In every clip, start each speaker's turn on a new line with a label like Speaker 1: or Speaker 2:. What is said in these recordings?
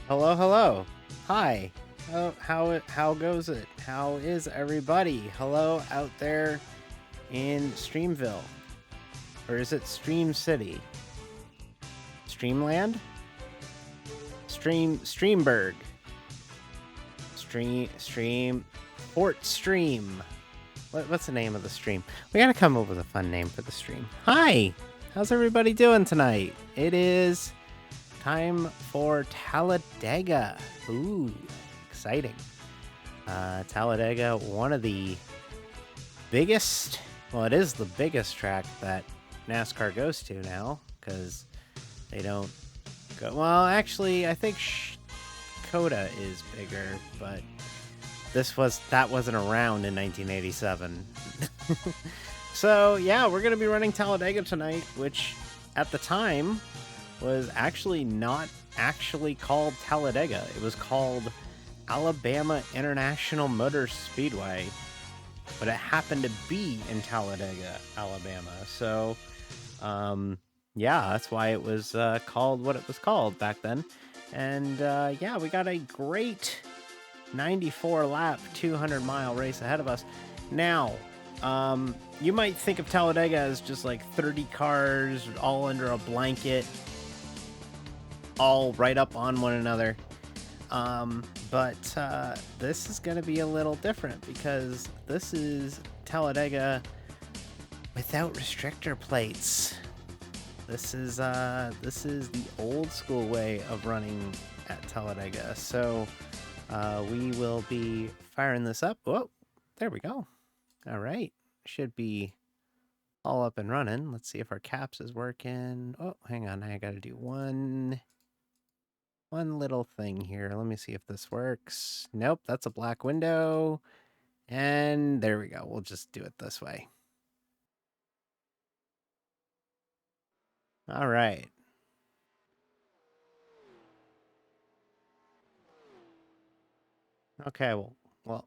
Speaker 1: Hello, hello. Hi. How goes it? How is everybody? Hello out there in Streamville. Or is it Stream City? Streamland? Streamberg. Fort Stream. What's the name of the stream? We gotta come up with a fun name for the stream. Hi! How's everybody doing tonight? It is time for Talladega. Ooh, exciting. Talladega, one of the biggest, well, it is the biggest track that NASCAR goes to now, because they don't go, well, actually, I think Coda is bigger, but that wasn't around in 1987. So, yeah, we're going to be running Talladega tonight, which at the time was actually not actually called Talladega. It was called Alabama International Motor Speedway, but it happened to be in Talladega, Alabama. So, yeah, that's why it was called what it was called back then. And, yeah, we got a great 94-lap, 200-mile race ahead of us. Now, you might think of Talladega as just like 30 cars all under a blanket, all right up on one another. But this is going to be a little different because this is Talladega without restrictor plates. This is the old school way of running at Talladega. So we will be firing this up. Whoa, there we go. All right, should be all up and running. Let's see if our caps is working. Oh, hang on, I got to do one little thing here. Let me see if this works. Nope, that's a black window. And there we go. We'll just do it this way. All right. Okay, well.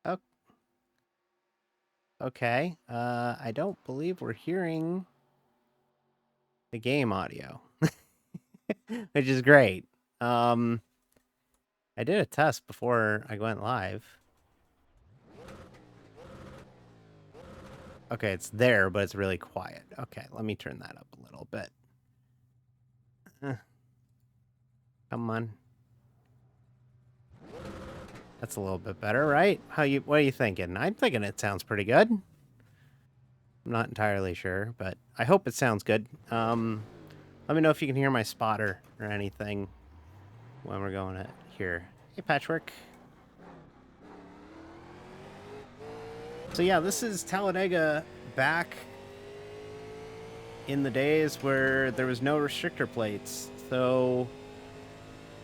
Speaker 1: Oh, okay. I don't believe we're hearing the game audio, which is great. I did a test before I went live. Okay, it's there, but it's really quiet. Okay, let me turn that up a little bit. Come on. That's a little bit better, right? What are you thinking? I'm thinking it sounds pretty good. I'm not entirely sure, but I hope it sounds good. Let me know if you can hear my spotter or anything when we're going at here. Hey, Patchwork. So yeah, this is Talladega back in the days where there was no restrictor plates. So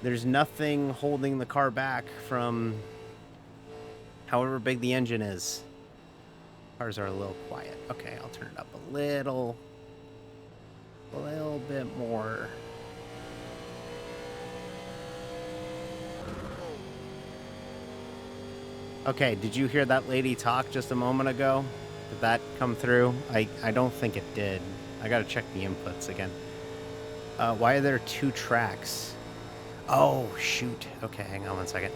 Speaker 1: there's nothing holding the car back from however big the engine is. Cars are a little quiet. Okay, I'll turn it up a little bit more. Okay, did you hear that lady talk just a moment ago? Did that come through? I don't think it did. I gotta check the inputs again. Why are there two tracks? Oh, shoot. Okay, hang on one second.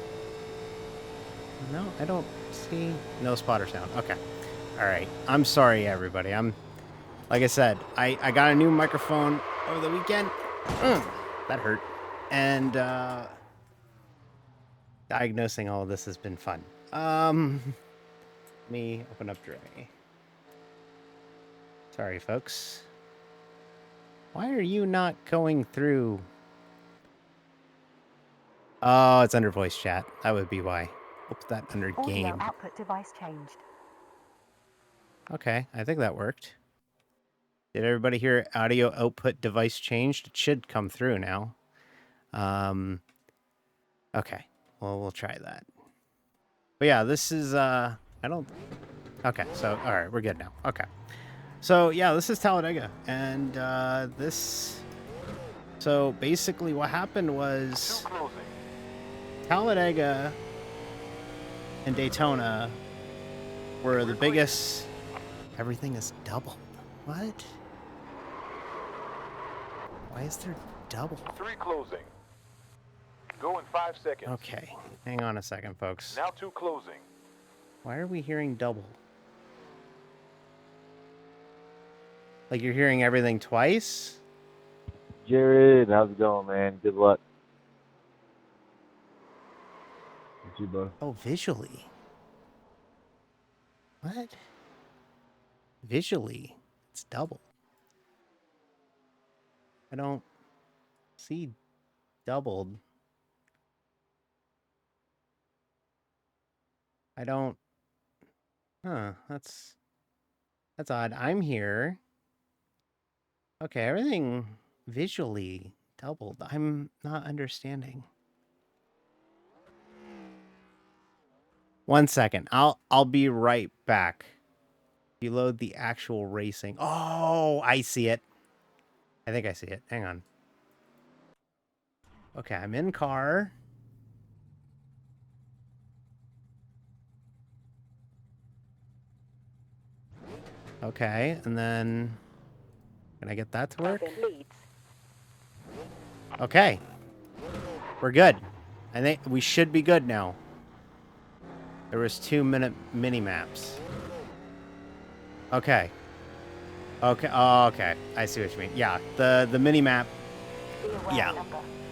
Speaker 1: No, I don't see no spotter sound. Okay. All right. I'm sorry, everybody. Like I said, I got a new microphone over the weekend. That hurt. And diagnosing all of this has been fun. Let me open up Dre. Sorry, folks. Why are you not going through? Oh, it's under voice chat. That would be why. Oops, that under game.
Speaker 2: Audio output device changed.
Speaker 1: Okay, I think that worked. Did everybody hear audio output device changed? It should come through now. Okay, well, we'll try that. But yeah, this is, okay, so, all right, we're good now. Okay. So, yeah, this is Talladega, and, so basically what happened was Talladega and Daytona were the biggest. Everything is double. What? Why is there double.
Speaker 2: 3 closing. Go in 5 seconds.
Speaker 1: Okay, hang on a second, folks.
Speaker 2: Now 2 closing.
Speaker 1: Why are we hearing double? Like you're hearing everything twice?
Speaker 3: Jared, how's it going, man? Good luck. What's you, bro?
Speaker 1: Oh, visually. What? Visually, it's double. I don't see doubled. I don't. Huh, that's odd. I'm here. Okay, everything visually doubled. I'm not understanding. 1 second. I'll be right back. You load the actual racing. Oh, I see it. I think I see it. Hang on. Okay, I'm in car. Okay, and then can I get that to work? Okay. We're good. I think we should be good now. There was 2-minute mini maps. Okay. Okay. Oh, okay. I see what you mean. Yeah, the mini map. Yeah,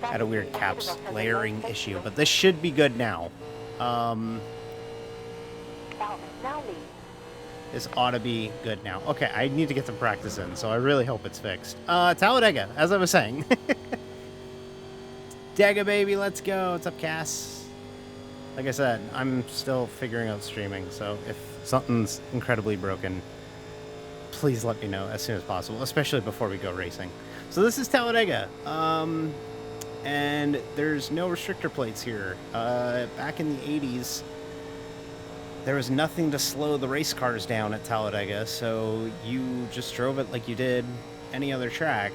Speaker 1: had a weird caps layering issue, but this should be good now. This ought to be good now. Okay, I need to get some practice in, so I really hope it's fixed. Talladega, as I was saying. Dega, baby, let's go. What's up, Cass? Like I said, I'm still figuring out streaming, so if something's incredibly broken, please let me know as soon as possible, especially before we go racing. So this is Talladega, and there's no restrictor plates here. Back in the 80s, there was nothing to slow the race cars down at Talladega, so you just drove it like you did any other track.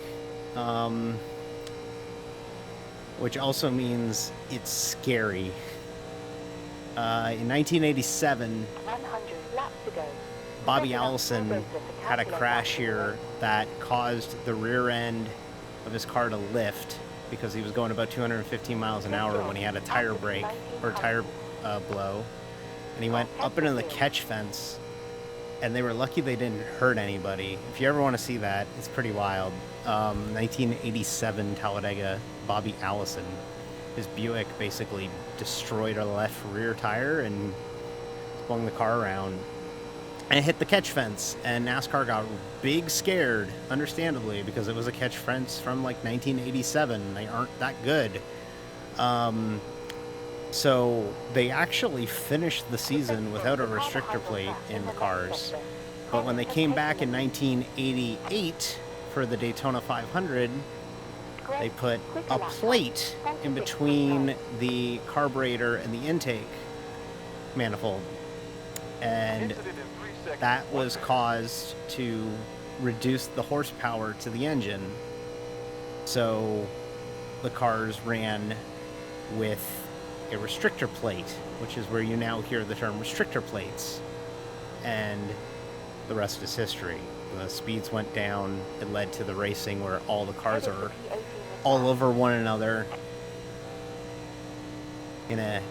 Speaker 1: Which also means it's scary. In 1987, Bobby Allison had a crash here that caused the rear end of his car to lift because he was going about 215 miles an hour when he had a tire break or tire blow. And he went up into the catch fence, and they were lucky they didn't hurt anybody. If you ever want to see that, it's pretty wild. 1987 Talladega, Bobby Allison. His Buick basically destroyed a left rear tire and swung the car around and hit the catch fence. And NASCAR got big scared, understandably, because it was a catch fence from like 1987. They aren't that good. So they actually finished the season without a restrictor plate in the cars. But when they came back in 1988 for the Daytona 500, they put a plate in between the carburetor and the intake manifold. And that was caused to reduce the horsepower to the engine. So the cars ran with a restrictor plate, which is where you now hear the term restrictor plates. And the rest is history. The speeds went down. It led to the racing where all the cars are all over one another in a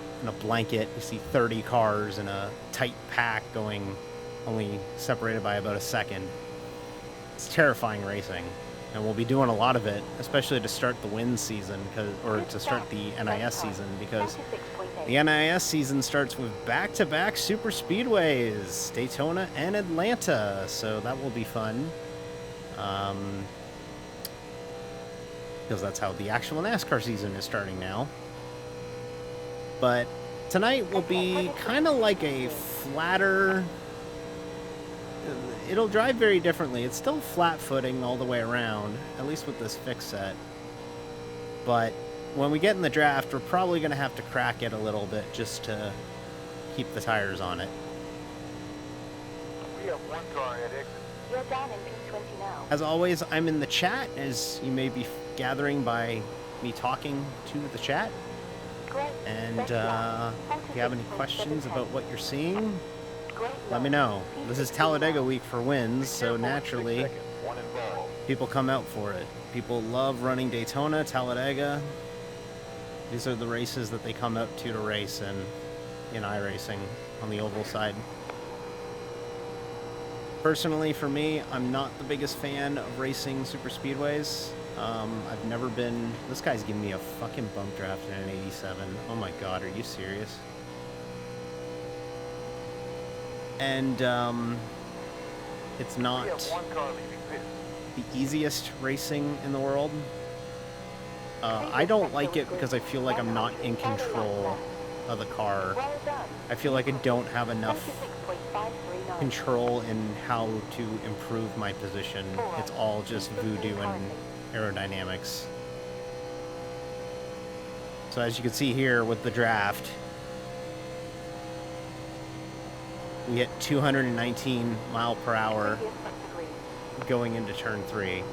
Speaker 1: blanket. You see 30 cars in a tight pack going only separated by about a second. It's terrifying racing, and we'll be doing a lot of it, especially to start the WIN season, or to start the NIS season, because the NIS season starts with back-to-back super speedways, Daytona and Atlanta, so that will be fun. Because that's how the actual NASCAR season is starting now. But tonight will be kind of like a flatter... It'll drive very differently. It's still flat footing all the way around, at least with this fix set. But when we get in the draft, we're probably going to have to crack it a little bit just to keep the tires on it.
Speaker 2: We have one car at exit.
Speaker 4: You're down in P20 now.
Speaker 1: As always, I'm in the chat, as you may be gathering by me talking to the chat.
Speaker 4: Great.
Speaker 1: And if you have any questions about what you're seeing, let me know. This is Talladega week for wins, so naturally,
Speaker 2: One involved.
Speaker 1: People come out for it. People love running Daytona, Talladega. These are the races that they come out to race in iRacing on the oval side. Personally, for me, I'm not the biggest fan of racing super speedways. I've never been... This guy's giving me a fucking bump draft in an 87. Oh my god, are you serious? And, it's not
Speaker 2: We have one car leaving pit.
Speaker 1: the easiest racing in the world. I don't like it because I feel like I'm not in control of the car.
Speaker 4: Well done.
Speaker 1: I feel like I don't have enough
Speaker 4: 76.539.
Speaker 1: control in how to improve my position. It's all just voodoo and aerodynamics. So as you can see here with the draft, we hit 219 mile per hour
Speaker 4: Previous disagree.
Speaker 1: going into turn 3.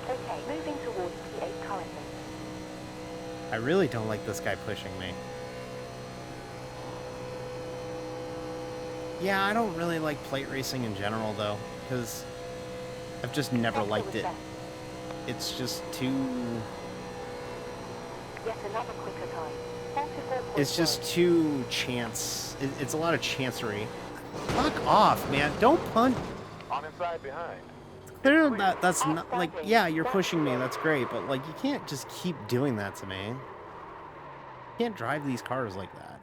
Speaker 4: Okay, moving towards P8 currently.
Speaker 1: I really don't like this guy pushing me. Yeah, I don't really like plate racing in general though, because I've just never
Speaker 4: Sector
Speaker 1: liked
Speaker 4: was
Speaker 1: it.
Speaker 4: left.
Speaker 1: It's just too...
Speaker 4: Yet another quicker time. 44.0.
Speaker 1: It's just too chance. It's a lot of chancery. Fuck off, man. Don't punt.
Speaker 2: On inside behind.
Speaker 1: Clear that's not, like, yeah, you're pushing me, that's great, but, like, you can't just keep doing that to me. You can't drive these cars like that.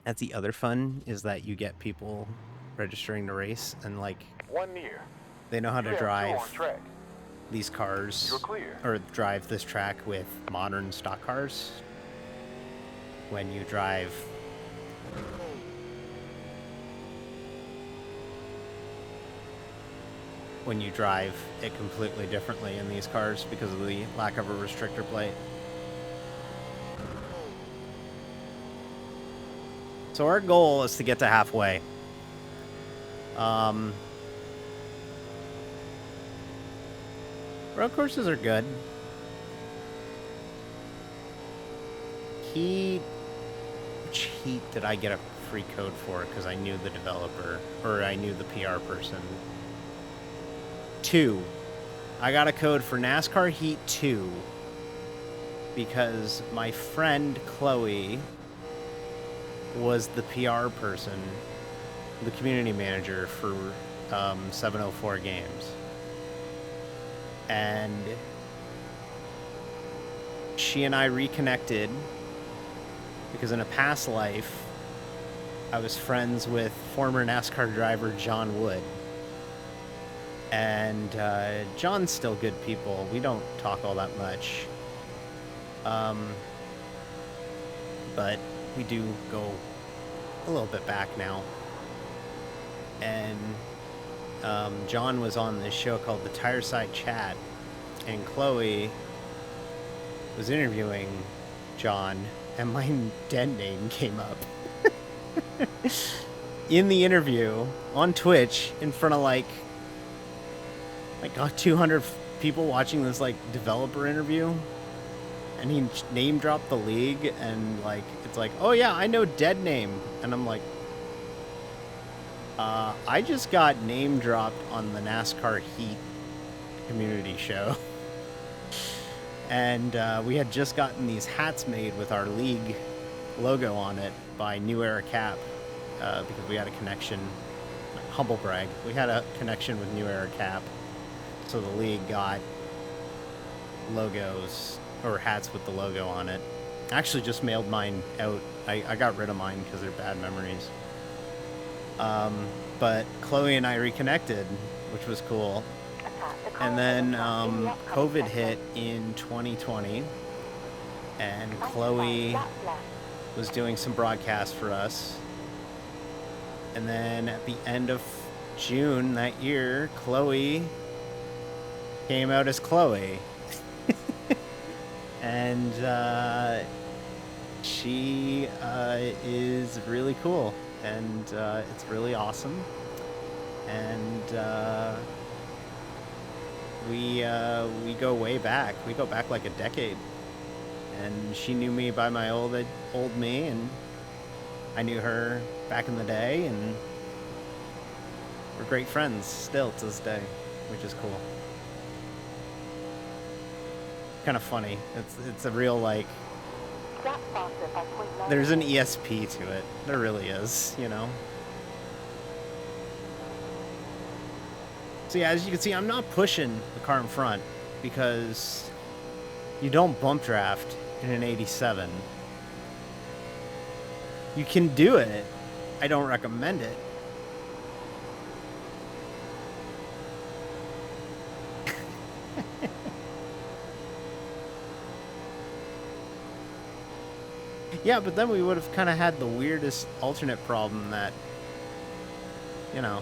Speaker 1: That's the other fun, is that you get people registering to race, and, like,
Speaker 2: One near.
Speaker 1: they know how
Speaker 2: You
Speaker 1: to
Speaker 2: have two
Speaker 1: drive
Speaker 2: on track.
Speaker 1: these cars,
Speaker 2: You're clear.
Speaker 1: or drive this track with modern stock cars. When you drive... when you drive it completely differently in these cars because of the lack of a restrictor plate. So our goal is to get to halfway. Road courses are good. Which heat did I get a free code for? Because I knew the developer, or I knew the PR person. 2. I got a code for NASCAR Heat 2 because my friend Chloe was the PR person, the community manager for 704 Games. And she and I reconnected because in a past life, I was friends with former NASCAR driver John Wood. And John's still good people. We don't talk all that much. But we do go a little bit back now. And John was on this show called The Tireside Chat. And Chloe was interviewing John, and my dead name came up. In the interview, on Twitch, in front of like 200 people watching this like developer interview, and he name dropped the league, and like it's like, oh yeah, I know Dead Name, and I'm like, I just got name dropped on the NASCAR Heat community show, and we had just gotten these hats made with our league logo on it by New Era Cap, because we had a connection. Humble brag, we had a connection with New Era Cap. So the league got logos, or hats with the logo on it. I actually just mailed mine out. I got rid of mine because they're bad memories. But Chloe and I reconnected, which was cool. And then COVID hit in 2020, and Chloe was doing some broadcasts for us. And then at the end of June that year, Chloe came out as Chloe. And she is really cool, and it's really awesome. And we go way back. We go back like a decade. And she knew me by my old me, and I knew her back in the day, and We're great friends still to this day, which is cool. Kind of funny. It's a real, like,
Speaker 4: Gap faster by 0.9.
Speaker 1: there's an ESP to it. There really is, you know? So yeah, as you can see, I'm not pushing the car in front because you don't bump draft in an 87. You can do it. I don't recommend it. Yeah, but then we would have kind of had the weirdest alternate problem that, you know,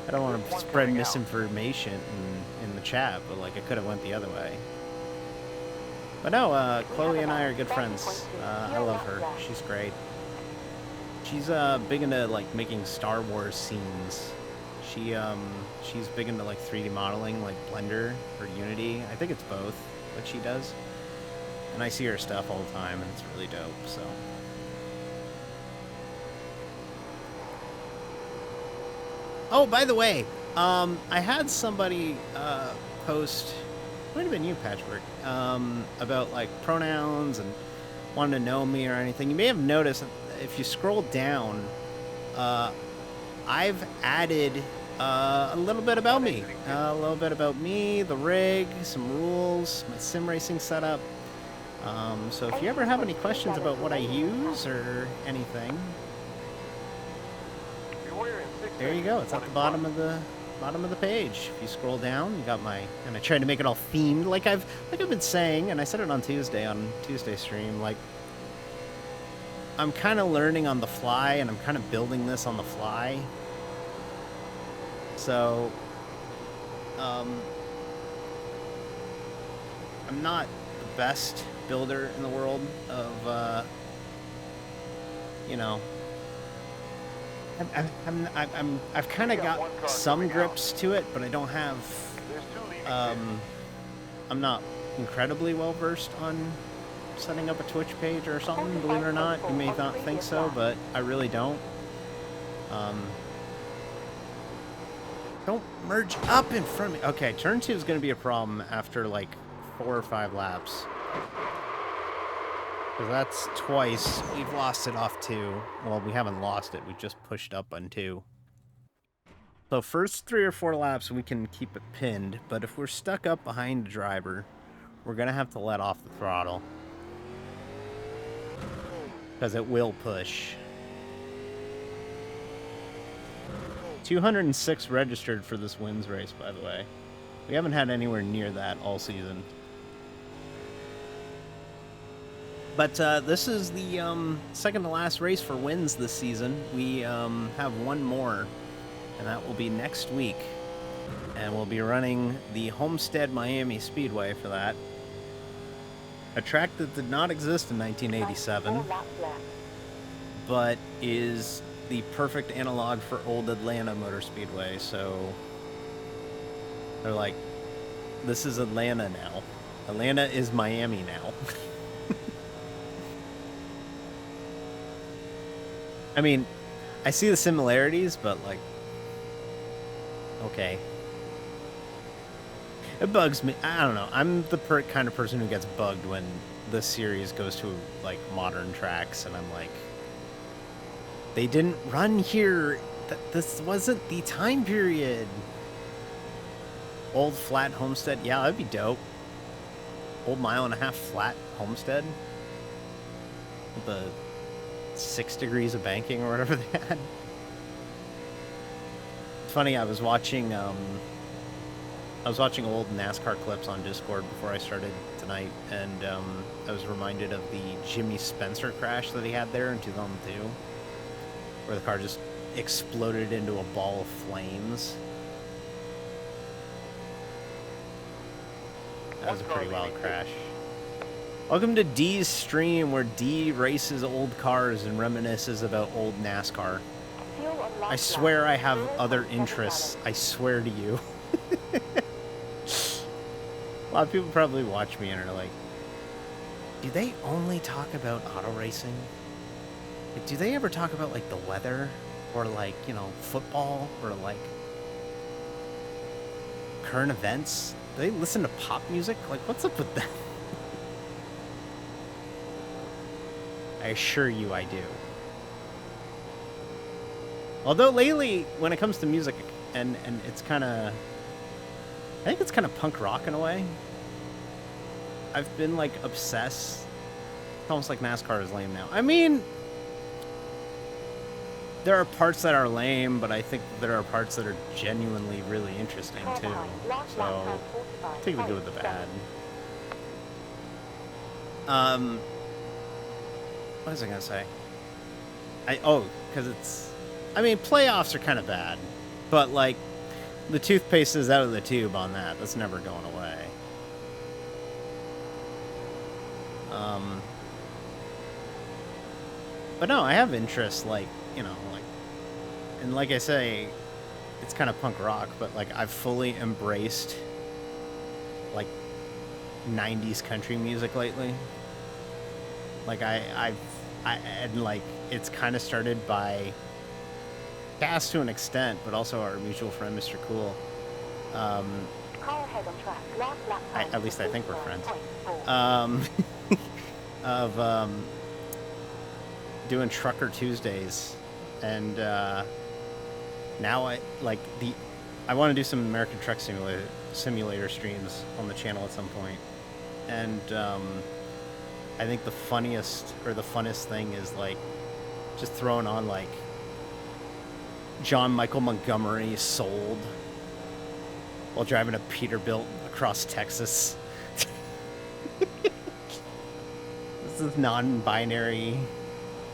Speaker 1: I don't want to spread misinformation in the chat, but like I could have went the other way. But no, Chloe and I are good friends. I love her. She's great. She's big into like making Star Wars scenes. She's big into like 3D modeling, like Blender or Unity. I think it's both that she does. And I see her stuff all the time, and it's really dope, so. Oh, by the way, I had somebody post, might have been you, Patchwork, about like pronouns and wanting to know me or anything. You may have noticed if you scroll down, I've added a little bit about me. A little bit about me, the rig, some rules, my sim racing setup. So if you ever have any questions about what I use or anything, there you go. It's at the bottom of the page. If you scroll down, you got my, and I tried to make it all themed, like I've been saying, and I said it on Tuesday stream. Like I'm kind of learning on the fly, and I'm kind of building this on the fly. So, I'm not the best builder in the world of, you know, I've kind of got some grips to it, but I don't have, I'm not incredibly well versed on setting up a Twitch page or something, believe it or not. You may not think so, but I really don't. Don't merge up in front of me. Okay, turn 2 is going to be a problem after like 4 or 5 laps. Because that's twice. We've lost it off 2. Well, we haven't lost it. We just pushed up on 2. So first 3 or 4 laps, we can keep it pinned. But if we're stuck up behind the driver, we're going to have to let off the throttle. Because it will push. 206 registered for this wins race, by the way. We haven't had anywhere near that all season. But this is the second to last race for wins this season. We have one more, and that will be next week. And we'll be running the Homestead Miami Speedway for that. A track that did not exist in 1987, but is the perfect analog for old Atlanta Motor Speedway. So they're like, this is Atlanta now. Atlanta is Miami now. I mean, I see the similarities, but like, okay. It bugs me. I don't know. I'm the kind of person who gets bugged when this series goes to like modern tracks, and I'm like, they didn't run here. This wasn't the time period. Old flat Homestead. Yeah, that'd be dope. Old 1.5 mile flat Homestead. With the 6 degrees of banking or whatever they had. It's funny, I was watching old NASCAR clips on Discord before I started tonight, and I was reminded of the Jimmy Spencer crash that he had there in 2002, where the car just exploded into a ball of flames. That was a pretty wild crash. Welcome to D's stream, where D races old cars and reminisces about old NASCAR. I swear I have other interests. I swear to you. A lot of people probably watch me and are like, do they only talk about auto racing? Like, do they ever talk about like the weather? or like, you know, football, or like current events? Do they listen to pop music? Like, what's up with that? I assure you I do. Although lately, when it comes to music, and it's kind of, I think it's kind of punk rock in a way. I've been like obsessed. It's almost like NASCAR is lame now. I mean, there are parts that are lame, but I think there are parts that are genuinely really interesting too. So take the good with the bad. What was I gonna say? Because it's, I mean, playoffs are kind of bad, but like the toothpaste is out of the tube on that. That's never going away. But no, I have interests, like, you know, like, and like I say, it's kind of punk rock, but like I've fully embraced like 90s country music lately. Like and like it's kind of started by Cass to an extent, but also our mutual friend Mr. Cool.
Speaker 4: Car ahead on track. Last lap time,
Speaker 1: At least I think we're friends.
Speaker 4: 49.4.
Speaker 1: Of doing Trucker Tuesdays, and now I want to do some American Truck Simulator streams on the channel at some point, and I think the funniest or the funnest thing is like just throwing on like John Michael Montgomery Sold while driving a Peterbilt across Texas. This is non-binary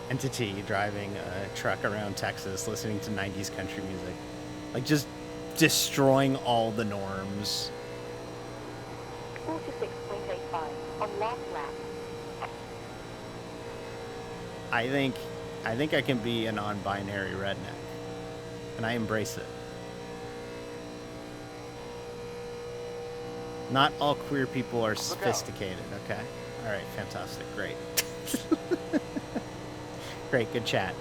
Speaker 1: entity driving a truck around Texas, listening to 90s country music. Like, just destroying all the norms.
Speaker 4: 46.85 on last lap.
Speaker 1: I think I can be a non-binary redneck, and I embrace it. Not all queer people are sophisticated, okay? All right, fantastic, great. Great, good chat.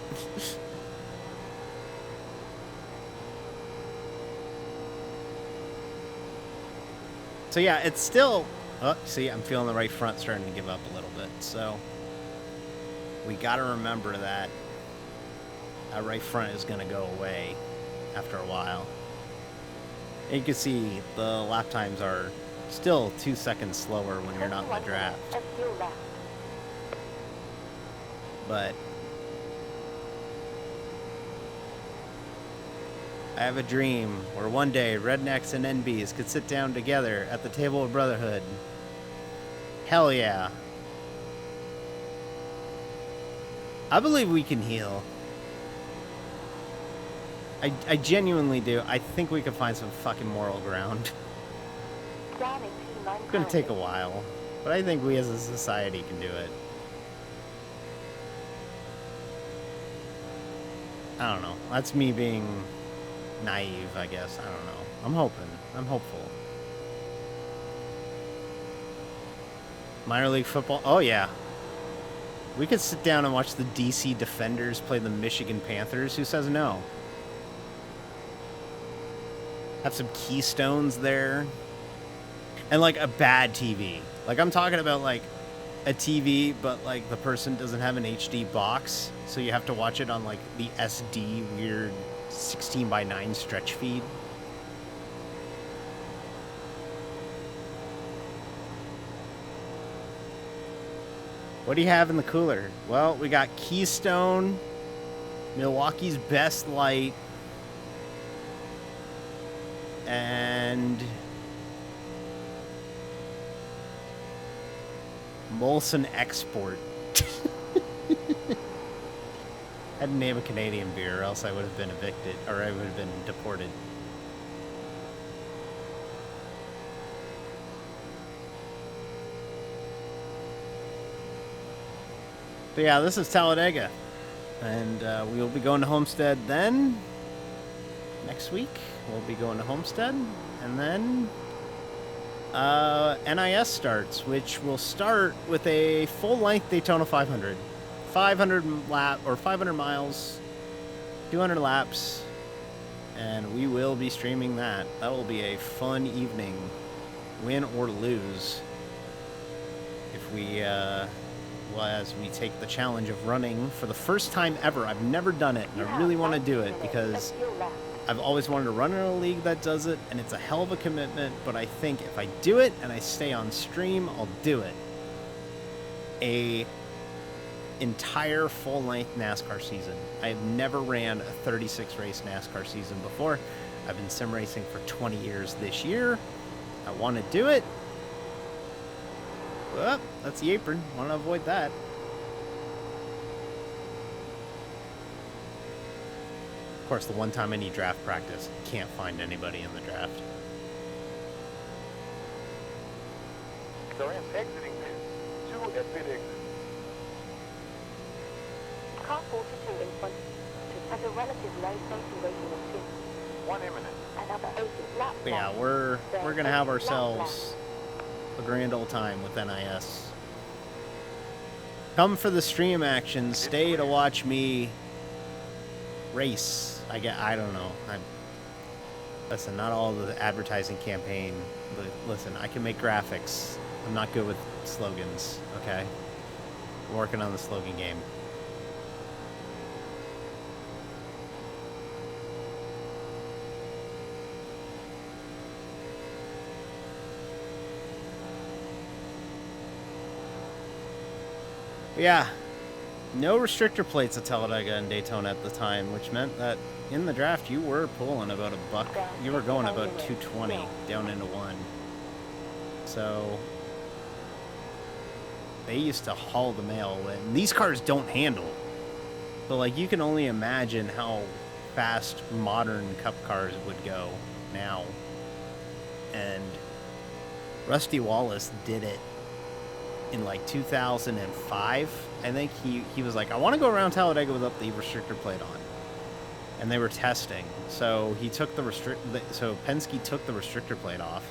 Speaker 1: So yeah, it's still, oh, see, I'm feeling the right front starting to give up a little bit, so we got to remember that our right front is going to go away after a while. And you can see the lap times are still 2 seconds slower when you're not in the draft. But I have a dream where one day rednecks and NBs could sit down together at the table of brotherhood. Hell yeah. I believe we can heal. I genuinely do. I think we could find some fucking moral ground. It's gonna take a while, but I think we as a society can do it. I don't know. That's me being naive, I guess. I don't know. I'm hoping. I'm hopeful. Minor league football? Oh, yeah. We could sit down and watch the DC Defenders play the Michigan Panthers. Who says no? Have some Keystones there. And, like, a bad TV. Like, I'm talking about, like, a TV, but, like, the person doesn't have an HD box. So you have to watch it on, like, the SD weird 16:9 stretch feed. What do you have in the cooler? Well, we got Keystone, Milwaukee's Best Light, and Molson Export. I had to name a Canadian beer, or else I would have been evicted, or I would have been deported. But yeah, this is Talladega, and we will be going to Homestead then. Next week, we'll be going to Homestead, and then NIS starts, which will start with a full-length Daytona 500. 500 miles 200 laps, and we will be streaming that. That will be a fun evening, win or lose. If we, well, as we take the challenge of running for the first time ever. I've never done it, and I really want to do it because I've always wanted to run in a league that does it, and it's a hell of a commitment, but I think if I do it and I stay on stream, I'll do it. A entire full-length NASCAR season. I have never ran a 36-race NASCAR season before. I've been sim racing for 20 years this year. I want to do it. Well, that's the apron. Want to avoid that. Of course, the one time I need draft practice, can't find anybody in the draft.
Speaker 2: So I'm exiting pit. 2 at pit exit.
Speaker 4: Car 42 in front has a relative low safety rating of 2.
Speaker 2: 1 imminent.
Speaker 4: Another 80 lap.
Speaker 1: But yeah, we're gonna have ourselves a grand old time with NIS. Come for the stream action. Stay to watch me race. I don't know. Listen, not all the advertising campaign. But listen, I can make graphics. I'm not good with slogans. Okay, I'm working on the slogan game. But yeah, no restrictor plates at Talladega and Daytona at the time, which meant that in the draft you were pulling about a buck. You were going about 220 down into 1. So they used to haul the mail, and these cars don't handle. But like, you can only imagine how fast modern cup cars would go now. And Rusty Wallace did it in like 2005. I think he was like, I want to go around Talladega without the restrictor plate on. And they were testing. So he took so Penske took the restrictor plate off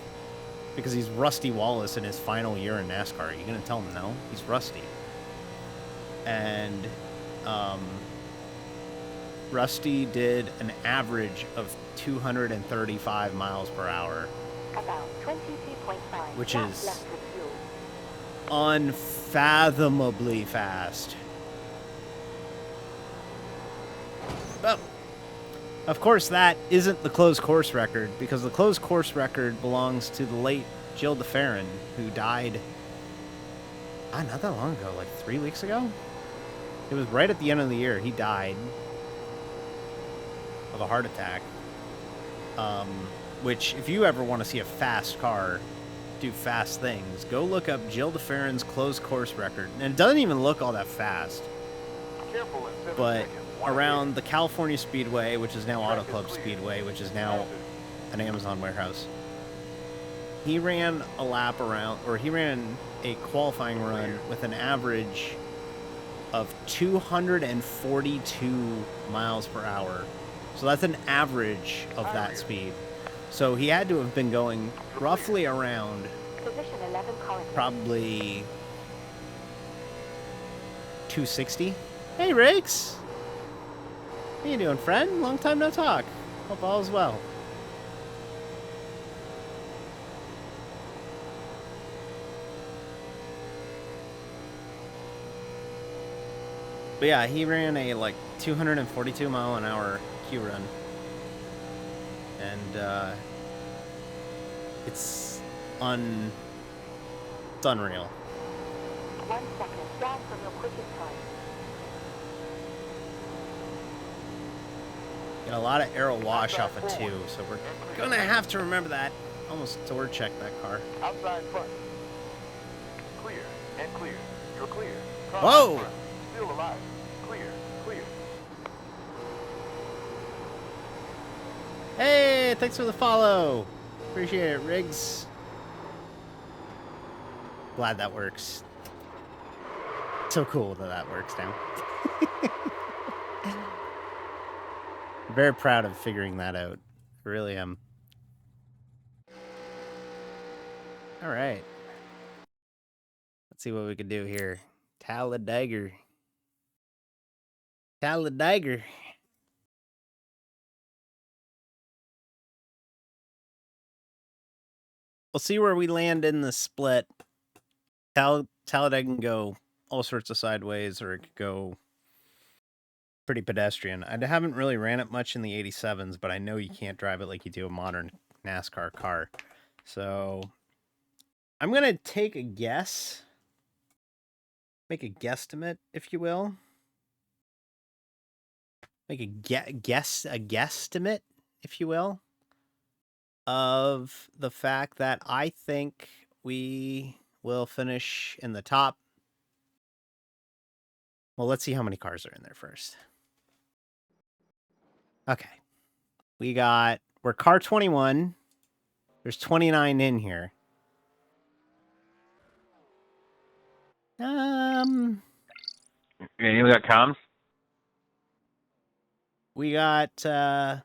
Speaker 1: because he's Rusty Wallace in his final year in NASCAR. Are you going to tell him no? He's rusty. And Rusty did an average of 235 miles per hour.
Speaker 4: About 22.5.
Speaker 1: Which is unfathomably fast. But of course that isn't the closed course record, because the closed course record belongs to the late Jill DeFerrin, who died not that long ago, like 3 weeks ago. It was right at the end of the year. He died of a heart attack. Which, if you ever want to see a fast car do fast things, go look up Jill DeFerrin's closed course record. And it doesn't even look all that fast.
Speaker 2: Careful in 7
Speaker 1: But
Speaker 2: seconds. 1
Speaker 1: around the California Speedway, which is now Auto Club Speedway, which is now an Amazon warehouse, he ran a lap around, or he ran a qualifying run with an average of 242 miles per hour. So that's an average of that speed. So he had to have been going roughly around
Speaker 4: Position 11 currently.
Speaker 1: probably 260. Hey, Riggs. How you doing, friend? Long time no talk. Hope all is well. But yeah, he ran a like 242 mile an hour Q run. And it's unreal.
Speaker 4: 1 second down from your quickest time.
Speaker 1: Got a lot of aero wash off of 2, so we're gonna have to remember that. Almost door checked that car.
Speaker 2: Outside front. Clear and clear. You're clear. Car
Speaker 1: Whoa!
Speaker 2: front. Still alive. Clear. Clear.
Speaker 1: Hey, thanks for the follow. Appreciate it, Riggs. Glad that works. So cool that that works now. Very proud of figuring that out. I really am. All right. Let's see what we can do here. Talladega. Talladega. we'll see where we land in the split. Talladega can go all sorts of sideways, or it could go pretty pedestrian. I haven't really ran it much in the 87s, but I know you can't drive it like you do a modern NASCAR car. So I'm going to take a guess. Make a guesstimate, if you will. Make a guesstimate, if you will, of the fact that I think we will finish in the top. Well, let's see how many cars are in there first. Okay. We're car 21. There's 29 in here.
Speaker 3: Yeah, you got comms?
Speaker 1: We got I'll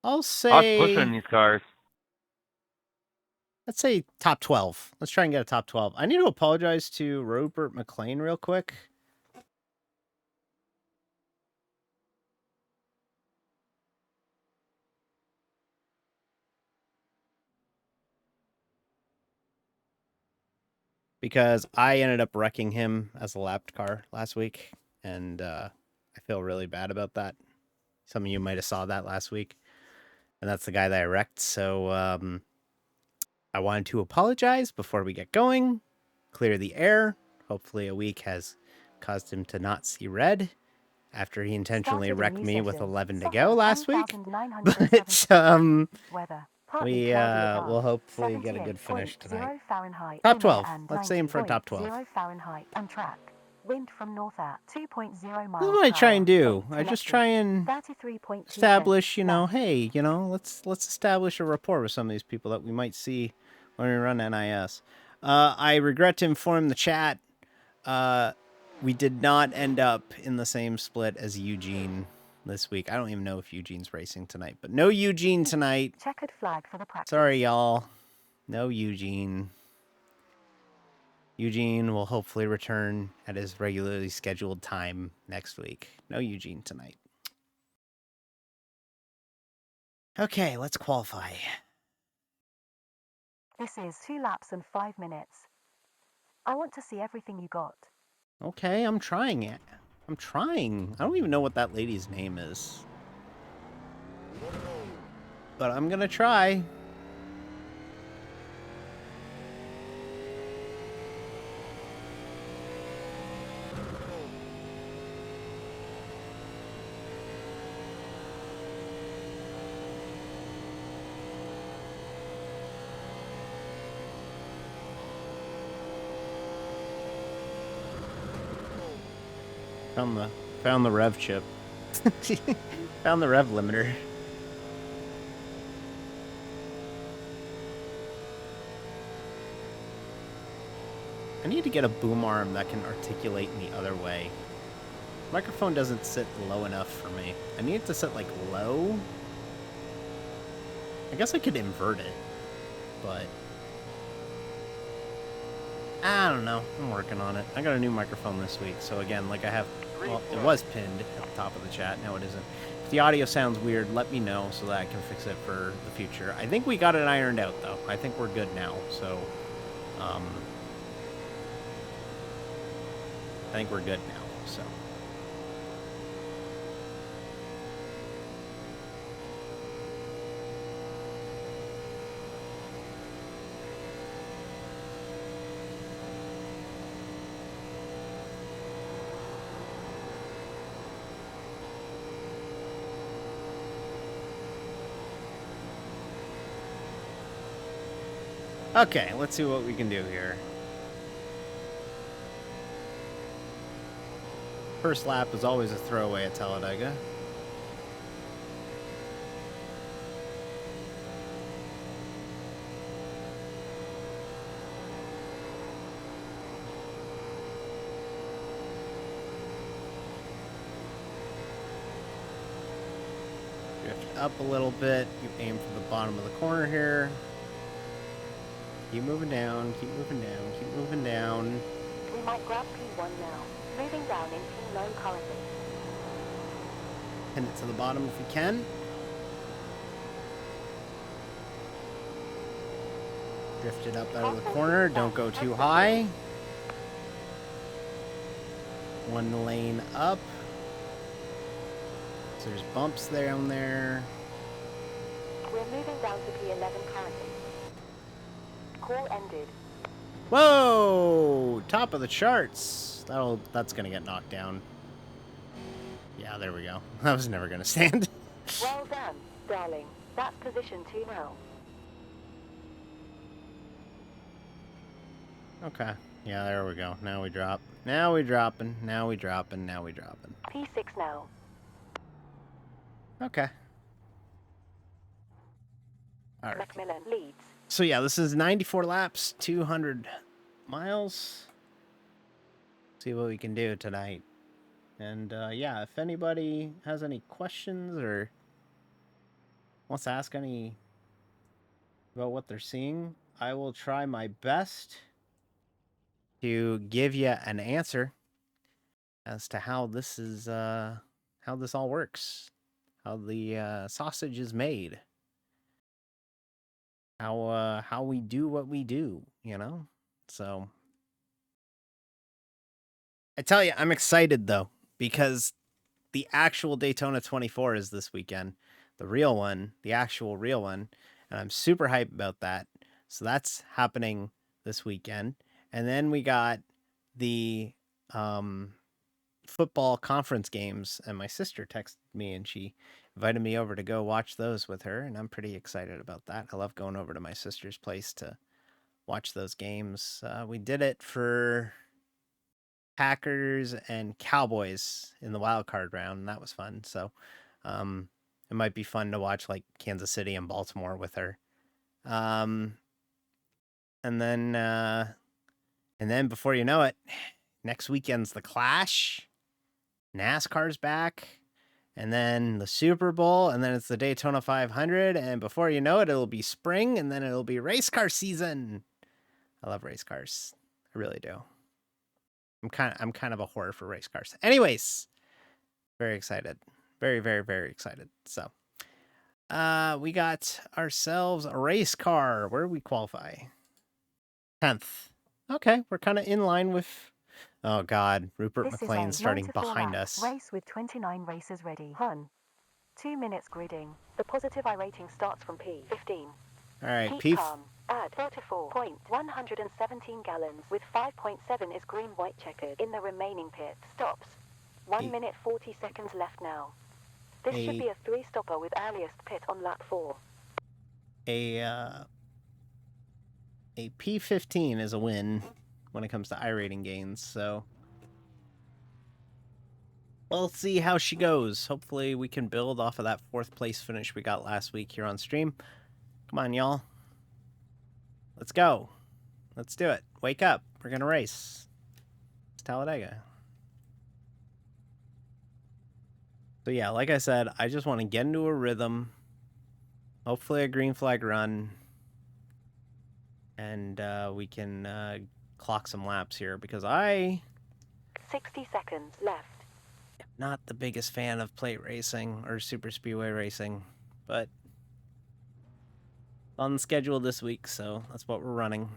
Speaker 3: Us
Speaker 1: say
Speaker 3: pushing these cars.
Speaker 1: let's say top 12. Let's try and get a top 12. I need to apologize to Robert McLean real quick. Because I ended up wrecking him as a lapped car last week, and I feel really bad about that. Some of you might have saw that last week, and that's the guy that I wrecked. So I wanted to apologize before we get going, clear the air. Hopefully a week has caused him to not see red after he intentionally wrecked me with 11 to go last week. But we will hopefully get a good finish tonight. Top 12. Let's aim for a top 12.
Speaker 4: On track. Wind from north at 2.0 miles.
Speaker 1: This is what I try and do. I
Speaker 4: Connected.
Speaker 1: just try and
Speaker 4: 33.2
Speaker 1: establish,
Speaker 4: left.
Speaker 1: hey, let's establish a rapport with some of these people that we might see when we run NIS. I regret to inform the chat, we did not end up in the same split as Eugene this week. I don't even know if Eugene's racing tonight, but no Eugene tonight.
Speaker 4: Checkered flag for the practice.
Speaker 1: Sorry, y'all. No Eugene. Eugene will hopefully return at his regularly scheduled time next week. No Eugene tonight. Okay, let's qualify.
Speaker 4: This is 2 laps and 5 minutes. I want to see everything you got.
Speaker 1: Okay, I'm trying it. I'm trying. I don't even know what that lady's name is. But I'm gonna try. Found the rev chip. Found the rev limiter. I need to get a boom arm that can articulate in the other way. Microphone doesn't sit low enough for me. I need it to sit like low. I guess I could invert it, but I don't know. I'm working on it. I got a new microphone this week, so again, like I have, well, it was pinned at the top of the chat. Now it isn't. If the audio sounds weird, let me know so that I can fix it for the future. I think we got it ironed out, though. I think we're good now, so I think we're good now, so. Okay, let's see what we can do here. First lap is always a throwaway at Talladega. Drift up a little bit. You aim for the bottom of the corner here. Keep moving down, keep moving down, keep moving down.
Speaker 4: We might grab P1 now. Moving down in P9 currently.
Speaker 1: Pin it to the bottom if we can. Drift it up out of the corner. Don't go too high. One lane up. So there's bumps down there.
Speaker 4: We're moving down to P11 currently. Call ended.
Speaker 1: Whoa! Top of the charts. That's gonna get knocked down. Yeah, there we go. That was never gonna stand.
Speaker 4: Well done, darling. That's position 2 now.
Speaker 1: Okay. Yeah, there we go. Now we drop. Now we dropping. Now we dropping. Now we dropping.
Speaker 4: P6 now.
Speaker 1: Okay. All right.
Speaker 4: Macmillan leads.
Speaker 1: So yeah, this is 94 laps, 200 miles. See what we can do tonight. And yeah, if anybody has any questions or wants to ask any about what they're seeing, I will try my best to give you an answer as to how this is how this all works, how the sausage is made, how we do what we do, you know. So I tell you, I'm excited though, because the actual Daytona 24 is this weekend, the real one, the actual real one, and I'm super hyped about that. So that's happening this weekend. And then we got the football conference games, and my sister texted me and she invited me over to go watch those with her, and I'm pretty excited about that. I love going over to my sister's place to watch those games. We did it for Packers and Cowboys in the wild card round, and that was fun. So it might be fun to watch like Kansas City and Baltimore with her. And then before you know it, next weekend's the Clash. NASCAR's back. And then the Super Bowl, and then it's the Daytona 500, and before you know it, it'll be spring, and then it'll be race car season. I love race cars. I really do. I'm kind of a whore for race cars. Anyways, very excited. Very, very, very excited. So, we got ourselves a race car. Where do we qualify? 10th. Okay, we're kind of in line with... Oh, God. Rupert McLean's starting behind us.
Speaker 4: Race with 29 racers ready. 2 minutes gridding. The positive iRating starts from P15.
Speaker 1: All right,
Speaker 4: Keep calm. Add 34.117 gallons with 5.7 is green white checkered in the remaining pit. Stops. 1 minute 40 seconds left now. This should be a 3-stopper with earliest pit on lap 4.
Speaker 1: A P15 is a win when it comes to iRating gains, so we'll see how she goes. Hopefully we can build off of that 4th place finish we got last week here on stream. Come on, y'all. Let's go. Let's do it. Wake up. We're going to race. It's Talladega. So yeah, like I said, I just want to get into a rhythm. Hopefully a green flag run. And we can clock some laps here, because 60
Speaker 4: seconds left.
Speaker 1: I'm not the biggest fan of plate racing or super speedway racing, but on the schedule this week, so that's what we're running.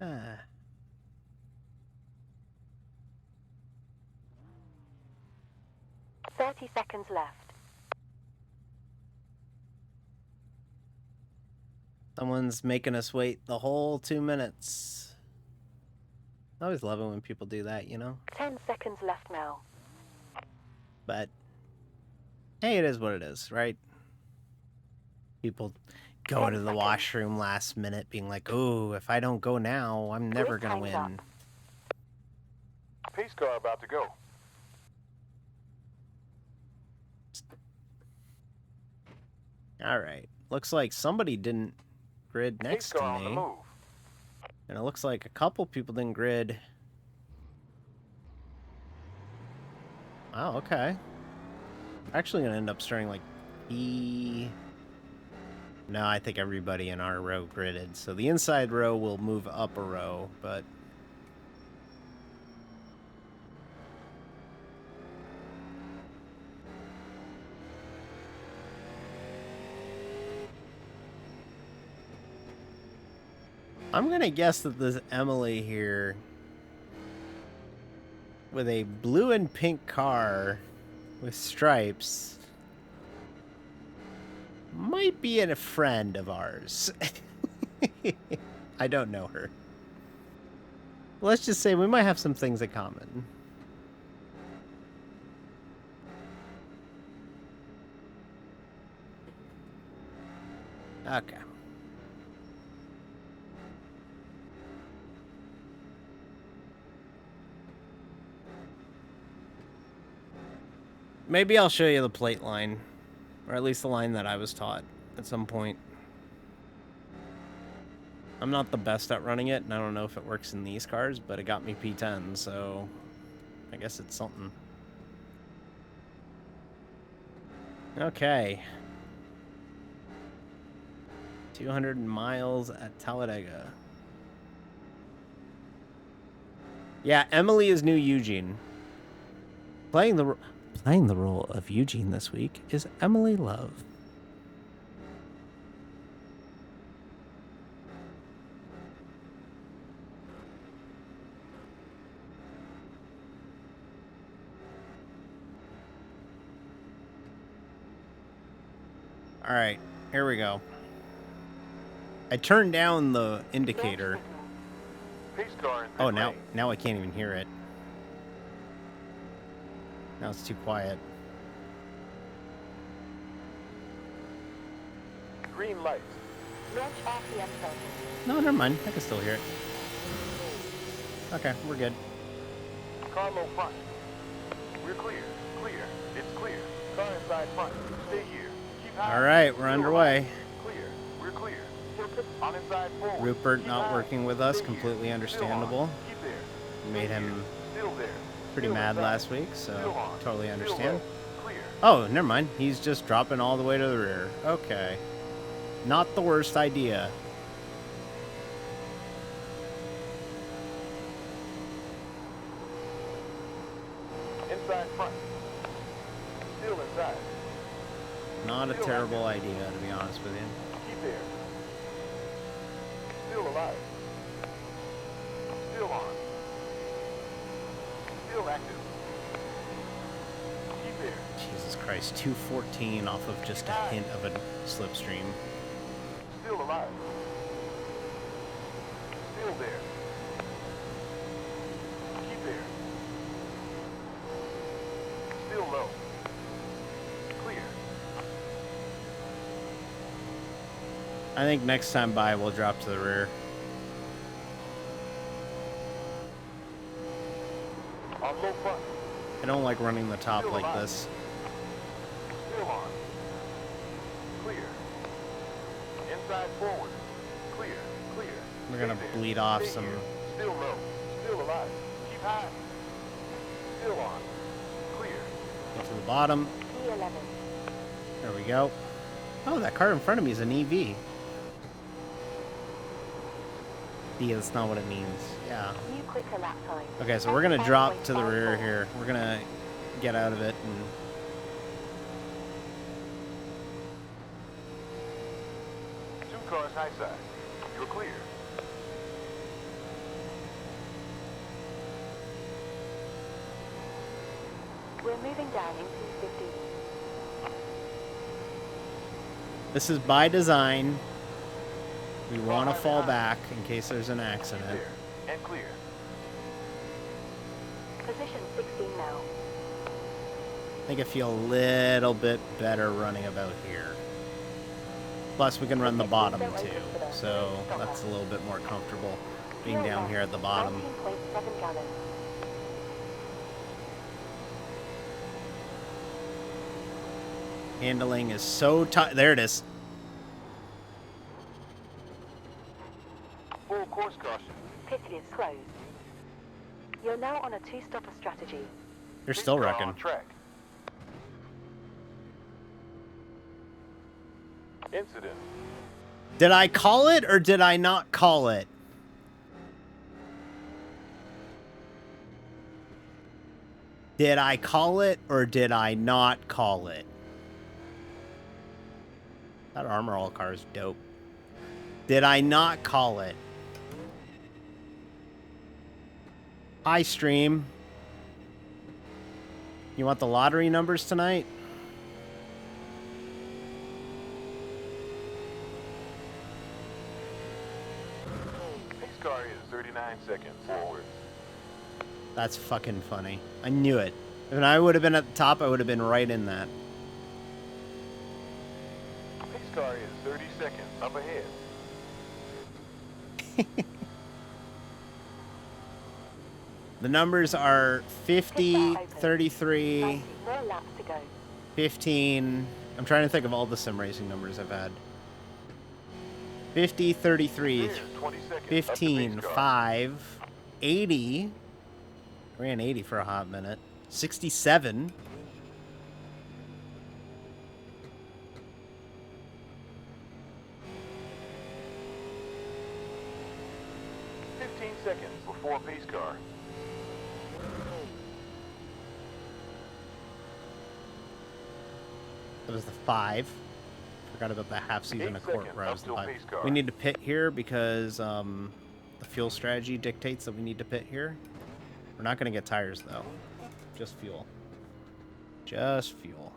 Speaker 1: Ah.
Speaker 4: 30 seconds left.
Speaker 1: Someone's making us wait the whole 2 minutes. I always love it when people do that, you know?
Speaker 4: 10 seconds left now.
Speaker 1: But, hey, it is what it is, right? People go to the washroom last minute being like, oh, if I don't go now, I'm never going to win.
Speaker 2: Pace car about to go.
Speaker 1: All right. Looks like somebody didn't grid next to
Speaker 2: On the
Speaker 1: me.
Speaker 2: move.
Speaker 1: And it looks like a couple people didn't grid. Oh, okay. Actually gonna end up starting like E. No, I think everybody in our row gridded. So the inside row will move up a row, but I'm gonna guess that this Emily here with a blue and pink car with stripes might be a friend of ours. I don't know her. Let's just say we might have some things in common. Okay. Maybe I'll show you the plate line, or at least the line that I was taught at some point. I'm not the best at running it, and I don't know if it works in these cars, but it got me P10, so I guess it's something. Okay. 200 miles at Talladega. Yeah, Emily is new Eugene. Playing the role of Eugene this week is Emily Love. All right, here we go. I turned down the indicator.
Speaker 2: Pace car in pit
Speaker 1: Oh,
Speaker 2: lane.
Speaker 1: now I can't even hear it. Now it's too quiet.
Speaker 2: Green lights.
Speaker 4: Launch RPM zone.
Speaker 1: No, never mind. I can still hear it. Okay, we're good.
Speaker 2: Car low front. We're clear. Clear. It's clear. Car inside front. Stay here. Keep high.
Speaker 1: All right, we're
Speaker 2: Still
Speaker 1: underway.
Speaker 2: alive. Clear. We're clear. On inside forward.
Speaker 1: Rupert
Speaker 2: Keep
Speaker 1: not
Speaker 2: high.
Speaker 1: working with us,
Speaker 2: Stay here.
Speaker 1: completely
Speaker 2: Still on.
Speaker 1: understandable.
Speaker 2: Keep there.
Speaker 1: Made
Speaker 2: Stay
Speaker 1: him
Speaker 2: here. Still there.
Speaker 1: pretty
Speaker 2: Still
Speaker 1: mad
Speaker 2: inside.
Speaker 1: last week, so
Speaker 2: Still on.
Speaker 1: totally
Speaker 2: Still
Speaker 1: understand.
Speaker 2: low. Clear.
Speaker 1: Oh, never mind. He's just dropping all the way to the rear. Okay. Not the worst idea.
Speaker 2: Inside front. Still inside.
Speaker 1: Not a terrible idea, to be honest with you.
Speaker 2: Keep there. Still alive. Still on. Still active. Keep there.
Speaker 1: Jesus Christ, 214 off of just a hint of a slipstream.
Speaker 2: Still alive. Still there. Keep there. Still low. Clear.
Speaker 1: I think next time by we'll drop to the rear.
Speaker 2: On low front.
Speaker 1: I don't like running the top like this.
Speaker 2: Still on. Clear. Inside forward. Clear. Clear.
Speaker 1: We're gonna
Speaker 2: Stay there.
Speaker 1: bleed off
Speaker 2: Stay
Speaker 1: some.
Speaker 2: here. Still low. Still alive. Keep high. Still on. Clear.
Speaker 1: Get to the bottom.
Speaker 4: E11.
Speaker 1: There we go. Oh, that car in front of me is an EV. Yeah, that's not what it means. Yeah.
Speaker 4: New quicker lap time.
Speaker 1: Okay, so we're gonna drop to the rear here. We're gonna get out of it and
Speaker 2: Two cars high side. You're clear.
Speaker 4: We're moving down into 15.
Speaker 1: this is by design. We want to fall back in case there's an
Speaker 2: Keep
Speaker 1: accident.
Speaker 2: there. And clear.
Speaker 4: Position 16 now.
Speaker 1: I think I feel a little bit better running about here. Plus, we can run the bottom too, so that's a little bit more comfortable being down here at the bottom.
Speaker 4: 19.7 gallons.
Speaker 1: Handling is so tight. There it is.
Speaker 2: Full course caution.
Speaker 4: Pit is closed. You're now on a two-stopper strategy.
Speaker 1: You're still
Speaker 2: Pit car
Speaker 1: wrecking.
Speaker 2: on track. Incident.
Speaker 1: Did I call it or did I not call it? Did I call it or did I not call it? That Armor All car is dope. Did I not call it? Hi, stream. You want the lottery numbers tonight?
Speaker 2: Pace car is 39 seconds forward.
Speaker 1: That's fucking funny. I knew it. If I would have been at the top, I would have been right in that.
Speaker 2: Pace car is 30 seconds up ahead.
Speaker 1: The numbers are 50, 33,
Speaker 4: 90 more laps to go.
Speaker 1: 15. I'm trying to think of all the sim racing numbers I've had. 50, 33,
Speaker 2: There's 20 seconds up to
Speaker 1: 15,
Speaker 2: pace car.
Speaker 1: 5, 80. Ran 80 for a hot minute. 67.
Speaker 2: Seconds before pace car.
Speaker 1: That was the 5. Forgot about the half season
Speaker 2: 8
Speaker 1: of court
Speaker 2: seconds
Speaker 1: where I
Speaker 2: up
Speaker 1: was the
Speaker 2: till
Speaker 1: 5.
Speaker 2: pace car.
Speaker 1: We need to pit here because the fuel strategy dictates that we need to pit here. We're not going to get tires though. Just fuel. Just fuel.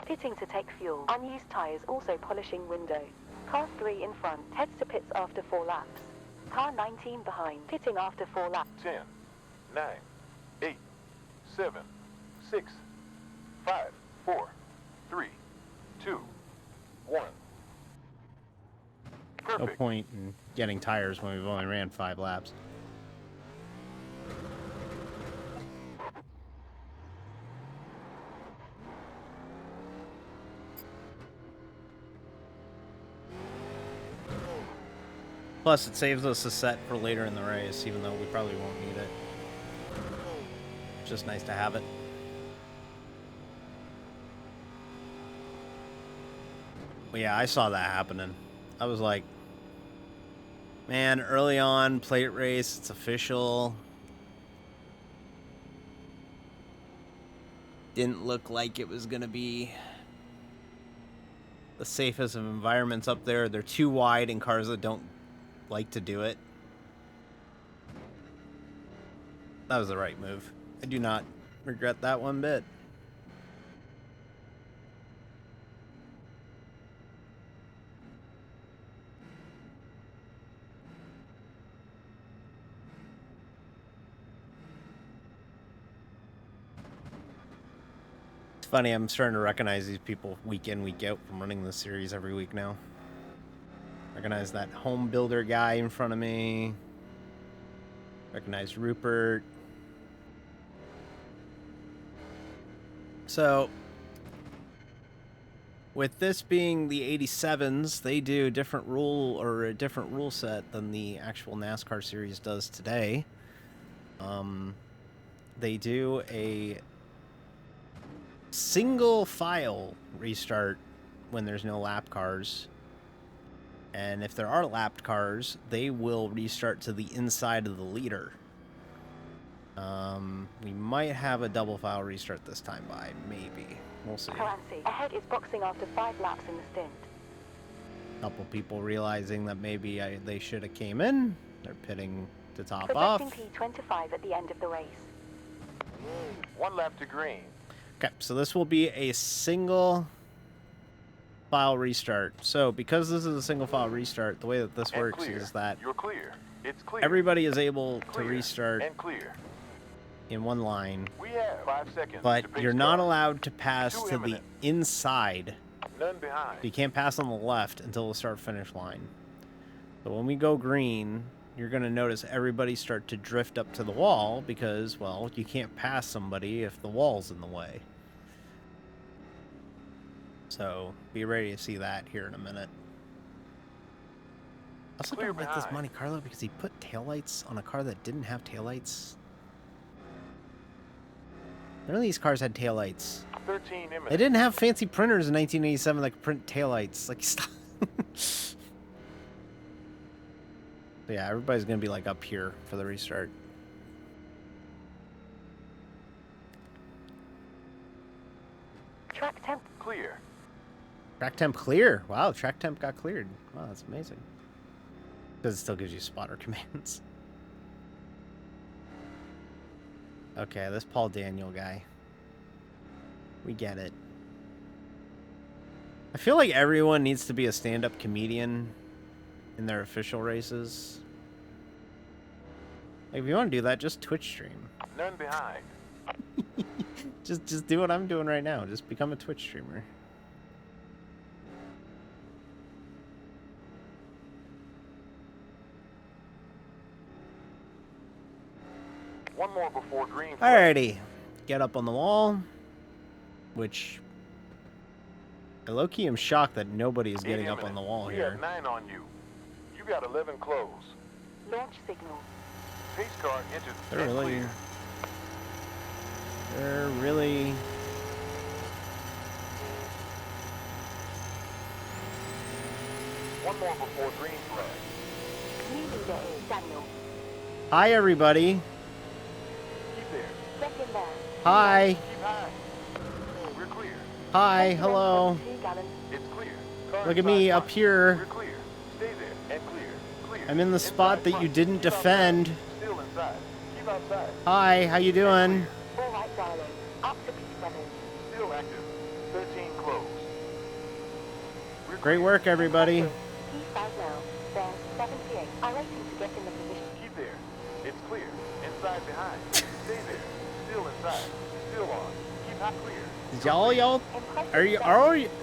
Speaker 4: Pitting to take fuel. Unused tyres also polishing window. Car 3 in front. Heads to pits after 4 laps. Car 19 behind. Pitting after 4 laps.
Speaker 2: 10, 9, 8, 7, 6, 5, 4, 3, 2, 1.
Speaker 1: No
Speaker 2: Perfect.
Speaker 1: point in getting tires when we've only ran 5 laps. Plus, it saves us a set for later in the race, even though we probably won't need it. It's just nice to have it. But yeah, I saw that happening. I was like, man, early on, plate race, it's official. Didn't look like it was going to be the safest of environments up there. They're too wide in cars that don't like to do it. That was the right move. I do not regret that one bit. It's funny, I'm starting to recognize these people week in, week out from running this series every week now. Recognize that home builder guy in front of me. Recognize Rupert. So, with this being the 87s, they do a different rule set than the actual NASCAR series does today. They do a single file restart when there's no lap cars. And if there are lapped cars, they will restart to the inside of the leader. We might have a double file restart this time by, maybe. We'll see.
Speaker 4: Clancy. Ahead is boxing after 5 laps in the stint.
Speaker 1: Couple people realizing that maybe they should have came in. They're pitting to top off.
Speaker 4: Projecting P25 at the end of the race.
Speaker 2: 1 lap to green.
Speaker 1: Okay, so this will be a single file restart. So because this is a single file restart, the way that this
Speaker 2: And
Speaker 1: works
Speaker 2: clear.
Speaker 1: is that
Speaker 2: You're clear. It's clear.
Speaker 1: everybody is able to
Speaker 2: Clear.
Speaker 1: restart
Speaker 2: And clear.
Speaker 1: in one line,
Speaker 2: We have 5 seconds.
Speaker 1: but
Speaker 2: to pace
Speaker 1: you're not
Speaker 2: car.
Speaker 1: allowed to pass
Speaker 2: Too
Speaker 1: to the
Speaker 2: imminent.
Speaker 1: inside.
Speaker 2: None behind.
Speaker 1: You can't pass on the left until the start-finish line. So when we go green, you're going to notice everybody start to drift up to the wall because, well, you can't pass somebody if the wall's in the way. So be ready to see that here in a minute. I also
Speaker 2: Clear
Speaker 1: don't like this
Speaker 2: behind.
Speaker 1: Monte Carlo because he put taillights on a car that didn't have taillights. None of these cars had taillights.
Speaker 2: 13 imminent.
Speaker 1: They didn't have fancy printers in 1987 that could print taillights. Like, stop. But yeah, everybody's gonna be like up here for the restart.
Speaker 4: Track temp.
Speaker 2: Clear.
Speaker 1: Track temp clear. Wow, track temp got cleared. Wow, that's amazing. Because it still gives you spotter commands. Okay, this Paul Daniel guy. We get it. I feel like everyone needs to be a stand-up comedian in their official races. Like, if you want to do that, just Twitch stream.
Speaker 2: None behind.
Speaker 1: Just do what I'm doing right now. Just become a Twitch streamer.
Speaker 2: One more before green flag.
Speaker 1: Alrighty. Get up on the wall. Which... I low-key am shocked that nobody is getting up on the wall
Speaker 2: We
Speaker 1: here.
Speaker 2: have 9 on you. You got 11 close.
Speaker 4: Launch signal.
Speaker 2: Pace car entered.
Speaker 1: They're
Speaker 2: and
Speaker 1: really...
Speaker 2: clear.
Speaker 1: They're really...
Speaker 2: One more before green flag.
Speaker 4: New leader is Daniel.
Speaker 1: Hi, everybody.
Speaker 2: Keep there.
Speaker 4: Get in there.
Speaker 1: Hi.
Speaker 2: Keep high. We're clear.
Speaker 1: Hi, hello.
Speaker 4: 2 gallons.
Speaker 2: It's clear. Car
Speaker 1: Look at
Speaker 2: inside
Speaker 1: me
Speaker 2: front.
Speaker 1: up here.
Speaker 2: We're clear. Stay there and clear. Clear.
Speaker 1: I'm in the spot
Speaker 2: Inside
Speaker 1: that
Speaker 2: front.
Speaker 1: you didn't
Speaker 2: Keep outside.
Speaker 1: defend.
Speaker 2: Still inside. Keep outside.
Speaker 1: Hi, how you doing?
Speaker 4: All right, darling. Up to P7.
Speaker 2: Still active. 13 close. We're
Speaker 1: Great
Speaker 2: clear.
Speaker 1: work, everybody.
Speaker 4: P5 now. There's 78. iRacing to get in the position.
Speaker 2: Keep there. It's clear. Inside behind. Stay there. Still inside. Still on. Keep hot clear.
Speaker 1: Did y'all,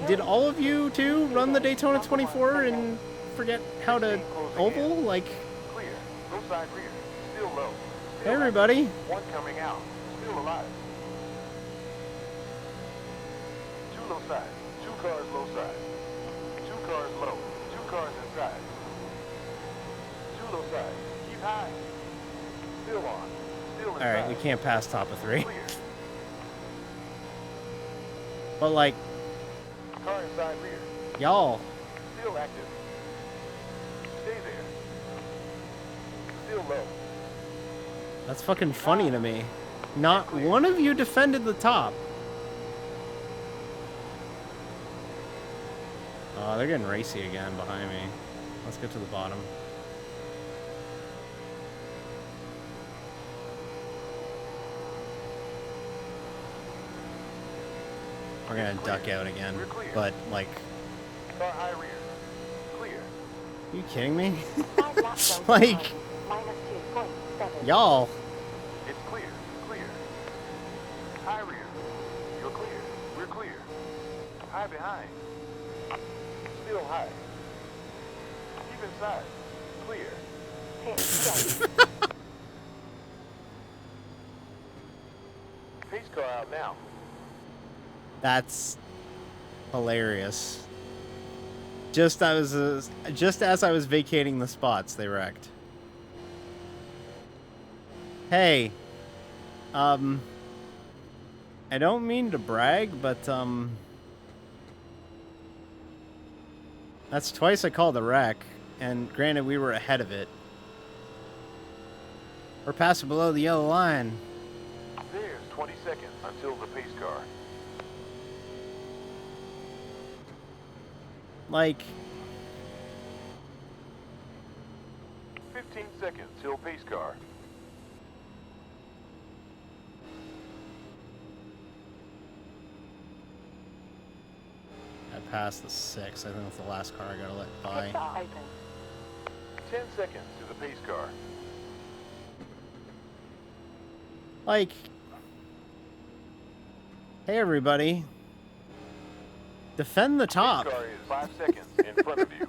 Speaker 1: did all of you too run the Daytona 24 and forget how to oval? Like,
Speaker 2: Clear. No side rear. Still low.
Speaker 1: hey, everybody.
Speaker 2: One coming out. Still alive. 2 low side. 2 cars low side. 2 cars low. 2 cars inside. 2 low side. Keep high. Still on. Still inside.
Speaker 1: Alright, we can't pass top of 3.
Speaker 2: Clear.
Speaker 1: But, like,
Speaker 2: Car inside rear.
Speaker 1: y'all,
Speaker 2: Still active. Stay there. Still low.
Speaker 1: that's fucking funny to me. Not one of you defended the top. Oh, they're getting racy again behind me. Let's get to the bottom. We're gonna duck out again, but like,
Speaker 2: Car high rear. Clear.
Speaker 1: are you kidding me?
Speaker 4: 5 laps down to
Speaker 1: Like,
Speaker 4: time. -2.7.
Speaker 1: y'all.
Speaker 2: It's clear. Clear. High rear. You're clear. We're clear. High behind. Still high. Keep inside. Clear.
Speaker 4: Pit straight.
Speaker 2: Pace car out now.
Speaker 1: That's hilarious. Just as I was vacating the spots, they wrecked. Hey, I don't mean to brag, but that's twice I called a wreck, and granted we were ahead of it. We're passing below the yellow line.
Speaker 2: There's 20 seconds until the pace car.
Speaker 1: Like,
Speaker 2: 15 seconds till pace car.
Speaker 1: I passed the 6. I think that's the last car I gotta let by.
Speaker 4: Pits are open.
Speaker 2: 10 seconds to the pace car.
Speaker 1: Like, hey everybody, defend the top.
Speaker 2: Pace car is 5 seconds in front of you.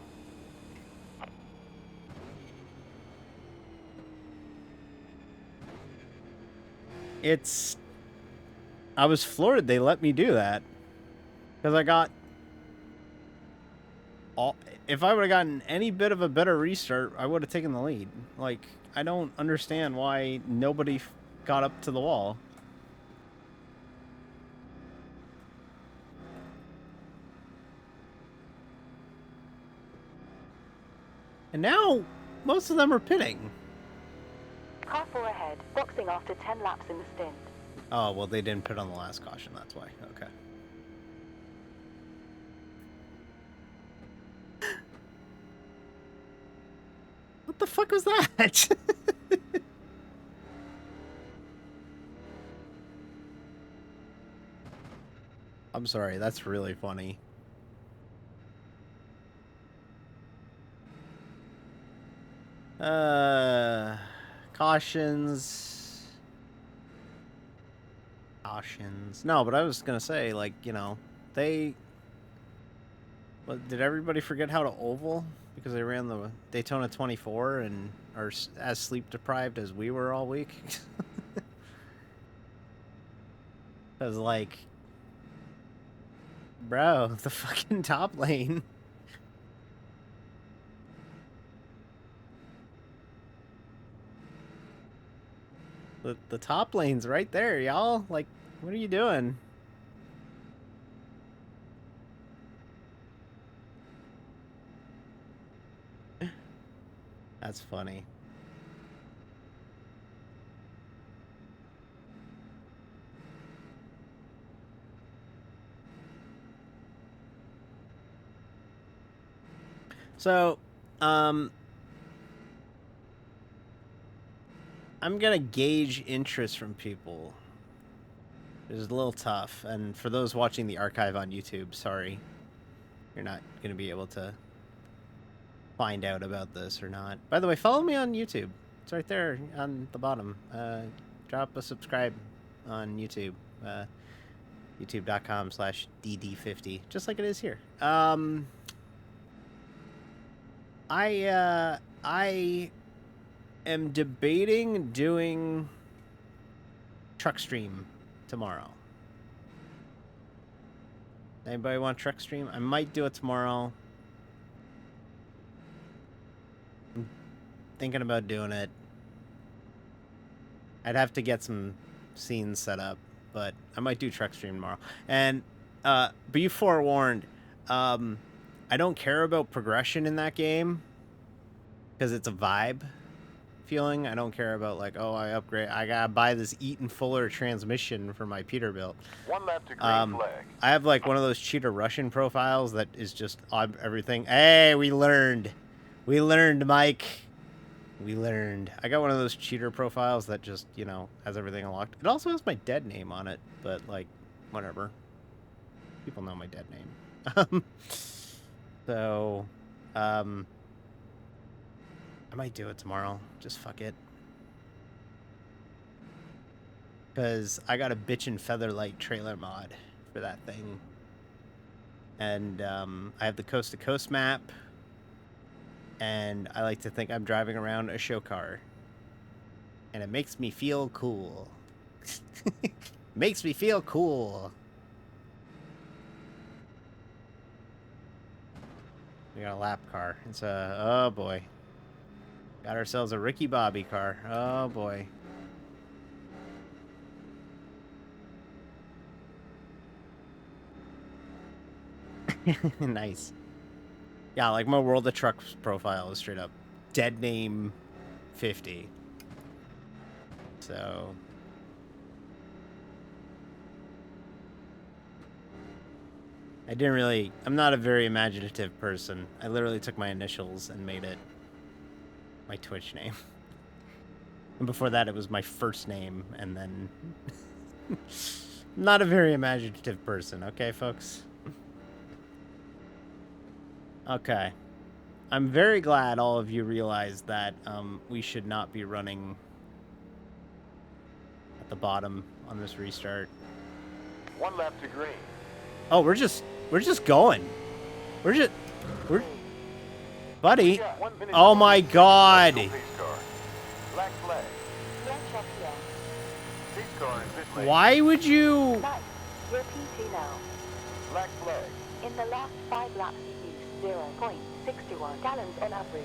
Speaker 1: I was floored they let me do that. Because I got if I would have gotten any bit of a better restart, I would have taken the lead. Like, I don't understand why nobody got up to the wall. And now, most of them are pitting.
Speaker 4: Car 4 ahead, boxing after 10 laps in the stint.
Speaker 1: Oh, well, they didn't pit on the last caution, that's why. Okay. What the fuck was that? I'm sorry, that's really funny. Cautions. No, but I was gonna say, like, you know, did everybody forget how to oval? Because they ran the Daytona 24 and are as sleep deprived as we were all week? Because, like, bro, the fucking top lane. The top lane's right there, y'all. Like, what are you doing? That's funny. So, I'm gonna gauge interest from people. It's a little tough, and for those watching the archive on YouTube, sorry. You're not gonna be able to find out about this or not. By the way, follow me on YouTube. It's right there on the bottom. Drop a subscribe on YouTube. YouTube.com/DD50, just like it is here. I am debating doing truck stream tomorrow. Anybody want truck stream? I might do it tomorrow. I'm thinking about doing it. I'd have to get some scenes set up, but I might do truck stream tomorrow. And be forewarned, I don't care about progression in that game because it's a vibe feeling. I don't care about, like, oh, I gotta buy this Eaton Fuller transmission for my Peterbilt.
Speaker 2: 1 lap to green flag.
Speaker 1: I have, like, one of those cheater Russian profiles that is just on everything. Hey, we learned, Mike. We learned. I got one of those cheater profiles that just, you know, has everything unlocked. It also has my dead name on it, but, like, whatever. People know my dead name. So, I might do it tomorrow. Just fuck it. Because I got a bitchin' Featherlight trailer mod for that thing. And I have the Coast to Coast map. And I like to think I'm driving around a show car. And it makes me feel cool. Makes me feel cool. We got a lap car. It's a... Oh, boy. Got ourselves a Ricky Bobby car. Oh, boy. Nice. Yeah, like my World of Trucks profile is straight up dead name 50. So... I'm not a very imaginative person. I literally took my initials and made it my Twitch name. And before that, it was my first name, and then... Not a very imaginative person, okay, folks? Okay. I'm very glad all of you realized that we should not be running at the bottom on this restart.
Speaker 2: 1 lap to green.
Speaker 1: Oh, we're just going. Buddy. Oh my God.
Speaker 2: Black flag.
Speaker 4: Yeah, check here.
Speaker 2: Pace car in pit lane.
Speaker 1: Why would you...
Speaker 4: Nice. You're P2 now.
Speaker 2: Black flag.
Speaker 4: In the last 5 laps, you used 0.61 gallons on average.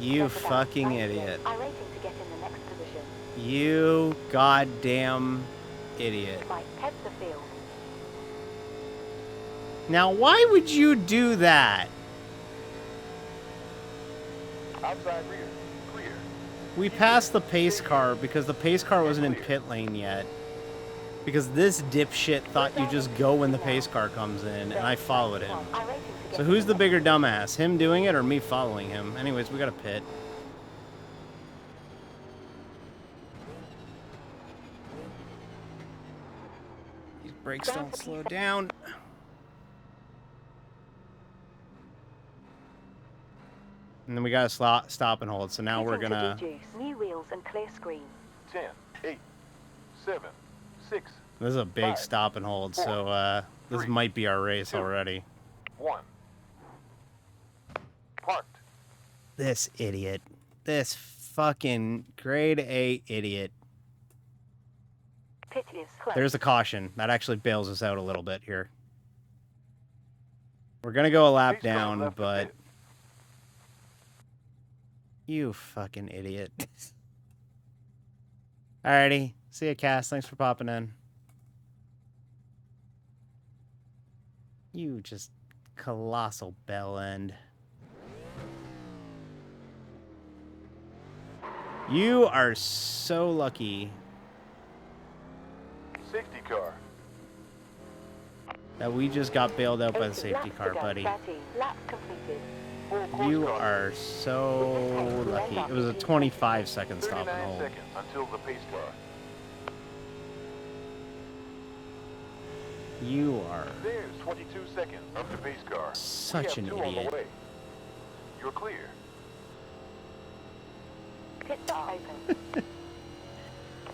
Speaker 1: You
Speaker 4: That's about
Speaker 1: fucking
Speaker 4: 90
Speaker 1: idiot.
Speaker 4: iRacing to get in the next position.
Speaker 1: You goddamn idiot.
Speaker 4: Mike, head the field.
Speaker 1: Now, why would you do that?
Speaker 2: Outside rear. Clear.
Speaker 1: We passed the pace car because the pace car wasn't in pit lane yet. Because this dipshit thought you just go when the pace car comes in, and I followed him. So who's the bigger dumbass? Him doing it or me following him? Anyways, we got a pit. These brakes don't slow down. And then we gotta stop and hold. So now we're gonna...
Speaker 4: New wheels and clear screen.
Speaker 2: 10, 8, 7, 6.
Speaker 1: This is a big
Speaker 2: 5,
Speaker 1: stop and hold,
Speaker 2: 4,
Speaker 1: so this
Speaker 2: 3,
Speaker 1: might be our race
Speaker 2: 2,
Speaker 1: already.
Speaker 2: 1. Parked.
Speaker 1: This idiot. This fucking grade A idiot.
Speaker 4: Pit is closed.
Speaker 1: There's a caution. That actually bails us out a little bit here. We're gonna go a lap
Speaker 2: Pace car
Speaker 1: down,
Speaker 2: left the
Speaker 1: but...
Speaker 2: pit.
Speaker 1: You fucking idiot. Alrighty. See ya, Cass. Thanks for popping in. You just colossal bell end. You are so lucky
Speaker 2: Safety car.
Speaker 1: that we just got bailed out by the safety car, buddy.
Speaker 4: Lap completed.
Speaker 2: Full course
Speaker 1: You
Speaker 2: car.
Speaker 1: are so lucky. It was a 25-second stop
Speaker 2: 39
Speaker 1: and hold.
Speaker 2: seconds until the pace car.
Speaker 1: You are
Speaker 2: There's 22 seconds of the pace car.
Speaker 1: Such
Speaker 2: We
Speaker 1: an
Speaker 2: have 2 on
Speaker 1: idiot.
Speaker 2: the way. You're clear.
Speaker 4: Pits are open.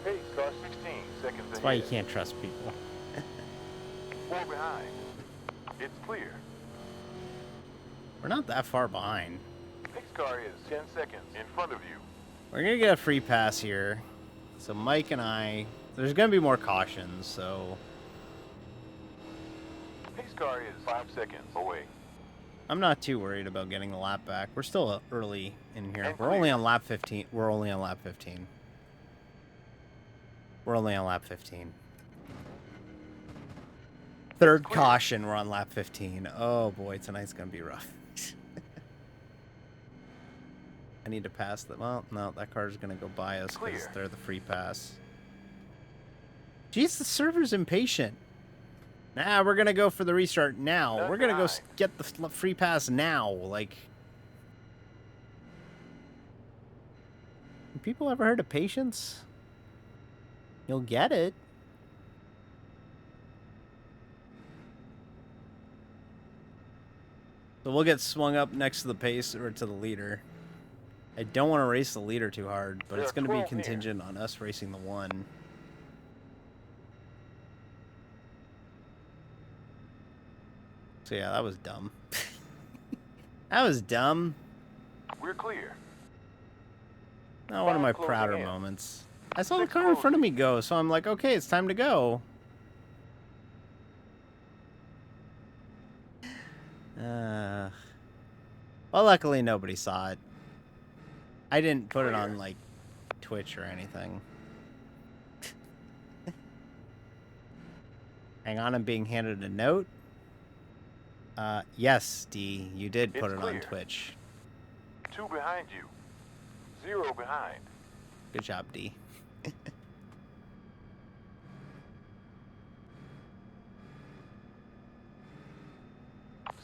Speaker 2: Pace car 16 seconds ahead.
Speaker 1: That's why you can't trust people.
Speaker 2: 4 behind. It's clear.
Speaker 1: We're not that far behind.
Speaker 2: Pace car is 10 seconds in front of you.
Speaker 1: We're gonna get a free pass here. So Mike and I, there's gonna be more cautions, so
Speaker 2: Pace car is 5 seconds away.
Speaker 1: I'm not too worried about getting the lap back. We're still early in here.
Speaker 2: And
Speaker 1: We're only on lap 15. We're only on lap 15. We're only on lap 15. Third
Speaker 2: Clear.
Speaker 1: caution, we're on lap 15. Oh boy, tonight's gonna be rough. I need to pass them. Well, no, that car's gonna go by us because
Speaker 2: Clear.
Speaker 1: they're the free pass. Jeez, the server's impatient. Nah, we're gonna go for the restart now.
Speaker 2: None
Speaker 1: We're gonna go
Speaker 2: behind.
Speaker 1: get the free pass now. Like, have people ever heard of patience? You'll get it. So we'll get swung up next to the pace or to the leader. I don't want to race the leader too hard, but
Speaker 2: There
Speaker 1: it's
Speaker 2: are
Speaker 1: going to be
Speaker 2: 12 here.
Speaker 1: contingent on us racing the one. So yeah, that was dumb. That was dumb.
Speaker 2: We're clear.
Speaker 1: Not one of my
Speaker 2: Five closing
Speaker 1: prouder
Speaker 2: in.
Speaker 1: moments. I saw the
Speaker 2: 6
Speaker 1: car in front of
Speaker 2: closing.
Speaker 1: me go, so I'm like, okay, it's time to go. Well, luckily nobody saw it. I didn't put it
Speaker 2: Clear.
Speaker 1: on, like, Twitch or anything. Hang on, I'm being handed a note. Yes, D, you did put
Speaker 2: It's
Speaker 1: it on
Speaker 2: clear.
Speaker 1: Twitch.
Speaker 2: 2 behind you. 0 behind.
Speaker 1: Good job, D.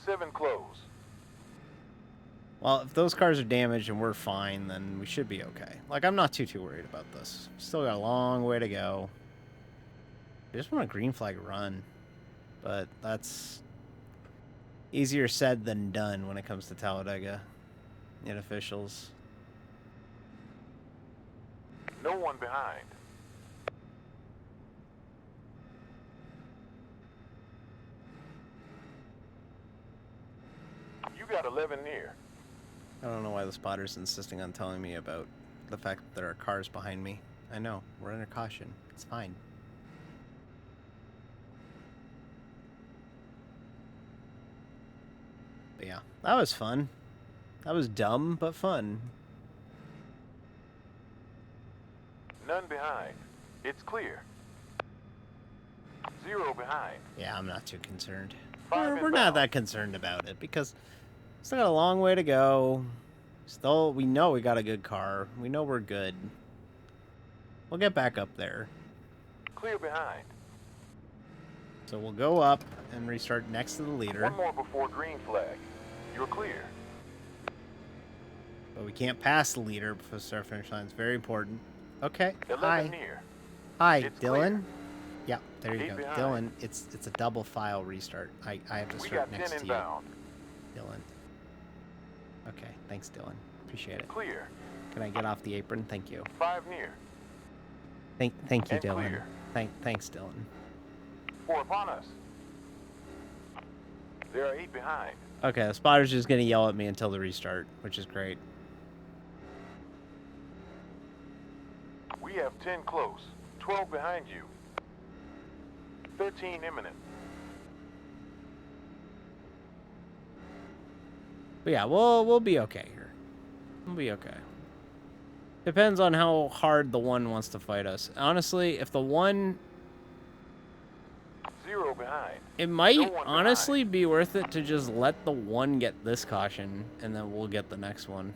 Speaker 2: 7 close.
Speaker 1: Well, if those cars are damaged and we're fine, then we should be okay. Like, I'm not too worried about this. Still got a long way to go. I just want a green flag run. But that's easier said than done when it comes to Talladega and officials.
Speaker 2: No one behind. You got 11 near.
Speaker 1: I don't know why the spotter's insisting on telling me about the fact that there are cars behind me. I know. We're under caution. It's fine. But yeah, that was fun. That was dumb, but fun.
Speaker 2: None behind. It's clear. 0 behind.
Speaker 1: Yeah, I'm not too concerned.
Speaker 2: 5
Speaker 1: We're not
Speaker 2: inbound.
Speaker 1: that concerned about it because still got a long way to go. Still, we know we got a good car. We know we're good. We'll get back up there.
Speaker 2: Clear behind.
Speaker 1: So we'll go up and restart next to the leader.
Speaker 2: One more before green flag. You're clear.
Speaker 1: But we can't pass the leader before the start finish line. It's very important. Okay.
Speaker 2: 11
Speaker 1: Hi.
Speaker 2: near.
Speaker 1: Hi,
Speaker 2: It's
Speaker 1: Dylan. Yeah, there you
Speaker 2: 8
Speaker 1: go.
Speaker 2: behind.
Speaker 1: Dylan, it's a double file restart. I have to
Speaker 2: We
Speaker 1: start
Speaker 2: got 10
Speaker 1: next to you,
Speaker 2: inbound.
Speaker 1: Dylan. Okay, thanks, Dylan. Appreciate it.
Speaker 2: Clear.
Speaker 1: Can I get off the apron? Thank you.
Speaker 2: 5 near.
Speaker 1: Thank you,
Speaker 2: And
Speaker 1: Dylan.
Speaker 2: clear.
Speaker 1: Thanks, Dylan.
Speaker 2: 4 upon us. There are 8 behind.
Speaker 1: Okay, the spotter's just gonna yell at me until the restart, which is great.
Speaker 2: We have 10 close. 12 behind you. 13 imminent.
Speaker 1: But yeah, we'll be okay here. We'll be okay. Depends on how hard the one wants to fight us. Honestly, if the one...
Speaker 2: 0 behind.
Speaker 1: It might
Speaker 2: No one
Speaker 1: honestly be worth it to just let the one get this caution, and then we'll get the next one.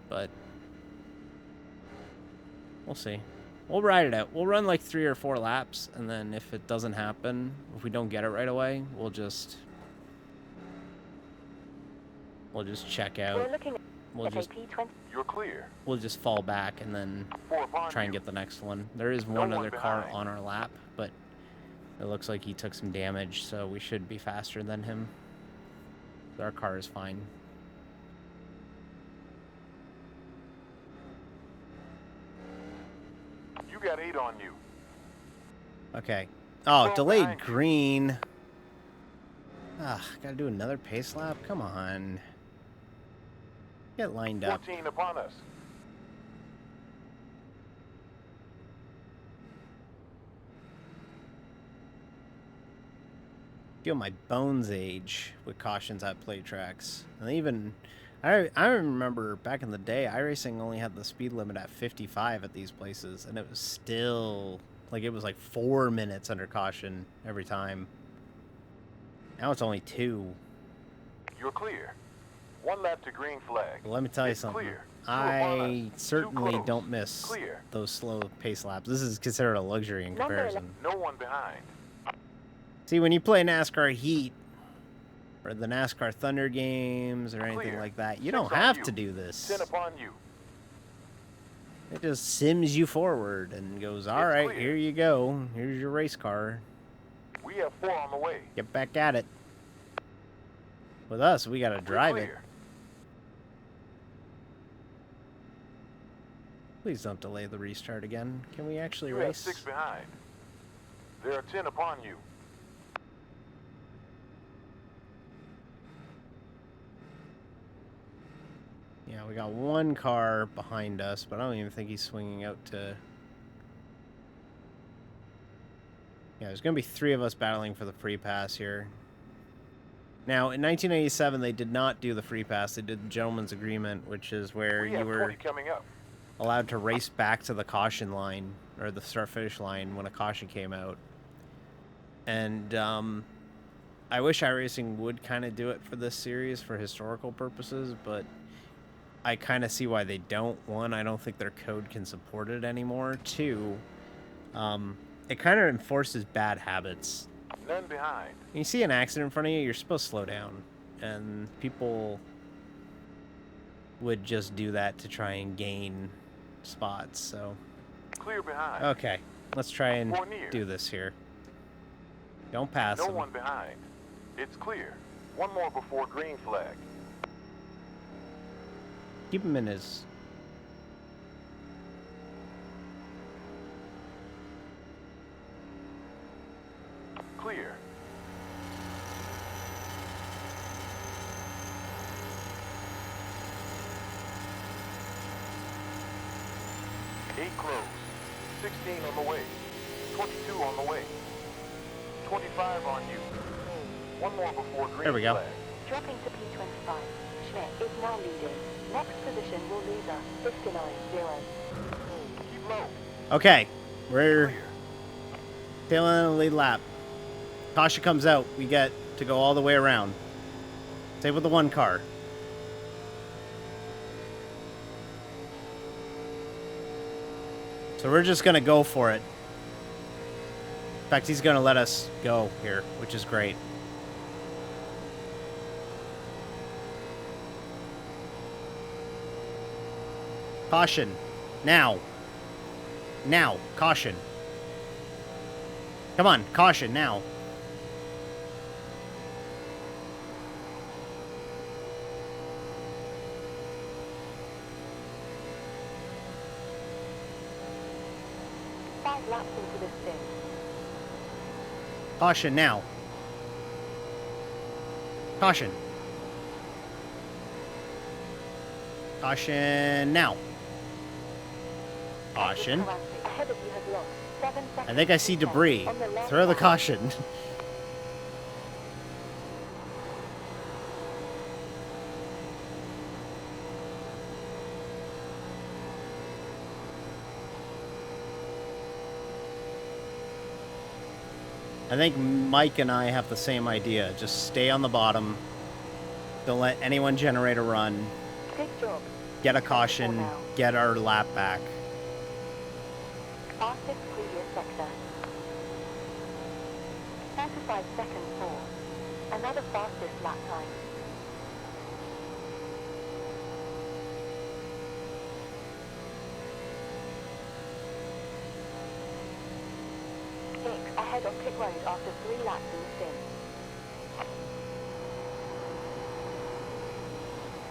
Speaker 1: But... we'll see. We'll ride it out. We'll run like 3 or 4 laps, and then if it doesn't happen, if we don't get it right away, we'll just check out.
Speaker 4: We're looking
Speaker 1: We'll
Speaker 4: at
Speaker 1: just
Speaker 4: AP20.
Speaker 2: You're clear.
Speaker 1: we'll just fall back and then
Speaker 2: 4 upon
Speaker 1: try and
Speaker 2: you.
Speaker 1: get the next one. There is
Speaker 2: No
Speaker 1: one
Speaker 2: one
Speaker 1: other car
Speaker 2: behind.
Speaker 1: on our lap, but it looks like he took some damage, so we should be faster than him. Our car is fine.
Speaker 2: You got 8 on you.
Speaker 1: Okay. Oh,
Speaker 2: Well,
Speaker 1: delayed
Speaker 2: behind you.
Speaker 1: green. Ugh, gotta do another pace lap? Come on. Get lined up.
Speaker 2: 14 upon us.
Speaker 1: Feel my bones age with cautions at play tracks. And even I remember back in the day, iRacing only had the speed limit at 55 at these places, and it was still like it was like 4 minutes under caution every time. Now it's only 2.
Speaker 2: You're clear. 1 lap to green flag.
Speaker 1: Well, let me tell you
Speaker 2: It's
Speaker 1: something.
Speaker 2: clear. 2 upon
Speaker 1: I
Speaker 2: us.
Speaker 1: certainly
Speaker 2: 2 close.
Speaker 1: don't miss
Speaker 2: Clear.
Speaker 1: those slow pace laps. This is considered a luxury in
Speaker 4: Number
Speaker 1: comparison.
Speaker 2: No one behind.
Speaker 1: See, when you play NASCAR Heat or the NASCAR Thunder games or anything
Speaker 2: Clear.
Speaker 1: like that, you
Speaker 2: 6
Speaker 1: don't
Speaker 2: on
Speaker 1: have
Speaker 2: you.
Speaker 1: to do this.
Speaker 2: 10 upon you.
Speaker 1: It just sims you forward and goes, all
Speaker 2: It's
Speaker 1: right,
Speaker 2: clear.
Speaker 1: here you go. Here's your race car.
Speaker 2: We have 4 on the way.
Speaker 1: Get back at it. With us, we got to
Speaker 2: We're
Speaker 1: drive it.
Speaker 2: clear.
Speaker 1: Please don't delay the restart again. Can we actually
Speaker 2: You have
Speaker 1: race?
Speaker 2: 6 behind. There are 10 upon you.
Speaker 1: Yeah, we got one car behind us, but I don't even think he's swinging out to... Yeah, there's going to be 3 of us battling for the free pass here. Now, in 1987, they did not do the free pass. They did the gentleman's agreement, which is where
Speaker 2: We
Speaker 1: you
Speaker 2: have
Speaker 1: were
Speaker 2: 20 coming up.
Speaker 1: allowed to race back to the caution line, or the start-finish line when a caution came out. And I wish iRacing would kind of do it for this series for historical purposes, but I kind of see why they don't. 1, I don't think their code can support it anymore. 2, it kind of enforces bad habits.
Speaker 2: None behind.
Speaker 1: When you see an accident in front of you, you're supposed to slow down. And people would just do that to try and gain spots, so...
Speaker 2: Clear behind.
Speaker 1: Okay, let's try and
Speaker 2: 4 near.
Speaker 1: do this here. Don't pass
Speaker 2: No
Speaker 1: him.
Speaker 2: one behind. It's clear. 1 more before green flag.
Speaker 1: Keep him in his...
Speaker 2: Clear. Eight close. 16 on the way. 22 on the way. 25 on you. 1 more before green
Speaker 1: There we go.
Speaker 2: flag.
Speaker 4: Dropping to P25. Schmidt is now leading. Next position will lead us 59-0.
Speaker 2: Keep low.
Speaker 1: Okay, we're
Speaker 2: Clear.
Speaker 1: tailing the lead lap. Caution comes out. We get to go all the way around. Same with the 1 car. So we're just going to go for it. In fact, he's going to let us go here, which is great. Caution. Now. Now. Caution. Come on. Caution now.
Speaker 4: Laps into the stint.
Speaker 1: Caution now. Caution. Caution now. Caution.
Speaker 4: Ahead of you has lost 7 seconds.
Speaker 1: I think I see debris.
Speaker 4: On the left
Speaker 1: Throw the
Speaker 4: side.
Speaker 1: caution. I think Mike and I have the same idea. Just stay on the bottom. Don't let anyone generate a run.
Speaker 4: Good job.
Speaker 1: Get a caution. Get our lap back.
Speaker 4: Fastest previous sector. 45 seconds more. Another fastest lap time. Ahead on pit road after 3 laps in the stint.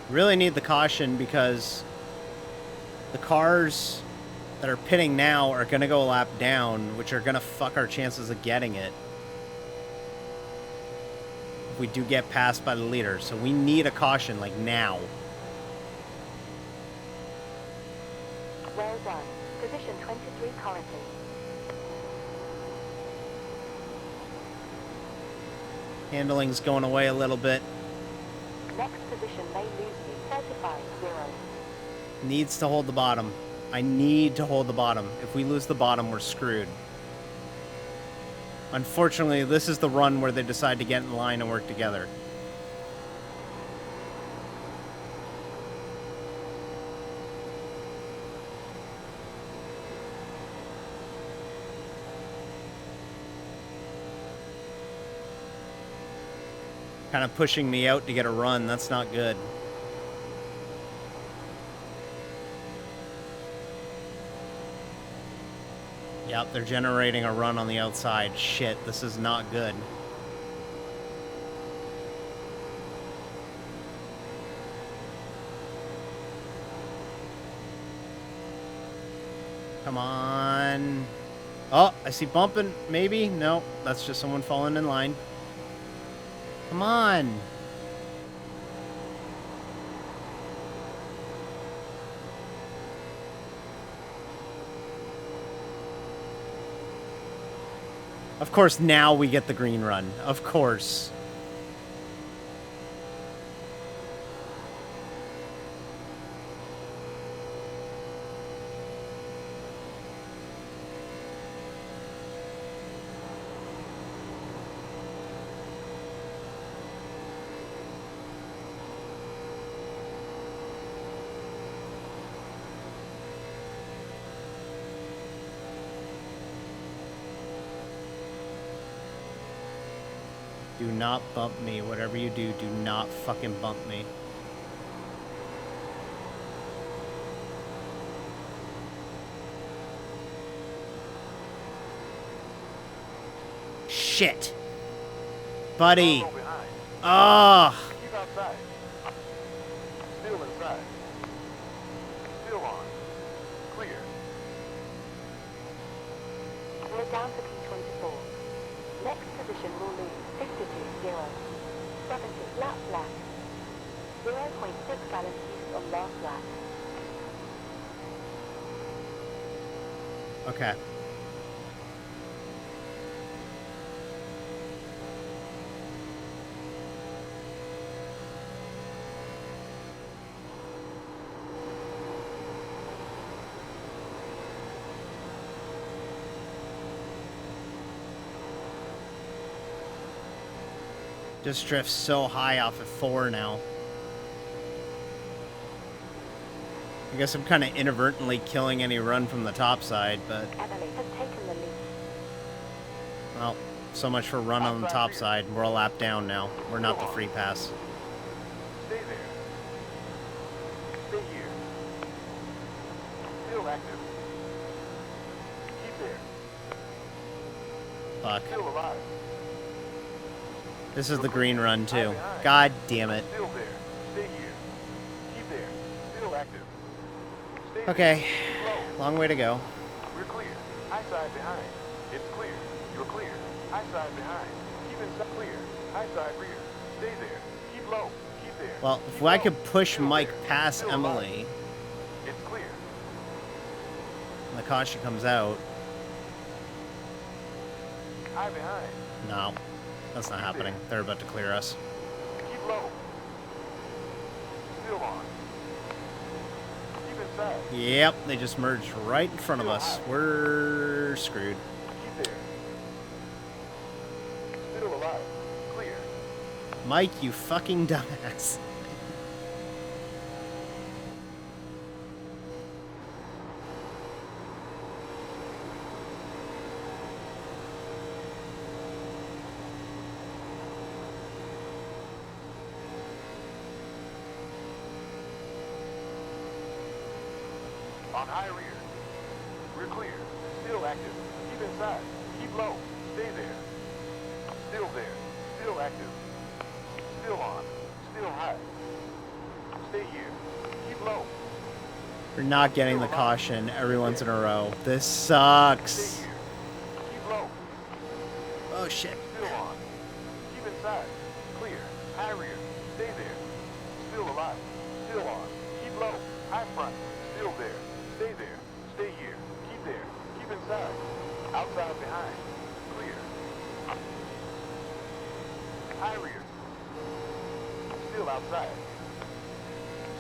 Speaker 1: Really need the caution because the cars that are pitting now are going to go a lap down, which are going to fuck our chances of getting it if we do get passed by the leader. So we need a caution, like, now.
Speaker 4: Well done. Position 23 currently.
Speaker 1: Handling's going away a little bit.
Speaker 4: Next position may lose you. 35-0.
Speaker 1: Needs to hold the bottom. I need to hold the bottom. If we lose the bottom, we're screwed. Unfortunately, this is the run where they decide to get in line and work together. Kind of pushing me out to get a run. That's not good. Yep, they're generating a run on the outside. Shit, this is not good. Come on. Oh, I see bumping. Maybe? No, that's just someone falling in line. Come on. Of course, now we get the green run. Of course. Do not bump me. Whatever you do, do not fucking bump me. Shit. Buddy.
Speaker 2: Don't go behind.
Speaker 1: Ah.
Speaker 2: Keep outside. Still inside. Still on. Clear.
Speaker 4: We're down to P24. Next position will lose 52-0. 70 laps left. 0.6 gallons used on last lap.
Speaker 1: Okay. Just drifts so high off at 4 now. I guess I'm kind of inadvertently killing any run from the top side, but,
Speaker 4: Emily has taken the lead.
Speaker 1: well, so much for run on the top side. We're a lap down now. We're not the free pass.
Speaker 2: Stay there. Stay here. Still active. Keep there.
Speaker 1: Fuck.
Speaker 2: Still alive.
Speaker 1: This is the green run, too. God damn it.
Speaker 2: Still there. Stay here. Keep there. Still active. Stay there.
Speaker 1: Okay.
Speaker 2: Keep low.
Speaker 1: Long way to go.
Speaker 2: We're clear. High side behind. It's clear. You're clear. High side behind. Keep inside clear. High side rear. Stay there. Keep low. Keep there.
Speaker 1: Well, if
Speaker 2: Keep
Speaker 1: I
Speaker 2: low.
Speaker 1: could push
Speaker 2: Still
Speaker 1: Mike
Speaker 2: there.
Speaker 1: past
Speaker 2: Still alive.
Speaker 1: Emily,
Speaker 2: It's clear.
Speaker 1: and the caution comes out.
Speaker 2: High behind.
Speaker 1: No, that's not happening. They're about to clear us.
Speaker 2: Keep low. Still on. Keep inside.
Speaker 1: Yep, they just merged right in front of us. We're screwed.
Speaker 2: Keep there. Still alive. Clear.
Speaker 1: Mike, you fucking dumbass.
Speaker 2: On high rear. We're clear. Still active. Keep inside. Keep low. Stay there. Still there. Still active. Still on. Still high. Stay here. Keep low.
Speaker 1: We're not getting the caution every once in a row. This
Speaker 2: Stay
Speaker 1: sucks.
Speaker 2: here. Keep low.
Speaker 1: Oh shit.
Speaker 2: Still on. Keep inside. Clear. High rear. Stay there. Still alive. Still on. Keep low. High front. Still there. Stay there. Stay here. Keep there. Keep inside. Outside behind. Clear. High rear. Still outside.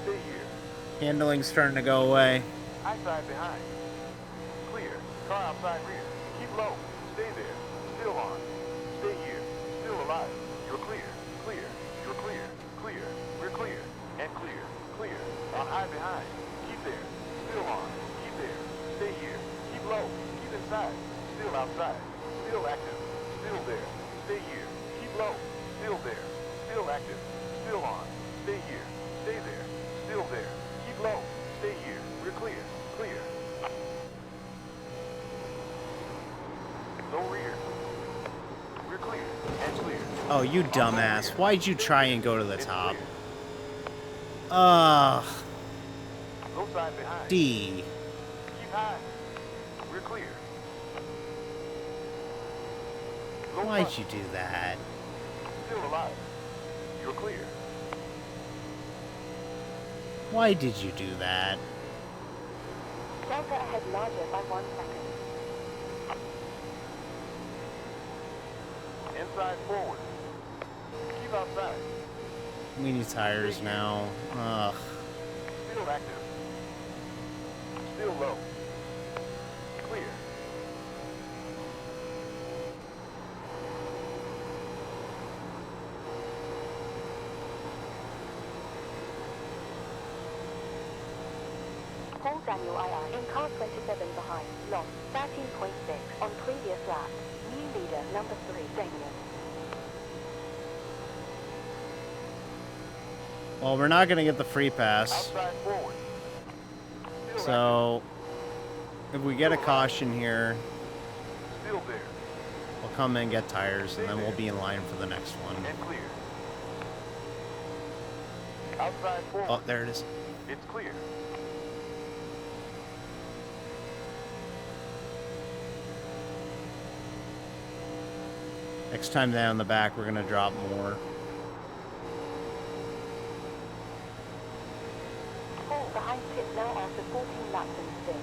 Speaker 2: Stay here.
Speaker 1: Handling's starting to go away.
Speaker 2: High side behind. Clear. Car outside rear. Keep low. Stay there. Still on. Stay here. Still alive. You're clear. Clear. You're clear. Clear. We're clear. And clear. Clear. On high behind. Keep there. Still on. Keep there. Stay here. Keep low. Keep inside. Still outside. Still active. Still there. Stay here. Keep low. Still there. Still active. Still on. Stay here. Stay there. Still there. Keep low. Stay here. We're clear. Clear. No rear. We're clear. And clear.
Speaker 1: Oh, you dumbass. Why'd you try and go to the
Speaker 2: It's
Speaker 1: top?
Speaker 2: clear.
Speaker 1: Ugh.
Speaker 2: Go side behind.
Speaker 1: D.
Speaker 2: Keep high. We're clear. Go
Speaker 1: Why'd
Speaker 2: front.
Speaker 1: you do that?
Speaker 2: Still alive. You're clear.
Speaker 1: Why did you do that?
Speaker 4: Delta ahead larger by 1 second.
Speaker 2: Inside forward. Keep outside.
Speaker 1: We need tires now. Ugh.
Speaker 2: Still active. Still low. Clear.
Speaker 4: Paul Daniel IR in car 27 behind. Lost 13.6 on previous lap. New leader number 3, Damien.
Speaker 1: Well, we're not gonna get the free pass.
Speaker 2: Outside forward. Still
Speaker 1: So, if we get a caution here,
Speaker 2: active. Still there.
Speaker 1: we'll come and get tires, and then we'll be in line for the next one.
Speaker 2: And clear. Outside forward.
Speaker 1: Oh, there it is.
Speaker 2: It's clear.
Speaker 1: Next time down in the back, we're gonna drop more.
Speaker 4: Paul behind pit now after 14 laps in spin.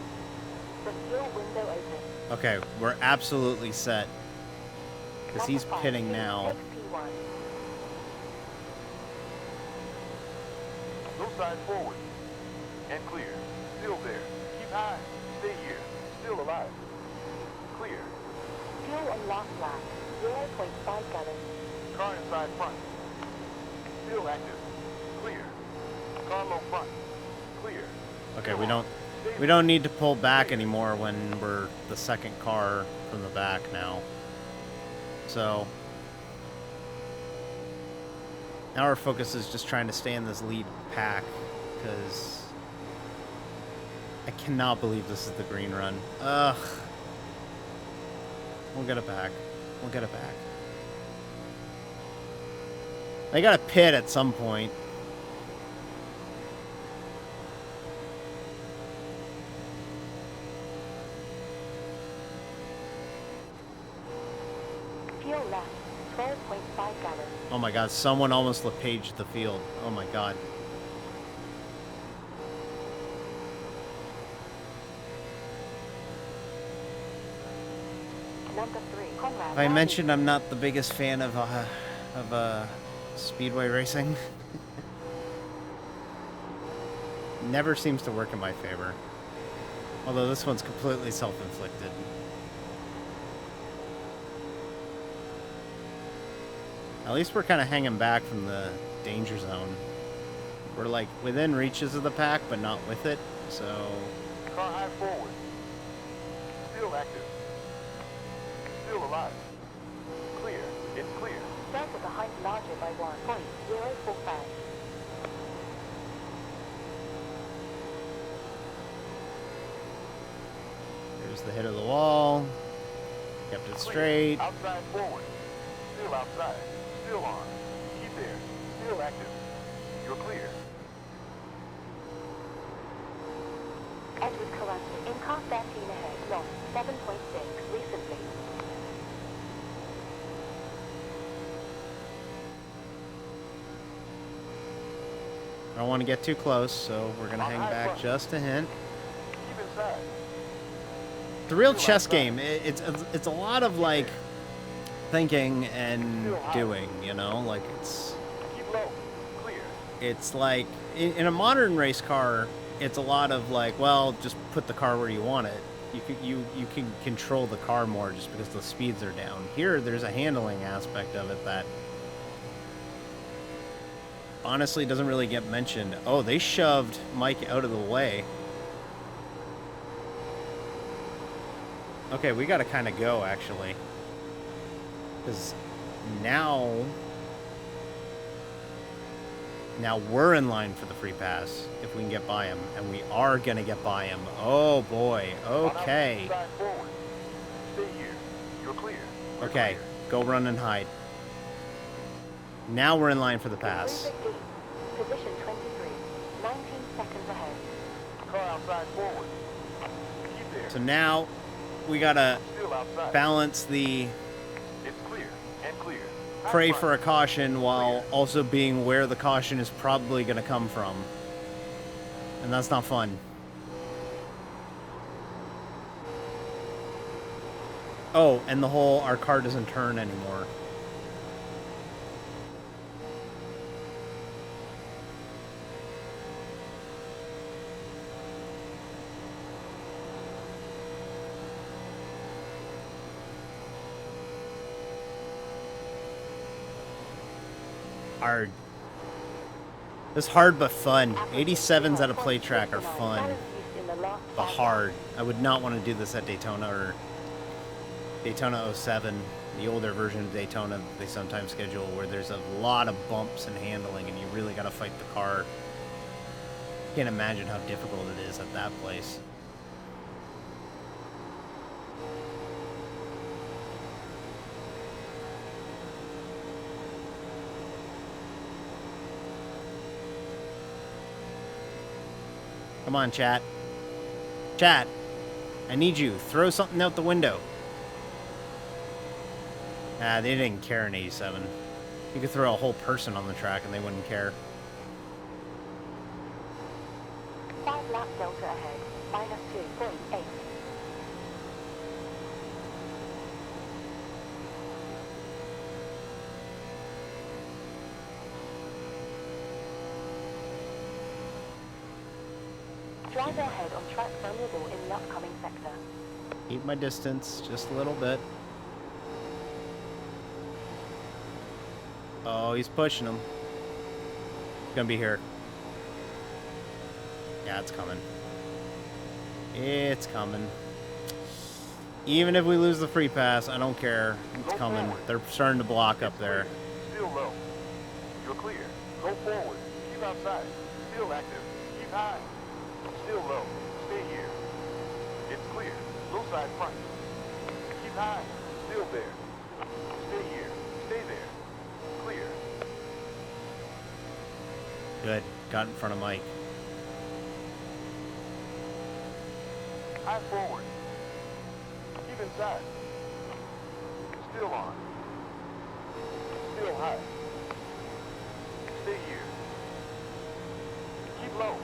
Speaker 4: The fuel window open.
Speaker 1: Okay, we're absolutely set. Because he's
Speaker 4: Number 5,
Speaker 1: pitting
Speaker 4: in
Speaker 1: now.
Speaker 4: XP1.
Speaker 2: Go side forward. And clear. Still there. Keep high. Stay here. Still alive. Clear.
Speaker 4: Fuel on last lap. 0.5 gallons.
Speaker 2: Car inside front. Still active. Clear. Car low front. Clear.
Speaker 1: Okay, we don't need to pull back anymore when we're the second car from the back now. So now our focus is just trying to stay in this lead pack, because I cannot believe this is the green run. Ugh. We'll get it back. We'll get it back. They got a pit at some point.
Speaker 4: Fuel left, 12.5 gallons.
Speaker 1: Oh my god, someone almost LePaged the field. Oh my god.
Speaker 4: Number 3, Conrad.
Speaker 1: I mentioned I'm not the biggest fan of speedway racing. Never seems to work in my favor. Although this one's completely self-inflicted. At least we're kind of hanging back from the danger zone. We're like within reaches of the pack, but not with it, so...
Speaker 2: Car high forward. Still active. Still alive. Clear. It's clear.
Speaker 4: Delta behind larger by 1.045.
Speaker 1: There's the hit of the wall. Kept it straight.
Speaker 2: Outside forward. Still outside. Still on. Keep there. Still active. You're clear.
Speaker 4: Edward Carranza in car 13 ahead, lost 7.6 recently.
Speaker 1: I don't want to get too close, so we're going to hang back just a hint.
Speaker 2: Keep inside.
Speaker 1: The real chess game, it's a lot of, like, thinking and doing, you know? Like,
Speaker 2: Keep low. Clear.
Speaker 1: it's like, in a modern race car, it's a lot of, like, well, just put the car where you want it. You can control the car more just because the speeds are down. Here, there's a handling aspect of it that honestly doesn't really get mentioned. Oh, they shoved Mike out of the way. Okay, we gotta kind of go, actually. Because now we're in line for the free pass, if we can get by him. And we are gonna get by him. Oh, boy. Okay.
Speaker 2: Outside forward. Stay here. You're clear. You're
Speaker 1: Okay, go run and hide. Now we're in line for the pass.
Speaker 4: 315, position 23, 19 seconds ahead.
Speaker 2: Clear. Car outside forward. Keep there.
Speaker 1: So now we gotta
Speaker 2: Still outside.
Speaker 1: balance the
Speaker 2: It's clear and clear.
Speaker 1: pray for a caution while also being where the caution is probably gonna come from. And that's not fun. Oh, and the whole our car doesn't turn anymore. It's hard but fun. 87s at a play track are fun, but hard. I would not want to do this at Daytona or Daytona 07, the older version of Daytona they sometimes schedule, where there's a lot of bumps and handling and you really got to fight the car. Can't imagine how difficult it is at that place. Come on, chat. Chat, I need you. Throw something out the window. Ah, they didn't care in 87. You could throw a whole person on the track and they wouldn't care.
Speaker 4: 5 lap delta ahead, minus 2.8. Driver ahead on track vulnerable in the upcoming sector.
Speaker 1: Keep my distance just a little bit. Oh, he's pushing him. It's gonna be here. Yeah, it's coming. It's coming. Even if we lose the free pass, I don't care. It's coming. They're starting to block up there.
Speaker 2: Still low. You're clear. Go forward. Keep outside. Still active. Keep high. Still low. Stay here. It's clear. Low side front. Keep high. Still there. Stay here. Stay there. Clear.
Speaker 1: Good. Got in front of Mike.
Speaker 2: High forward. Keep inside. Still on. Still high. Stay here. Keep low.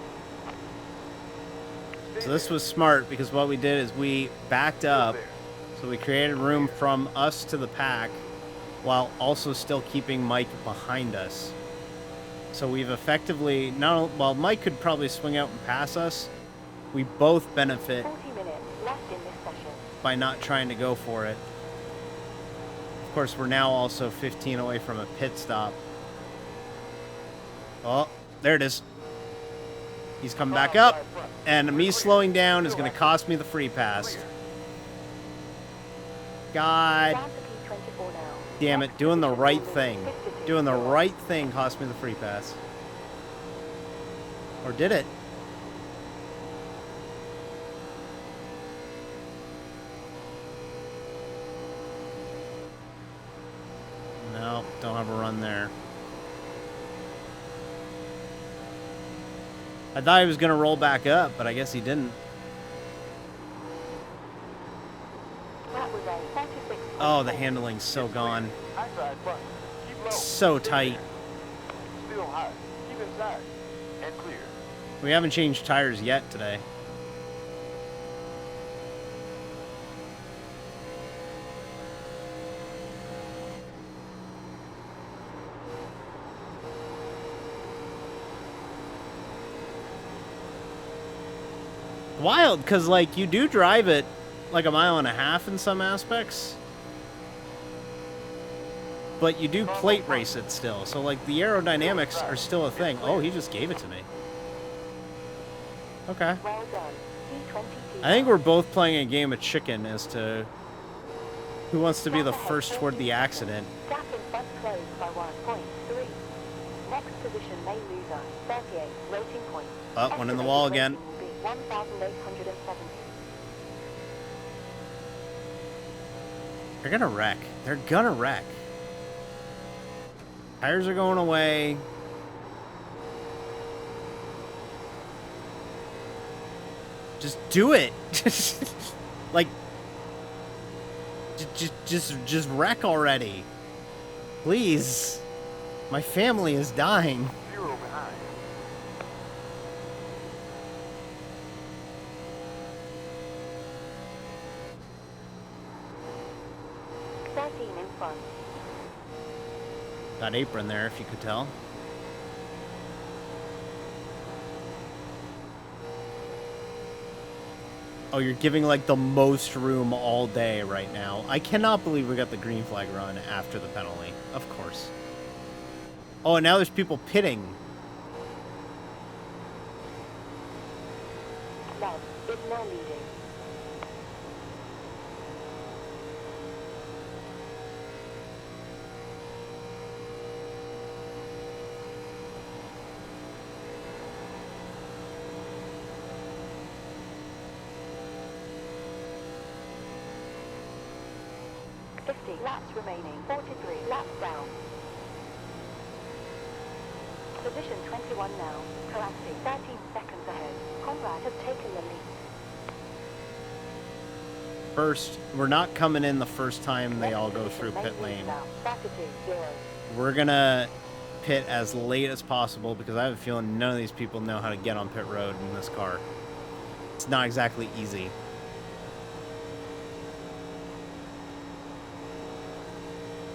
Speaker 2: Stay
Speaker 1: So this
Speaker 2: there.
Speaker 1: was smart because what we did is we backed
Speaker 2: Still
Speaker 1: up.
Speaker 2: there.
Speaker 1: So we created room from us to the pack while also still keeping Mike behind us. So we've effectively, while Mike could probably swing out and pass us, we both benefit
Speaker 4: 40 minutes left in this session.
Speaker 1: by not trying to go for it. Of course, we're now also 15 away from a pit stop. Oh, there it is. He's coming back up, and me slowing down is going to cost me the free pass. God
Speaker 4: Down to P24 now.
Speaker 1: damn it,
Speaker 4: Next
Speaker 1: doing the
Speaker 4: position
Speaker 1: right
Speaker 4: will
Speaker 1: thing.
Speaker 4: 52.
Speaker 1: Doing the right thing cost me the free pass. Or did it? No, don't have a run there. I thought he was going to roll back up, but I guess he didn't.
Speaker 4: That was a 46.
Speaker 1: Oh, the handling's so gone.
Speaker 2: High side front. Keep low.
Speaker 1: So
Speaker 2: Stay
Speaker 1: tight.
Speaker 2: there. Still high. Keep inside. And clear.
Speaker 1: We haven't changed tires yet today. Wild, because, like, you do drive it like a mile and a half in some aspects. But you do plate race it still. So, like, the aerodynamics are still a thing. Oh, he just gave it to me. Okay.
Speaker 4: Well done. P22.
Speaker 1: I think we're both playing a game of chicken as to who wants to be the
Speaker 4: Gap ahead
Speaker 1: first toward
Speaker 4: 30
Speaker 1: the
Speaker 4: seconds.
Speaker 1: accident.
Speaker 4: Gap in front closed by 1.3. Next position may lose us. 38. Rating point.
Speaker 1: Oh, one in the wall again.
Speaker 4: Estimated rating will be 1,870.
Speaker 1: They're gonna wreck. They're gonna wreck. Tires are going away. Just do it. Like, just wreck already. Please. My family is dying.
Speaker 2: 0 behind.
Speaker 4: In front.
Speaker 1: Got apron there, if you could tell. Oh, you're giving, like, the most room all day right now. I cannot believe we got the green flag run after the penalty. Of course. Oh, and now there's people pitting.
Speaker 4: Love is now leading. Laps remaining. 43 laps down. Position 21 now. Collapsing 13 seconds ahead. Conrad has taken the lead.
Speaker 1: First, we're not coming in the first time they
Speaker 4: Next
Speaker 1: all go
Speaker 4: position
Speaker 1: through
Speaker 4: may
Speaker 1: pit
Speaker 4: lose
Speaker 1: lane.
Speaker 4: now. 32-0.
Speaker 1: We're gonna pit as late as possible because I have a feeling none of these people know how to get on pit road in this car. It's not exactly easy.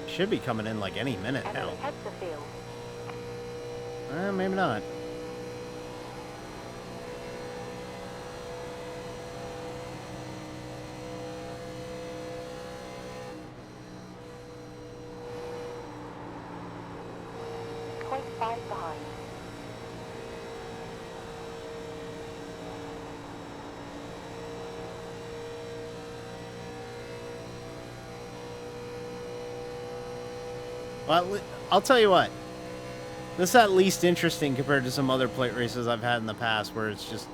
Speaker 1: Should be coming in like any minute now.
Speaker 4: Emily heads the field.
Speaker 1: Maybe not.
Speaker 4: .5 behind.
Speaker 1: Well, I'll tell you what. This is at least interesting compared to some other plate races I've had in the past where it's just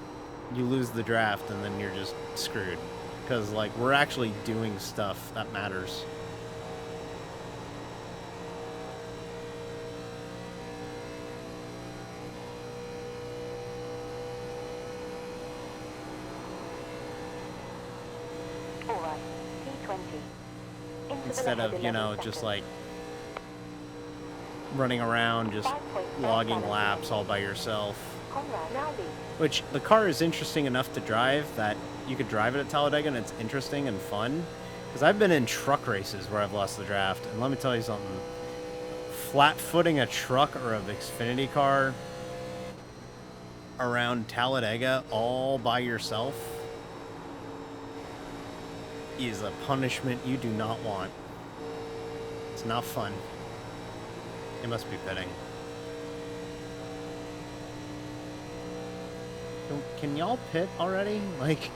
Speaker 1: you lose the draft and then you're just screwed. Because, like, we're actually doing stuff that matters.
Speaker 4: Alright, P20. Into
Speaker 1: Instead
Speaker 4: the
Speaker 1: of,
Speaker 4: lead
Speaker 1: you know,
Speaker 4: 11
Speaker 1: just
Speaker 4: seconds.
Speaker 1: like running around, just
Speaker 4: 5.5
Speaker 1: logging
Speaker 4: gallons
Speaker 1: laps
Speaker 4: remaining.
Speaker 1: all by yourself.
Speaker 4: Conrad now leads.
Speaker 1: Which, the car is interesting enough to drive that you could drive it at Talladega and it's interesting and fun. Because I've been in truck races where I've lost the draft, and let me tell you something. Flat-footing a truck or an Xfinity car around Talladega all by yourself is a punishment you do not want. It's not fun. It must be pitting. Can y'all pit already? Like...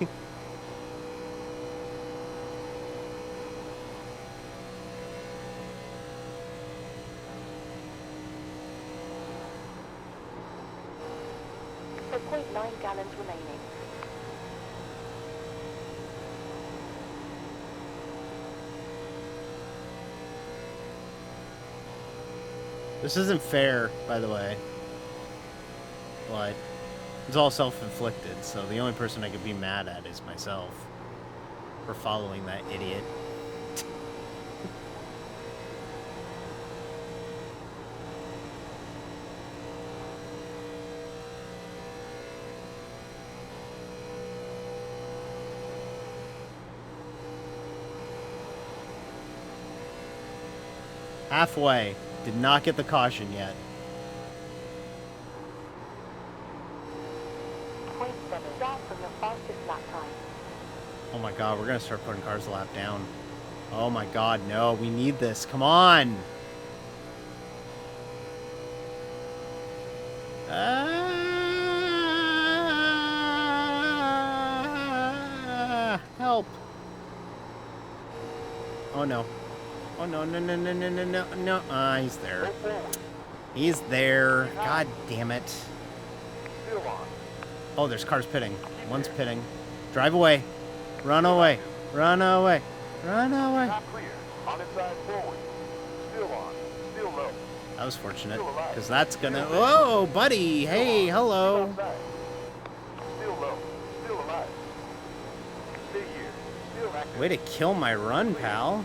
Speaker 4: So 0.9 gallons remaining.
Speaker 1: This isn't fair, by the way. But it's all self-inflicted, so the only person I could be mad at is myself for following that idiot. Halfway. Did not get the caution yet.
Speaker 4: 0.7 down from your fastest lap time.
Speaker 1: Oh my god, we're gonna start putting cars a lap down. Oh my god, no, we need this. Come on! Help! Oh no. Oh no, no, no, no, no, no, no, no. Ah, he's there. He's there. God damn it.
Speaker 2: Still on.
Speaker 1: Oh, there's cars pitting. One's pitting. Drive away. Run away. Run away. Run away.
Speaker 2: Not clear. On inside forward. Still on. Still low.
Speaker 1: That was fortunate, because that's gonna... Whoa, buddy! Hey, hello!
Speaker 2: Outside. Still low. Still alive. Stay here. Still active.
Speaker 1: Way to kill my run, pal.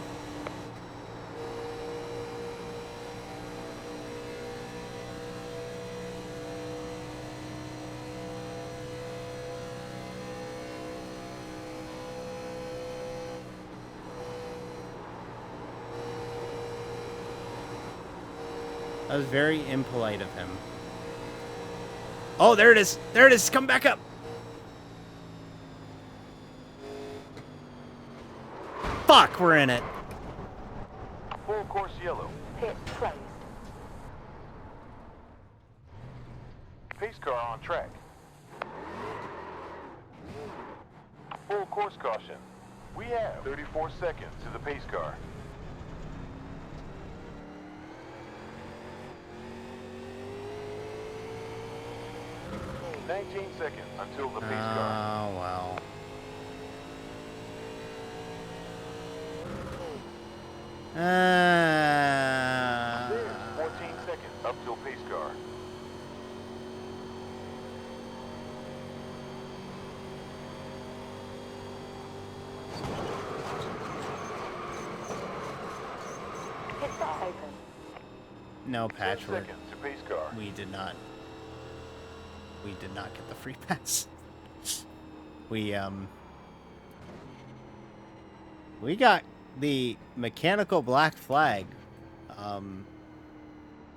Speaker 1: That was very impolite of him. Oh, there it is! There it is! Come back up! Fuck, we're in it!
Speaker 2: Full course yellow.
Speaker 4: Pit closed.
Speaker 2: Pace car on track. Full course caution. We have 34 seconds to the pace car. 19 seconds until the pace car.
Speaker 1: Oh, well.
Speaker 2: There's 14 seconds up till pace car.
Speaker 4: Pit stop open.
Speaker 1: No
Speaker 2: 10
Speaker 1: patchwork.
Speaker 2: seconds to pace car.
Speaker 1: We did not get the free pass. We got the mechanical black flag,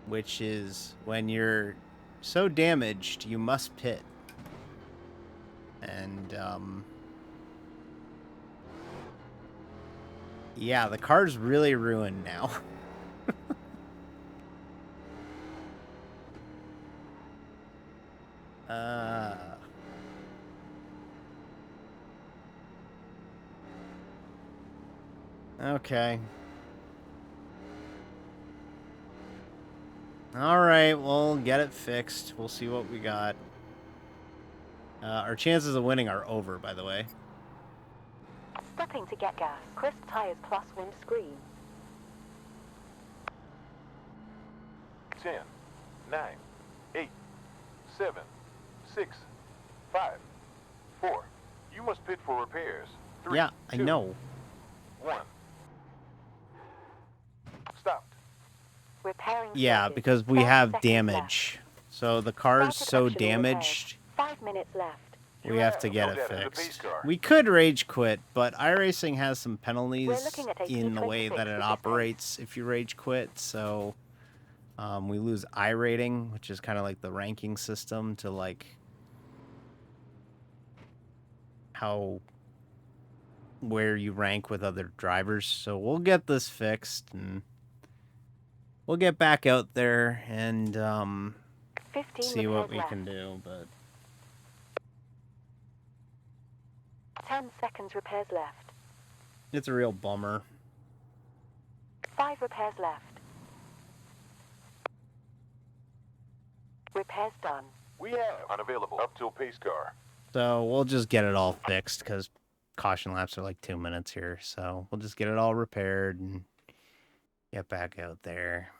Speaker 1: which is when you're so damaged you must pit. And yeah, the car's really ruined now. Okay. All right, we'll get it fixed. We'll see what we got. Our chances of winning are over, by the way.
Speaker 4: Stopping to get gas. Crisp tires plus windscreen.
Speaker 2: 10, 9, 8, 7, 6, 5, 4. You must pit for repairs. 3,
Speaker 1: Yeah, I
Speaker 2: 2,
Speaker 1: know.
Speaker 2: 1. Stopped.
Speaker 4: Repairing
Speaker 1: Yeah,
Speaker 4: started.
Speaker 1: because we
Speaker 4: 30
Speaker 1: have
Speaker 4: seconds
Speaker 1: damage. So the car's
Speaker 4: Started
Speaker 1: so
Speaker 4: optional
Speaker 1: damaged,
Speaker 4: repairs. 5 minutes left.
Speaker 1: we have to get
Speaker 2: no
Speaker 1: it
Speaker 2: data in the pace
Speaker 1: fixed.
Speaker 2: car.
Speaker 1: We could rage quit, but iRacing has some
Speaker 4: We're
Speaker 1: penalties
Speaker 4: looking at
Speaker 1: in the way
Speaker 4: 18:26
Speaker 1: that it
Speaker 4: with this
Speaker 1: operates if you rage quit. So we lose iRating, which is kind of like the ranking system to like where you rank with other drivers. So we'll get this fixed and we'll get back out there and
Speaker 4: 15
Speaker 1: see what
Speaker 4: repairs
Speaker 1: we
Speaker 4: left.
Speaker 1: can do. But
Speaker 4: 10 seconds repairs left.
Speaker 1: it's a real bummer.
Speaker 4: 5 repairs left. Repairs done.
Speaker 2: We have unavailable up till pace car.
Speaker 1: So we'll just get it all fixed because caution laps are like 2 minutes here. So we'll just get it all repaired and get back out there.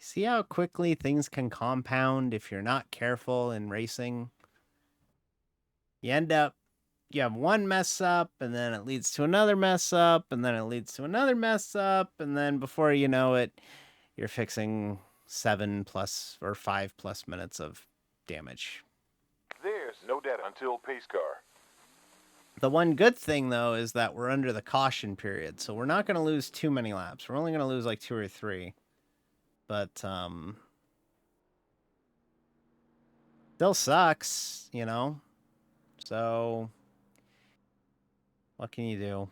Speaker 1: See how quickly things can compound if you're not careful in racing? You have one mess up, and then it leads to another mess up, and then it leads to another mess up, and then before you know it, you're fixing 7+ or 5+ minutes of damage.
Speaker 2: There's no data until pace car.
Speaker 1: The one good thing, though, is that we're under the caution period, so we're not going to lose too many laps. We're only going to lose like 2 or 3. But, still sucks, you know? So, what can you do?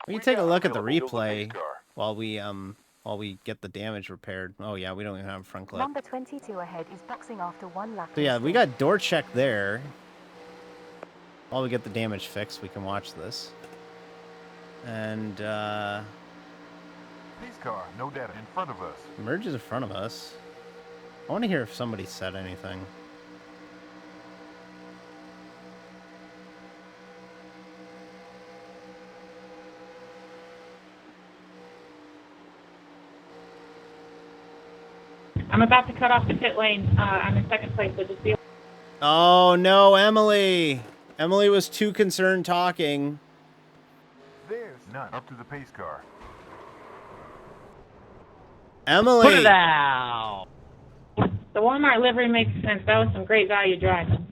Speaker 1: We can take a look at the replay while we get the damage repaired. Oh, yeah, we don't even have a front clip.
Speaker 4: Number 22 ahead is boxing after 1 lap.
Speaker 1: So, yeah, we got door check there. While we get the damage fixed, we can watch this. And,
Speaker 2: Pace car, no data in front of us.
Speaker 1: Merge is in front of us. I want to hear if somebody said anything.
Speaker 5: I'm about to cut off the pit lane. I'm in second place, so just be.
Speaker 1: Oh, no, Emily. Emily was too concerned talking.
Speaker 2: There's none up to the pace car.
Speaker 1: Emily!
Speaker 5: Put it out! The Walmart livery makes sense. That was some great value driving.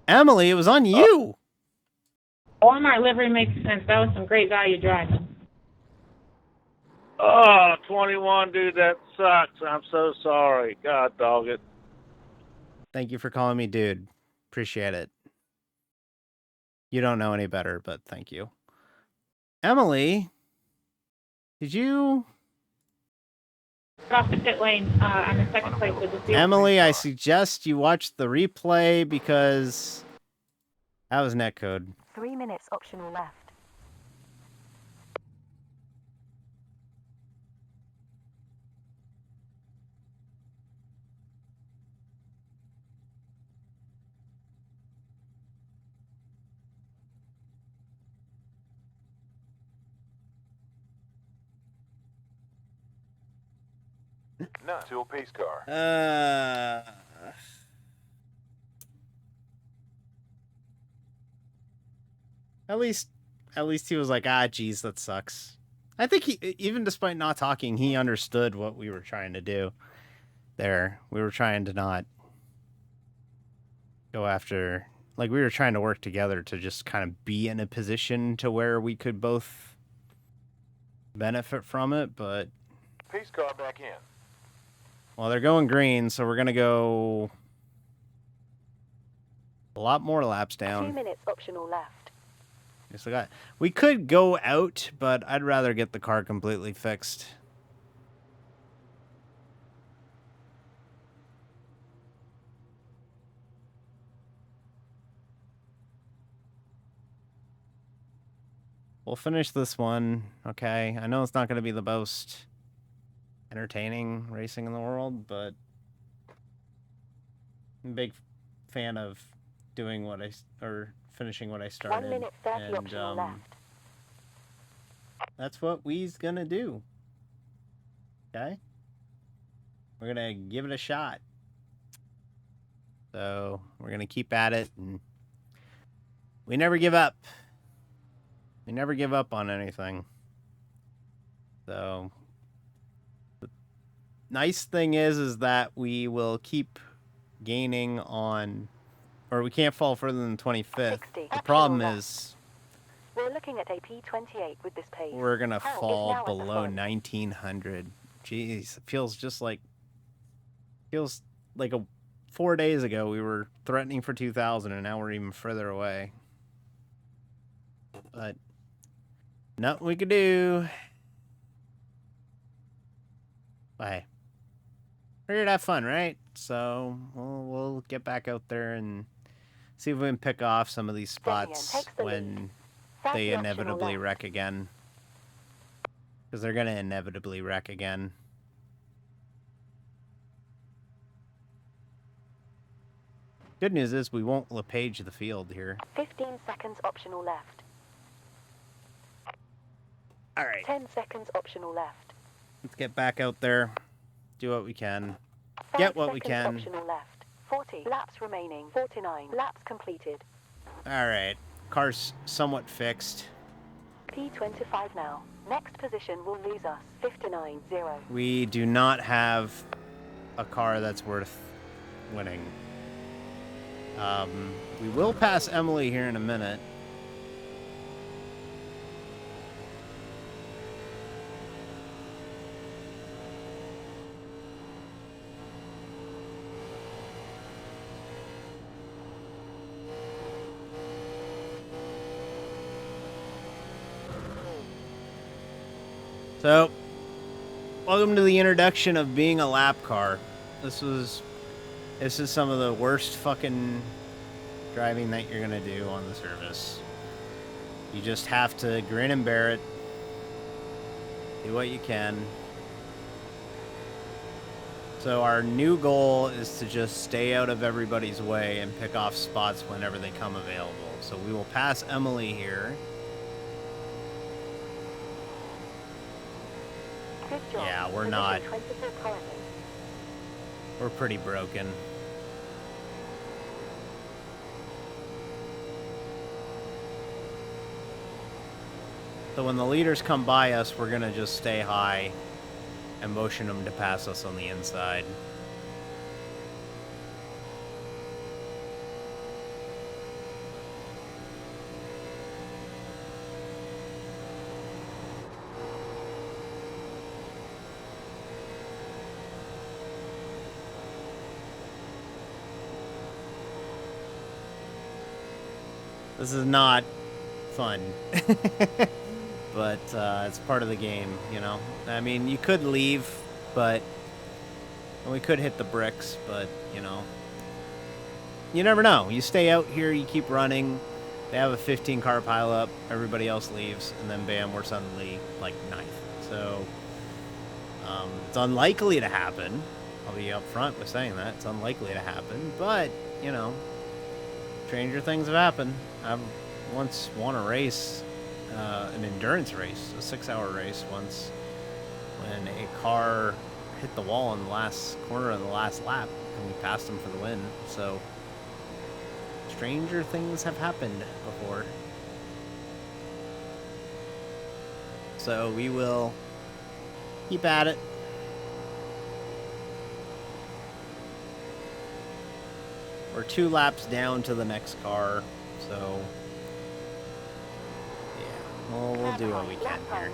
Speaker 1: Emily, it was on you!
Speaker 5: Walmart livery makes sense. That was some great value driving.
Speaker 6: Oh, 21, dude, that sucks. I'm so sorry. God dog it.
Speaker 1: Thank you for calling me dude. Appreciate it. You don't know any better, but thank you. Emily, did you...
Speaker 5: Cut off the pit lane. I'm in second place, so just be.
Speaker 1: Emily, I suggest you watch the replay because that was netcode.
Speaker 4: 3 minutes optional left.
Speaker 2: None till pace car.
Speaker 1: At least he was like, ah, geez, that sucks. I think he, even despite not talking, he understood what we were trying to do there. We were trying to not go after, like, we were trying to work together to just kind of be in a position to where we could both benefit from it, but...
Speaker 2: Pace car back in.
Speaker 1: Well, they're going green, so we're going to go a lot more laps down.
Speaker 4: 2 minutes optional left.
Speaker 1: We could go out, but I'd rather get the car completely fixed. we'll finish this one, okay? I know it's not going to be the most entertaining racing in the world, but I'm a big fan of doing what finishing what I started.
Speaker 4: 1 minute 30
Speaker 1: and
Speaker 4: optional left.
Speaker 1: that's what we's gonna do. Okay? We're gonna give it a shot. So we're gonna keep at it, and we never give up. We never give up on anything. So the nice thing is that we will keep gaining on, or we can't fall further than 25th.
Speaker 4: 60.
Speaker 1: The problem
Speaker 4: Optional
Speaker 1: is
Speaker 4: We're looking at a P28 with this pace.
Speaker 1: we're gonna
Speaker 4: Hell is
Speaker 1: fall
Speaker 4: now at the
Speaker 1: below
Speaker 4: front.
Speaker 1: 1900. Jeez, it feels like 4 days ago we were threatening for 2000, and now we're even further away. But nothing we could do. Bye. We're here to have fun, right? So we'll get back out there and see if we can pick off some of these spots
Speaker 4: takes the
Speaker 1: when
Speaker 4: 30
Speaker 1: they
Speaker 4: optional
Speaker 1: inevitably
Speaker 4: left.
Speaker 1: wreck again. Because they're going to inevitably wreck again. Good news is we won't LePage the field here.
Speaker 4: 15 seconds optional left.
Speaker 1: All right.
Speaker 4: 10 seconds optional left.
Speaker 1: Let's get back out there. Do what we can.
Speaker 4: 5
Speaker 1: Get what we
Speaker 4: seconds
Speaker 1: can.
Speaker 4: optional left. 40 laps remaining. 49 laps completed.
Speaker 1: All right. Car's somewhat fixed.
Speaker 4: P25 now. Next position will lose us. 59-0.
Speaker 1: We do not have a car that's worth winning. We will pass Emily here in a minute. So, welcome to the introduction of being a lap car. This is some of the worst fucking driving that you're gonna do on the service. You just have to grin and bear it. Do what you can. So our new goal is to just stay out of everybody's way and pick off spots whenever they come available. So we will pass Emily here.
Speaker 4: Good job.
Speaker 1: Yeah, we're
Speaker 4: Position
Speaker 1: not.
Speaker 4: 24 currently.
Speaker 1: We're pretty broken. So when the leaders come by us, we're gonna just stay high and motion them to pass us on the inside. This is not fun. But it's part of the game, you know? I mean, you could leave, but... And we could hit the bricks, but, you know... You never know. You stay out here, you keep running. They have a 15-car pileup, everybody else leaves, and then bam, we're suddenly, like, 9th. So... it's unlikely to happen. I'll be up front with saying that. It's unlikely to happen, but, you know... Stranger things have happened. I've once won a race... an endurance race, a 6-hour race once, when a car hit the wall in the last corner of the last lap, and we passed them for the win. So, stranger things have happened before. So we will keep at it. We're 2 laps down to the next car, so... Well, we'll do what we can here.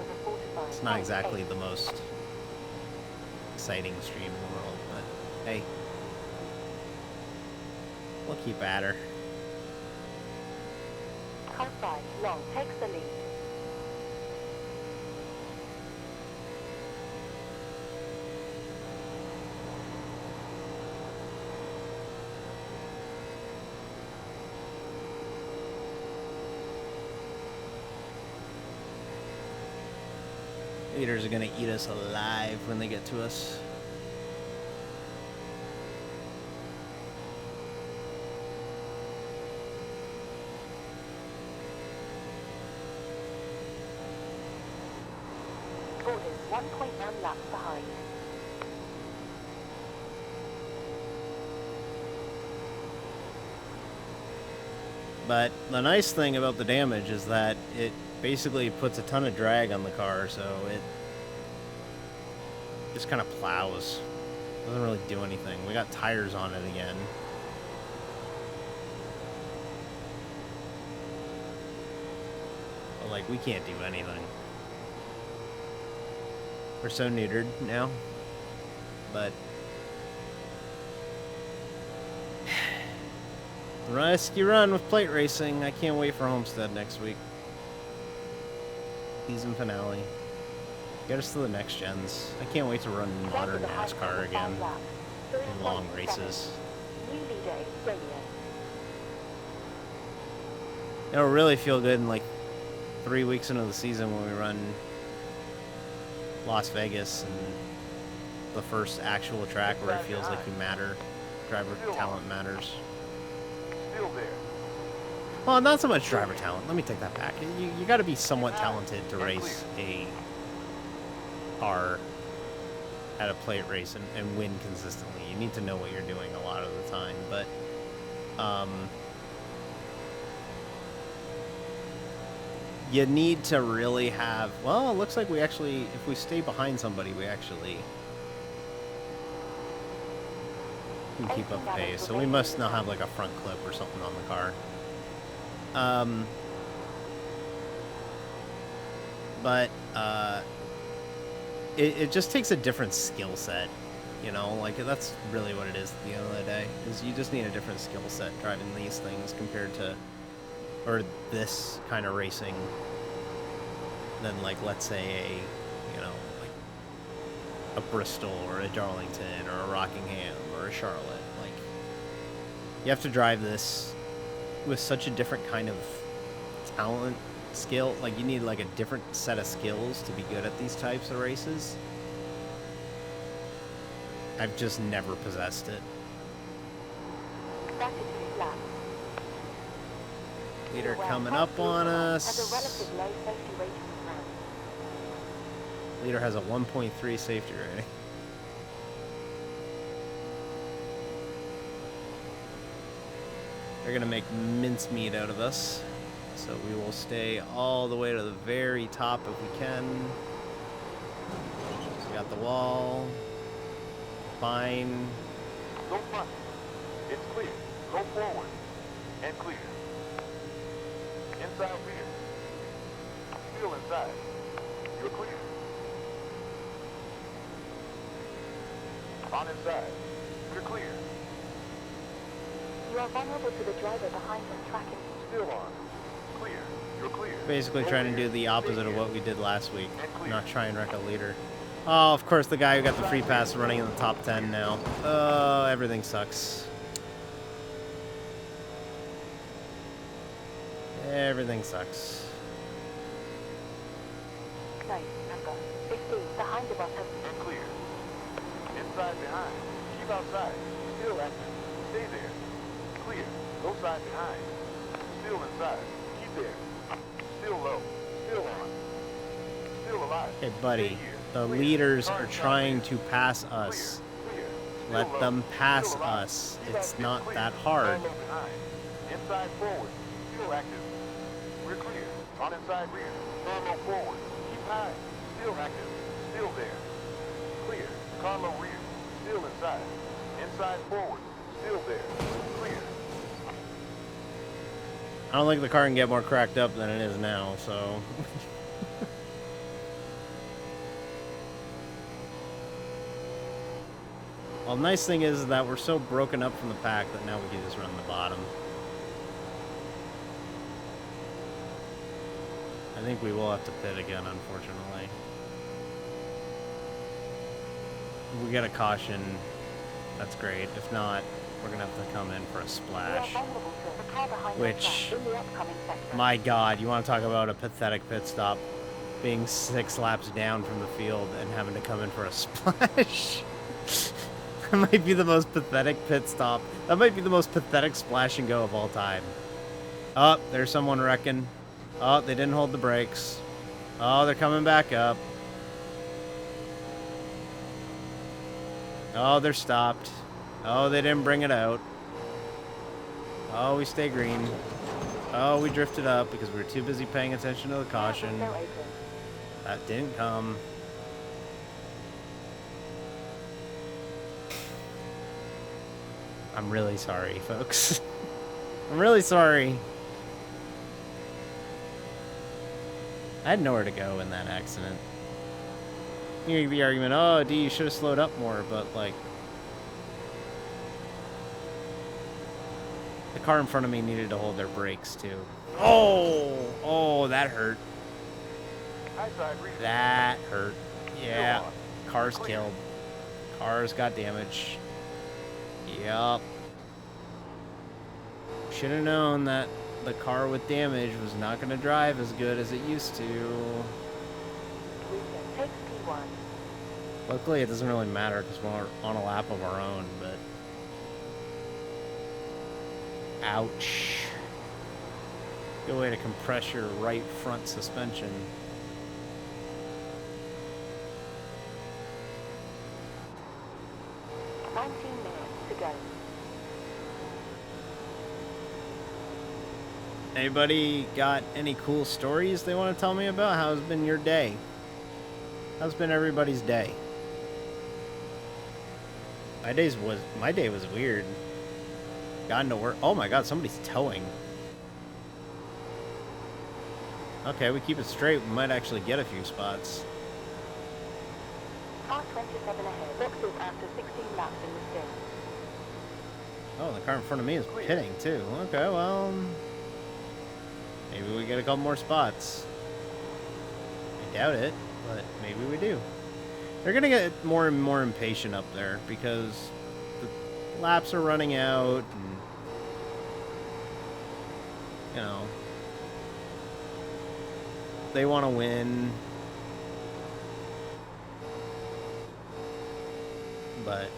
Speaker 1: It's not exactly the most exciting stream in the world, but hey, we'll keep at her.
Speaker 4: Car 5 long takes the lead.
Speaker 1: Leaders are gonna eat us alive when they get to us.
Speaker 4: Borders 1.9 laps behind.
Speaker 1: But the nice thing about the damage is that it basically puts a ton of drag on the car, so it just kind of plows. Doesn't really do anything. We got tires on it again. But, like, we can't do anything. We're so neutered now. But rescue run with plate racing. I can't wait for Homestead next week. Season finale. Get us to the next gens. I can't wait to run modern NASCAR again. In long races.
Speaker 4: New leader is radio.
Speaker 1: It'll really feel good in like 3 weeks into the season when we run Las Vegas and the first actual track where it feels like you matter. Driver talent matters.
Speaker 2: Still there.
Speaker 1: Well, not so much driver talent. Let me take that back. You got to be somewhat talented to race a car at a plate race and win consistently. You need to know what you're doing a lot of the time. But, you need to really have... Well, it looks like we actually... If we stay behind somebody, we actually can keep up pace. So we must now have like a front clip or something on the car. But it just takes a different skill set, you know, like that's really what it is at the end of the day, is you just need a different skill set driving these things compared to, or this kind of racing than like, let's say a, you know, like a Bristol or a Darlington or a Rockingham or a Charlotte. Like, you have to drive this with such a different kind of talent, skill. Like, you need like a different set of skills to be good at these types of races. I've just never possessed it. Leader coming up on us. Leader has a 1.3 safety rating. They're going to make mincemeat out of us. So we will stay all the way to the very top if we can. So we got the wall. Fine.
Speaker 2: Go front. It's clear. Go forward. And clear. Inside rear. Still inside. You're clear. On inside. You're clear.
Speaker 4: You are vulnerable to the driver behind and tracking.
Speaker 2: Still on. Clear. You're clear.
Speaker 1: Basically trying to do the opposite of what we did last week. Not try and wreck a leader. Oh, of course, the guy who got the free pass running in the top 10 now. Oh, everything sucks. Everything sucks.
Speaker 4: No, number 15 behind the bottom.
Speaker 2: And clear. Inside behind. Keep outside. Still active. Stay there. Clear. Go side behind. Still inside. Keep there. Still low. Still on. Still alive.
Speaker 1: Hey, buddy. The leaders are trying to pass us. Let them pass us. It's not that hard.
Speaker 2: Inside forward. Still active. We're clear. On inside rear. Carlo forward. Keep high. Still active. Still there. Clear. Carlo rear. Still inside. Inside forward. Still there. Clear.
Speaker 1: I don't think the car can get more cracked up than it is now, so... Well, the nice thing is that we're so broken up from the pack that now we can just run the bottom. I think we will have to pit again, unfortunately. If we get a caution, that's great. If not, we're going to have to come in for a splash. Which, my God, you want to talk about a pathetic pit stop. being 6 laps down from the field and having to come in for a splash. That might be the most pathetic pit stop. That might be the most pathetic splash and go of all time. Oh, there's someone wrecking. Oh, they didn't hold the brakes. Oh, they're coming back up. Oh, they're stopped. Oh, they didn't bring it out. Oh, we stay green. Oh, we drifted up because we were too busy paying attention to the caution. That didn't come. I'm really sorry, folks. I'm really sorry. I had nowhere to go in that accident. You make the argument, oh, D, you should have slowed up more, but, like, the car in front of me needed to hold their brakes, too. Oh, that hurt. That hurt. Yeah, car's killed. Cars got damage. Yup. Should have known that the car with damage was not going to drive as good as it used to. Luckily, it doesn't really matter because we're on a lap of our own, but... Ouch. Good way to compress your right front suspension. Anybody got any cool stories they want to tell me about? How's been your day? How's been everybody's day? My day was weird. Got into work. Oh my god, somebody's towing. Okay, we keep it straight. We might actually get a few spots.
Speaker 4: Car 27 ahead. Boxes after 16 laps in the stint.
Speaker 1: Oh, the car in front of me is pitting too. Okay, well, maybe we get a couple more spots. I doubt it, but maybe we do. They're gonna get more and more impatient up there because the laps are running out, and you know they want to win. But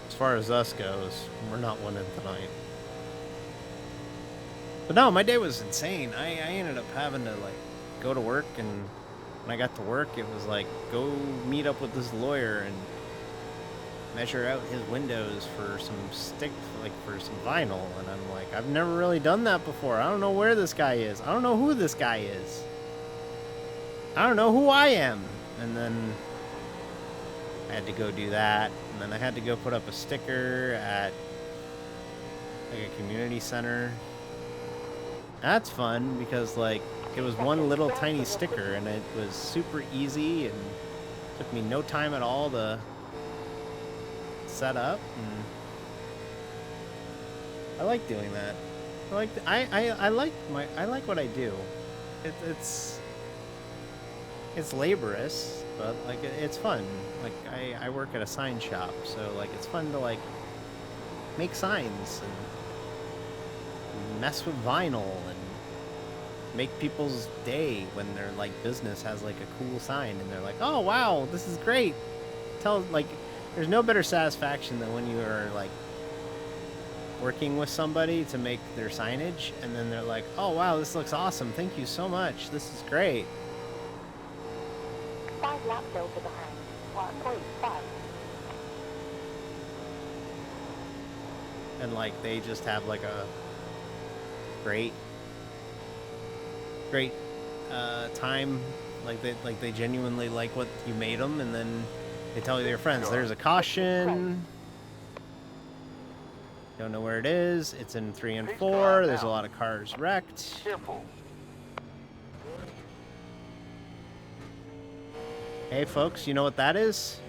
Speaker 1: as far as us goes, we're not winning tonight. But no, my day was insane. I ended up having to like go to work, and when I got to work, it was like go meet up with this lawyer and measure out his windows for some for some vinyl. And I'm like, I've never really done that before. I don't know where this guy is. I don't know who this guy is. I don't know who I am. And then I had to go do that, and then I had to go put up a sticker at like a community center. That's fun because like it was one little tiny sticker, and it was super easy and took me no time at all to set up. And I like doing that. I like what I do. It's laborious, but like it's fun. Like I work at a sign shop, so like it's fun to like make signs and mess with vinyl and make people's day when their like business has like a cool sign and they're like, oh wow, this is great. There's no better satisfaction than when you are like working with somebody to make their signage, and then they're like, oh wow, this looks awesome, thank you so much, this is great.
Speaker 4: 5 laps over behind. 1.5.
Speaker 1: And like they just have like a great time, like they genuinely like what you made them, and then they tell their friends there's a caution, don't know where it is, it's in 3 and 4, there's a lot of cars wrecked.
Speaker 2: Careful.
Speaker 1: Hey folks, you know what that is?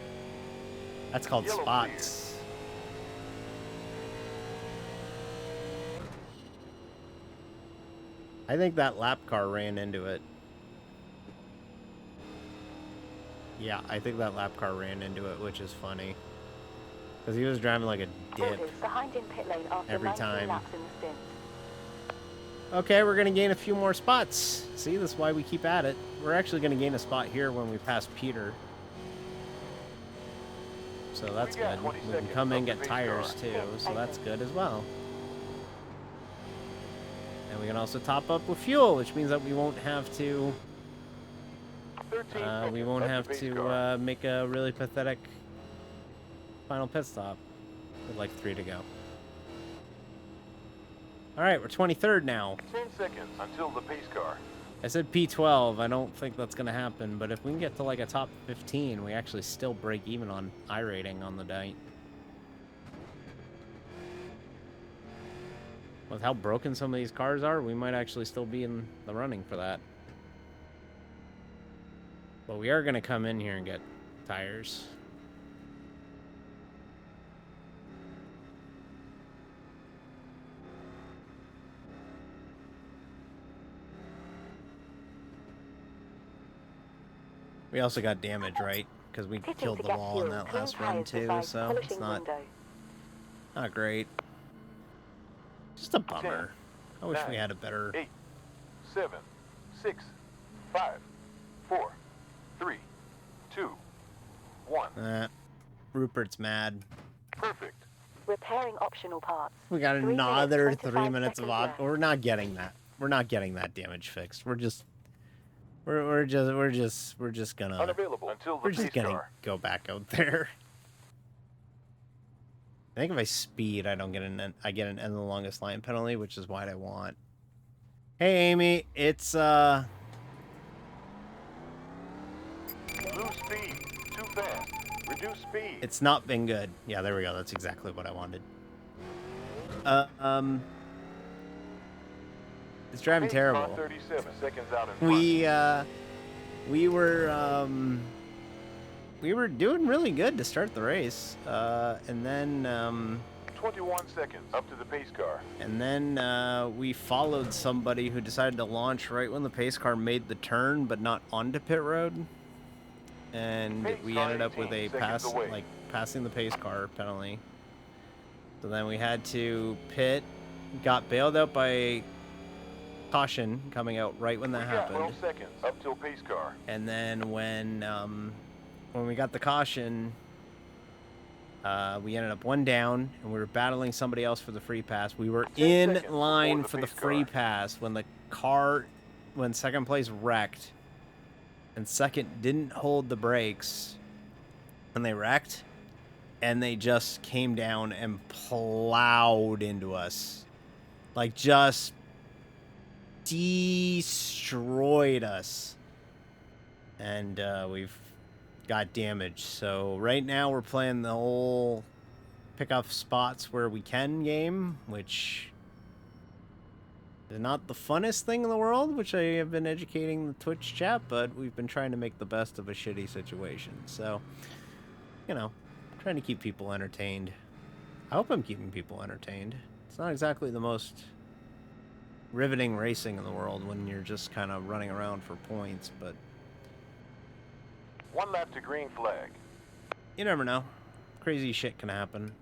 Speaker 1: That's called
Speaker 2: Yellow
Speaker 1: spots. I think that lap car ran into it. Yeah, I think that lap car ran into it, which is funny. Because he was driving like a dip
Speaker 4: Behind in pit lane after
Speaker 1: every
Speaker 4: 19
Speaker 1: time.
Speaker 4: laps in the stint.
Speaker 1: Okay, we're going to gain a few more spots. See, that's why we keep at it. We're actually going to gain a spot here when we pass Peter. So that's
Speaker 2: We got
Speaker 1: good.
Speaker 2: 20
Speaker 1: We can
Speaker 2: seconds
Speaker 1: come in
Speaker 2: of
Speaker 1: and
Speaker 2: the
Speaker 1: get
Speaker 2: pace
Speaker 1: tires
Speaker 2: car.
Speaker 1: too, so that's good as well. And we can also top up with fuel, which means that we won't have to
Speaker 2: 13 seconds
Speaker 1: we won't
Speaker 2: of the
Speaker 1: have
Speaker 2: pace
Speaker 1: to
Speaker 2: car.
Speaker 1: make a really pathetic final pit stop with like 3 to go. All right, we're 23rd now.
Speaker 2: 10 seconds until the pace car.
Speaker 1: I said P12. I don't think that's going to happen, but if we can get to like a top 15, we actually still break even on iRating on the night. With how broken some of these cars are, we might actually still be in the running for that. But we are going to come in here and get tires. We also got damage, right? Because we
Speaker 4: Pitting
Speaker 1: killed
Speaker 4: to
Speaker 1: the
Speaker 4: get
Speaker 1: wall in
Speaker 4: fuel.
Speaker 1: that
Speaker 4: Clean
Speaker 1: last run
Speaker 4: tires
Speaker 1: too,
Speaker 4: beside
Speaker 1: so it's
Speaker 4: polishing
Speaker 1: not
Speaker 4: window.
Speaker 1: great. Just a bummer. I wish we
Speaker 2: 9,
Speaker 1: had a better...
Speaker 2: 8, 7, 6, 5, 4, 3, 2, 1.
Speaker 1: Rupert's mad.
Speaker 2: Perfect.
Speaker 4: Repairing optional parts.
Speaker 1: We got
Speaker 4: 3 minutes,
Speaker 1: another
Speaker 4: 25
Speaker 1: 3 minutes of
Speaker 4: seconds left.
Speaker 1: We're not getting that. We're not getting that damage fixed. We're just gonna
Speaker 2: Unavailable until the pace car.
Speaker 1: go back out there. I think if I speed, I don't get I get an end of the longest line penalty, which is what I want. Hey Amy, it's
Speaker 2: Lose speed. Too fast. Reduce speed.
Speaker 1: it's not been good. Yeah, there we go. That's exactly what I wanted. It's driving
Speaker 2: Pace car
Speaker 1: terrible.
Speaker 2: 37 seconds out in front.
Speaker 1: We were doing really good to start the race, and then
Speaker 2: 21 seconds up to the pace car.
Speaker 1: and then we followed somebody who decided to launch right when the pace car made the turn, but not onto pit road, and
Speaker 2: Pace
Speaker 1: we
Speaker 2: car
Speaker 1: ended up with
Speaker 2: 18
Speaker 1: a
Speaker 2: seconds away.
Speaker 1: passing the pace car penalty. So then we had to pit, got bailed out by caution coming out right when that
Speaker 2: We got
Speaker 1: happened.
Speaker 2: 12 seconds up till pace car.
Speaker 1: And then when we got the caution, we ended up one down, and we were battling somebody else for the free pass. We were
Speaker 2: 10
Speaker 1: in
Speaker 2: seconds
Speaker 1: line
Speaker 2: before
Speaker 1: for
Speaker 2: the
Speaker 1: the
Speaker 2: pace
Speaker 1: free
Speaker 2: car.
Speaker 1: pass when second place wrecked, and second didn't hold the brakes, and they wrecked, and they just came down and plowed into us, like just destroyed us, and we've got damage. So right now we're playing the whole pick off spots where we can game, which is not the funnest thing in the world, which I have been educating the Twitch chat, but we've been trying to make the best of a shitty situation. So, you know, trying to keep people entertained. I hope I'm keeping people entertained. It's not exactly the most riveting racing in the world when you're just kind of running around for points, but
Speaker 2: 1 lap to green flag.
Speaker 1: you never know. Crazy shit can happen.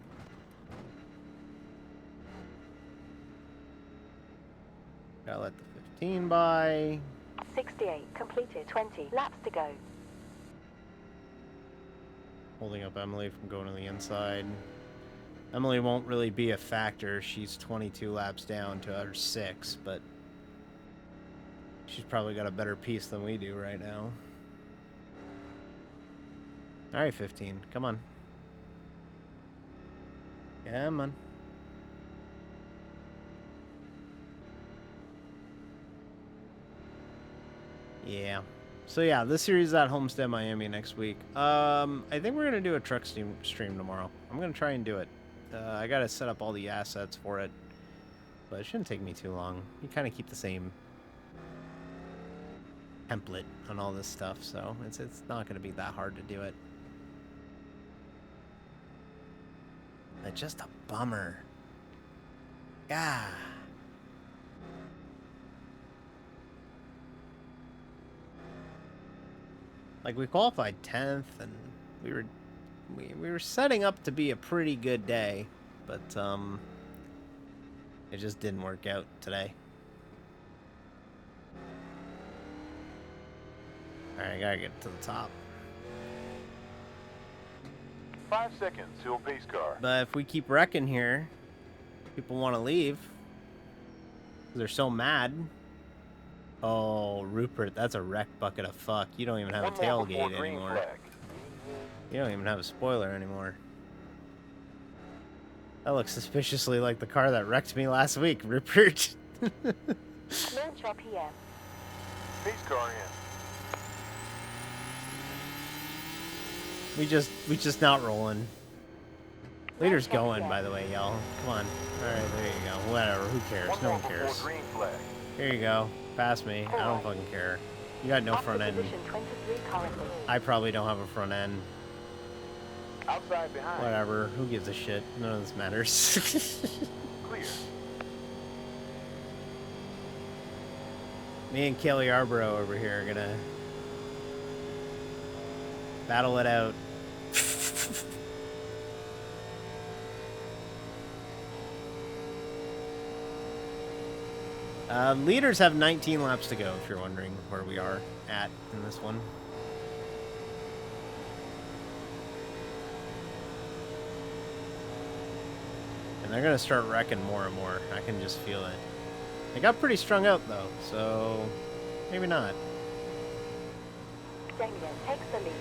Speaker 1: Gotta let the 15 by.
Speaker 4: 68 completed. 20 laps to go.
Speaker 1: Holding up Emily from going to the inside. Emily won't really be a factor. She's 22 laps down to her 6, but she's probably got a better piece than we do right now. All right, 15. Come on. Come on. Yeah. So yeah, this series is at Homestead, Miami next week. I think we're gonna do a truck stream tomorrow. I'm gonna try and do it. I gotta set up all the assets for it, but it shouldn't take me too long. You kind of keep the same template on all this stuff, so it's not gonna be that hard to do it. But just a bummer. Yeah. Like, we qualified 10th, and we were setting up to be a pretty good day, but it just didn't work out today. Alright, I gotta get to the top.
Speaker 2: 5 seconds till pace car.
Speaker 1: But if we keep wrecking here, people want to leave. They're so mad. Oh, Rupert, that's a wreck bucket of fuck. You don't even have a
Speaker 2: One more before
Speaker 1: tailgate
Speaker 2: green
Speaker 1: anymore.
Speaker 2: flag.
Speaker 1: You don't even have a spoiler anymore. That looks suspiciously like the car that wrecked me last week, Rupert.
Speaker 4: Launch RPM.
Speaker 2: Pace car in.
Speaker 1: we just not rolling. Leader's going, by the way, y'all. Come on. Alright, there you go. Whatever, who cares? No one cares.
Speaker 2: Before green flag.
Speaker 1: Here you go. Pass me. I don't fucking care. You got no front end.
Speaker 4: Position 23 currently.
Speaker 1: I probably don't have a front end.
Speaker 2: Outside behind.
Speaker 1: Whatever. Who gives a shit? None of this matters.
Speaker 2: Clear.
Speaker 1: Me and Kelly Yarborough over here are gonna battle it out. Leaders have 19 laps to go, if you're wondering where we are at in this one. And they're going to start wrecking more and more. I can just feel it. They got pretty strung out, though, so maybe not.
Speaker 4: Damien takes the lead.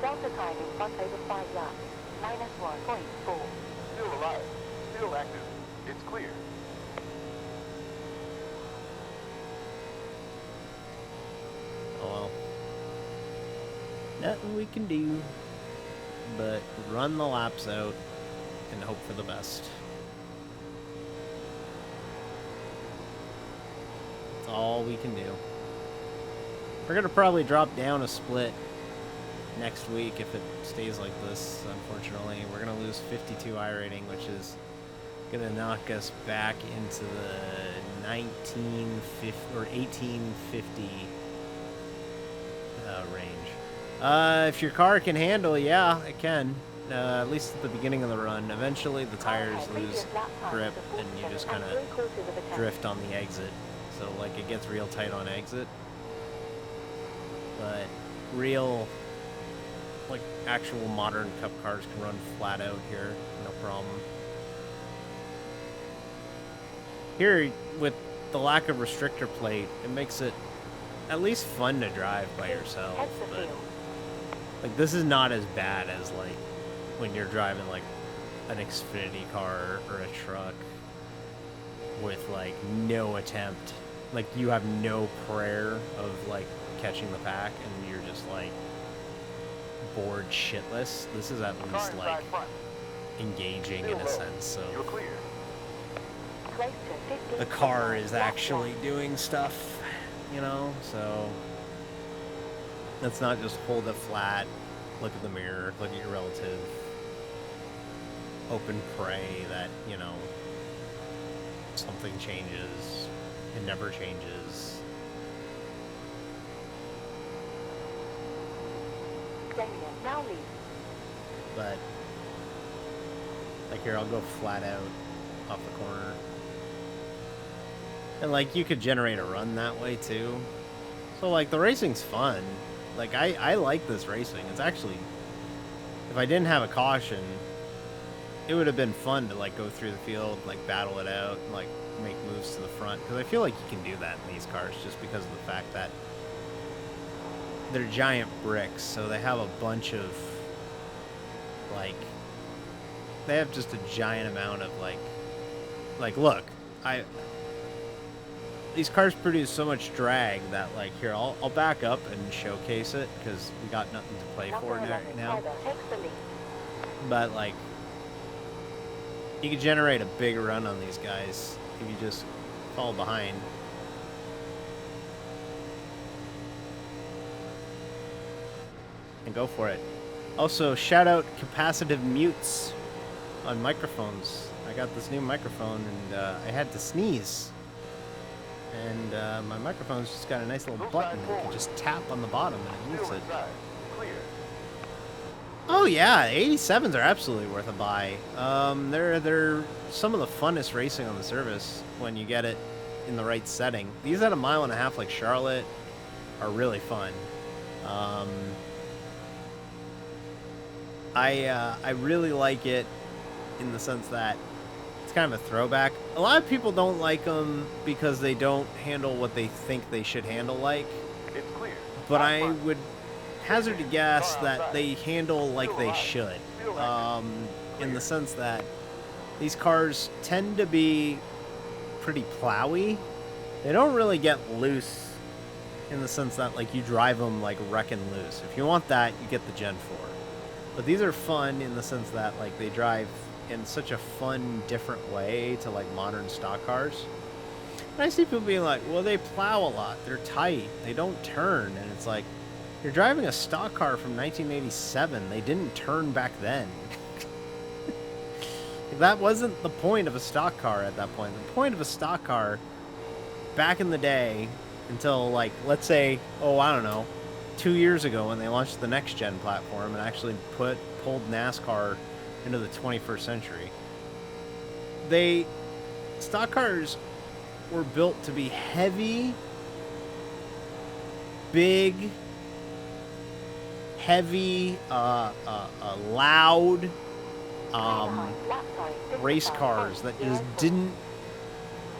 Speaker 4: Delta time in front over 5 laps. -1.4.
Speaker 2: Still alive. Still active. It's clear.
Speaker 1: Oh well. Nothing we can do but run the laps out and hope for the best. That's all we can do. We're gonna probably drop down a split next week if it stays like this, unfortunately. We're gonna lose 52 iRating, which is gonna knock us back into the 1950 or 1850 range. If your car can handle, yeah, it can. At least at the beginning of the run. Eventually the tires lose grip and you just kind of drift on the exit. So like it gets real tight on exit. But real, like actual modern cup cars can run flat out here, no problem. Here, with the lack of restrictor plate, it makes it at least fun to drive by yourself. But like this is not as bad as like when you're driving like an Xfinity car or a truck with like no attempt, like you have no prayer of like catching the pack and you're just like bored shitless. This is at least like engaging in a sense, so
Speaker 2: You're clear.
Speaker 1: the car is actually doing stuff, you know, so let's not just hold it flat, look at the mirror, look at your relative, hope and pray that, you know, something changes. It never changes.
Speaker 4: Damien now leads.
Speaker 1: But like here, I'll go flat out off the corner. And like you could generate a run that way too. So like the racing's fun. Like I like this racing. It's actually, if I didn't have a caution, it would have been fun to like go through the field, like battle it out, and, like make moves to the front. Because I feel like you can do that in these cars just because of the fact that they're giant bricks. So they have a bunch of like, they have just a giant amount of like look, these cars produce so much drag that like here I'll back up and showcase it because we got nothing to play for right now. But like you can generate a big run on these guys if you just fall behind. And go for it. Also, shout out capacitive mutes on microphones. I got this new microphone and I had to sneeze. And my microphone's just got a nice little button. You can just tap on the bottom and it mutes
Speaker 2: Still
Speaker 1: it.
Speaker 2: inside. Clear.
Speaker 1: Oh yeah, 87s are absolutely worth a buy. They're some of the funnest racing on the service when you get it in the right setting. These at a mile and a half like Charlotte are really fun. I really like it in the sense that it's kind of a throwback. A lot of people don't like them because they don't handle what they think they should handle like.
Speaker 2: It's clear.
Speaker 1: But I would hazard to guess that they handle like they should. In the sense that these cars tend to be pretty plowy. They don't really get loose in the sense that like you drive them like wrecking loose. If you want that, you get the Gen 4. But these are fun in the sense that like they drive in such a fun, different way to like modern stock cars. And I see people being like, well, they plow a lot. They're tight. They don't turn. And it's like, you're driving a stock car from 1987. They didn't turn back then. That wasn't the point of a stock car at that point. The point of a stock car back in the day until like, let's say, oh, I don't know, 2 years ago when they launched the next gen platform and actually pulled NASCAR into the 21st century. Stock cars were built to be heavy, big, heavy, loud race cars that just didn't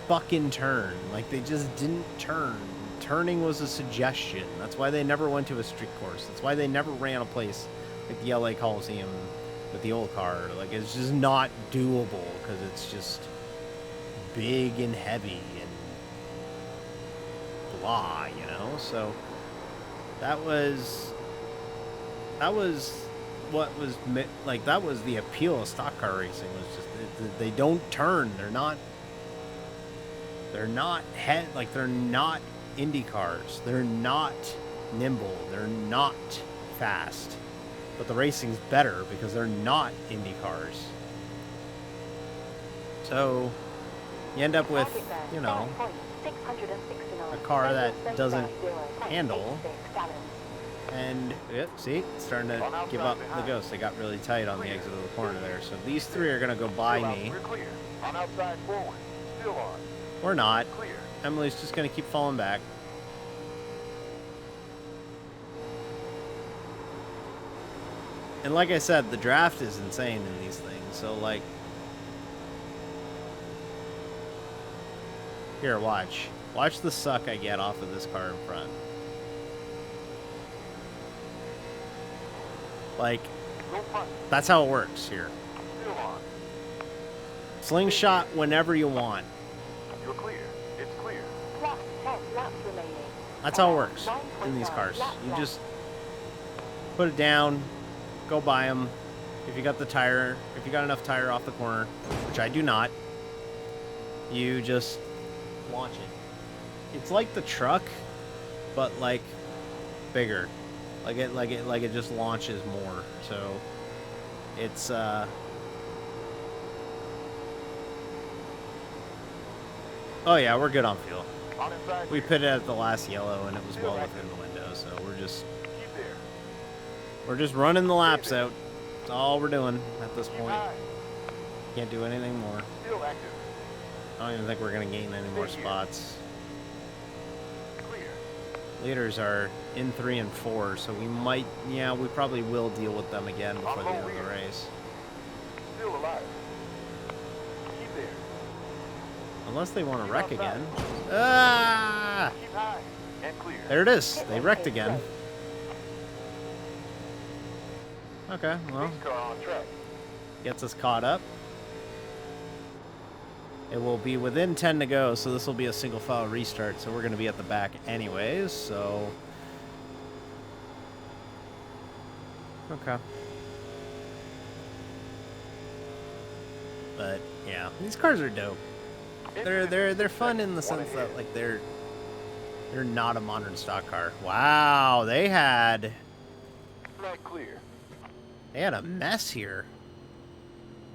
Speaker 1: fucking turn. Like, they just didn't turn. Turning was a suggestion. That's why they never went to a street course. That's why they never ran a place like the LA Coliseum with the old car. Like, it's just not doable because it's just big and heavy and blah, you know? So that was what was like, that was the appeal of stock car racing, was just they don't turn. They're not Indy cars. They're not nimble. They're not fast. But the racing's better because they're not Indy cars. So you end up with, you know, a car that doesn't handle. And, yep, see, it's starting to give up the ghost. They got really tight on the exit of the corner there. So these three are going to go by me.
Speaker 2: We're clear. On outside forward. Still on.
Speaker 1: Or not.
Speaker 2: Clear.
Speaker 1: Emily's just going to keep falling back. And like I said, the draft is insane in these things. So, like, here, watch. Watch the suck I get off of this car in front. Like, that's how it works here.
Speaker 2: Still on.
Speaker 1: Slingshot whenever you want.
Speaker 2: You're clear. It's clear.
Speaker 1: That's how it works in these cars. You just put it down, go buy them. If you got enough tire off the corner, which I do not, you just launch it. It's like the truck, but like bigger. Like it just launches more. So it's oh yeah, we're good on fuel. We pitted at the last yellow and it was well within the window, so we're just running the laps out. That's all we're doing at this point. Can't do anything more.
Speaker 2: Still active.
Speaker 1: I don't even think we're gonna gain any more spots.
Speaker 2: Clear.
Speaker 1: Leaders are in 3 and 4, so we probably will deal with them again before the end of the race.
Speaker 2: Still alive. Keep there.
Speaker 1: Unless they want to wreck again. Ah!
Speaker 2: Keep high and clear.
Speaker 1: There it is. They wrecked again. Okay, well,
Speaker 2: Car on track.
Speaker 1: gets us caught up. It will be within 10 to go, so this will be a single file restart, so we're going to be at the back anyways, so... Okay. But, yeah, these cars are dope. They're fun in the sense that, like, they're not a modern stock car. Wow, they had
Speaker 2: Flag clear.
Speaker 1: a mess here.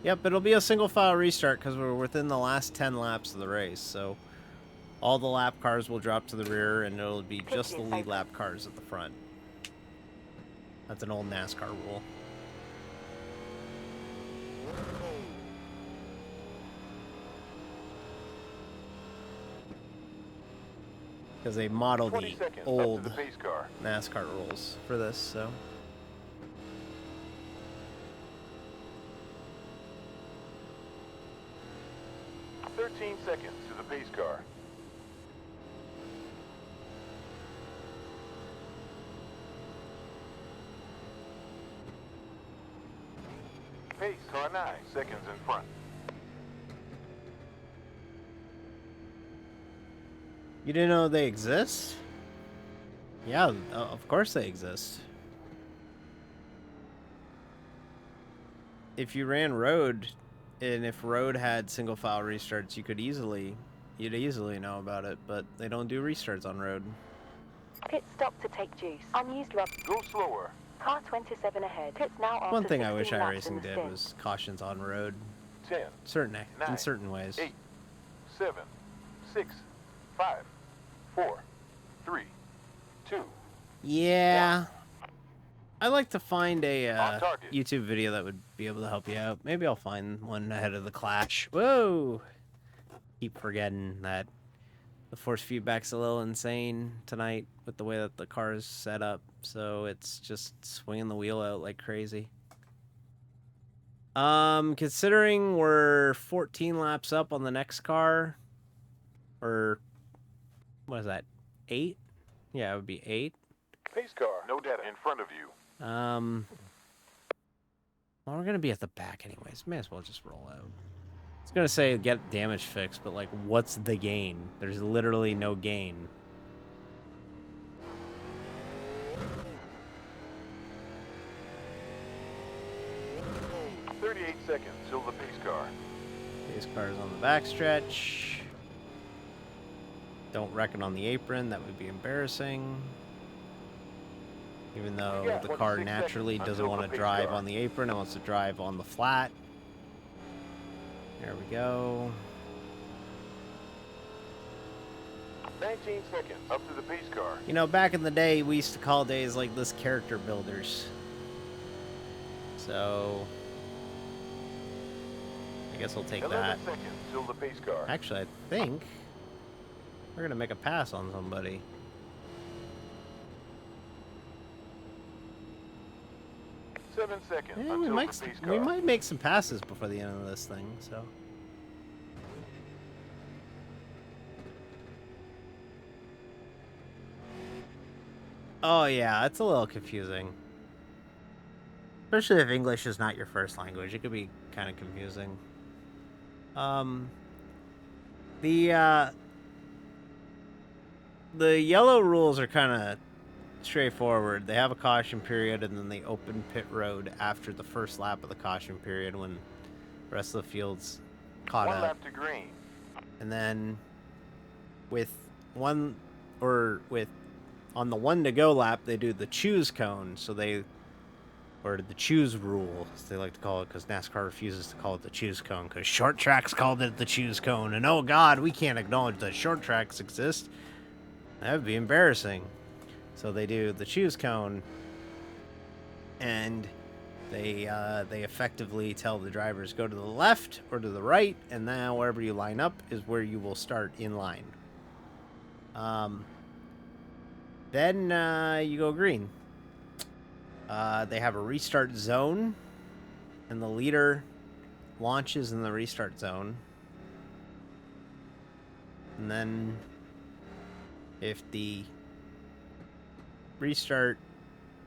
Speaker 1: Yep, it'll be a single file restart because we're within the last 10 laps of the race. So all the lap cars will drop to the rear and it'll be just the lead lap cars at the front. That's an old NASCAR rule. because they modeled
Speaker 2: 20
Speaker 1: the
Speaker 2: seconds up
Speaker 1: old
Speaker 2: to the pace car.
Speaker 1: NASCAR rules for this, so.
Speaker 2: 13 seconds to the pace car. Pace car 9 seconds in front.
Speaker 1: You didn't know they exist? Yeah, of course they exist. If you ran road, and if road had single file restarts, you'd easily know about it, but they don't do restarts on road.
Speaker 4: Pit stop to take juice. Unused rub.
Speaker 2: Go slower.
Speaker 4: Car 27 ahead. Pits now after
Speaker 1: One thing I
Speaker 4: 16
Speaker 1: wish
Speaker 4: laps in
Speaker 1: iRacing
Speaker 4: the
Speaker 1: did
Speaker 4: stint.
Speaker 1: was cautions on road.
Speaker 2: 10,
Speaker 1: In certain ways.
Speaker 2: 8, 7, 6, 5, 4, 3, 2.
Speaker 1: Yeah. I'd like to find a
Speaker 2: On target.
Speaker 1: YouTube video that would be able to help you out. Maybe I'll find one ahead of the clash. Whoa! Keep forgetting that the force feedback's a little insane tonight with the way that the car is set up. So it's just swinging the wheel out like crazy. Considering we're 14 laps up on the next car, or what is that, 8? Yeah, it would be 8.
Speaker 2: Pace car, no data in front of you.
Speaker 1: Well, we're gonna be at the back anyways. May as well just roll out. I was gonna say get damage fixed, but like, what's the gain? There's literally no gain.
Speaker 2: – 38 seconds till the pace car.
Speaker 1: Pace car's on the backstretch. Don't reckon on the apron. That would be embarrassing. Even though the car naturally doesn't want to drive on the apron, it wants to drive on the flat. There we go.
Speaker 2: 19 seconds up to the pace car.
Speaker 1: You know, back in the day, we used to call days like this character builders. So, I guess we'll take
Speaker 2: 11
Speaker 1: that.
Speaker 2: seconds till the pace car.
Speaker 1: Actually, I think we're gonna make a pass on somebody.
Speaker 2: 7 seconds
Speaker 1: Yeah,
Speaker 2: until the pace car.
Speaker 1: we might make some passes before the end of this thing, so. Oh yeah, it's a little confusing. Especially if English is not your first language, it could be kind of confusing. The yellow rules are kind of straightforward. They have a caution period, and then they open pit road after the first lap of the caution period when the rest of the field's caught
Speaker 2: 1
Speaker 1: up.
Speaker 2: lap to green.
Speaker 1: And then on the 1 to go lap, they do the choose cone. Or the choose rule, as they like to call it, because NASCAR refuses to call it the choose cone, because short tracks called it the choose cone. And oh God, we can't acknowledge that short tracks exist. That would be embarrassing. So they do the choose cone, and they effectively tell the drivers go to the left or to the right, and now wherever you line up is where you will start in line. Then you go green. They have a restart zone, and the leader launches in the restart zone. And then if the restart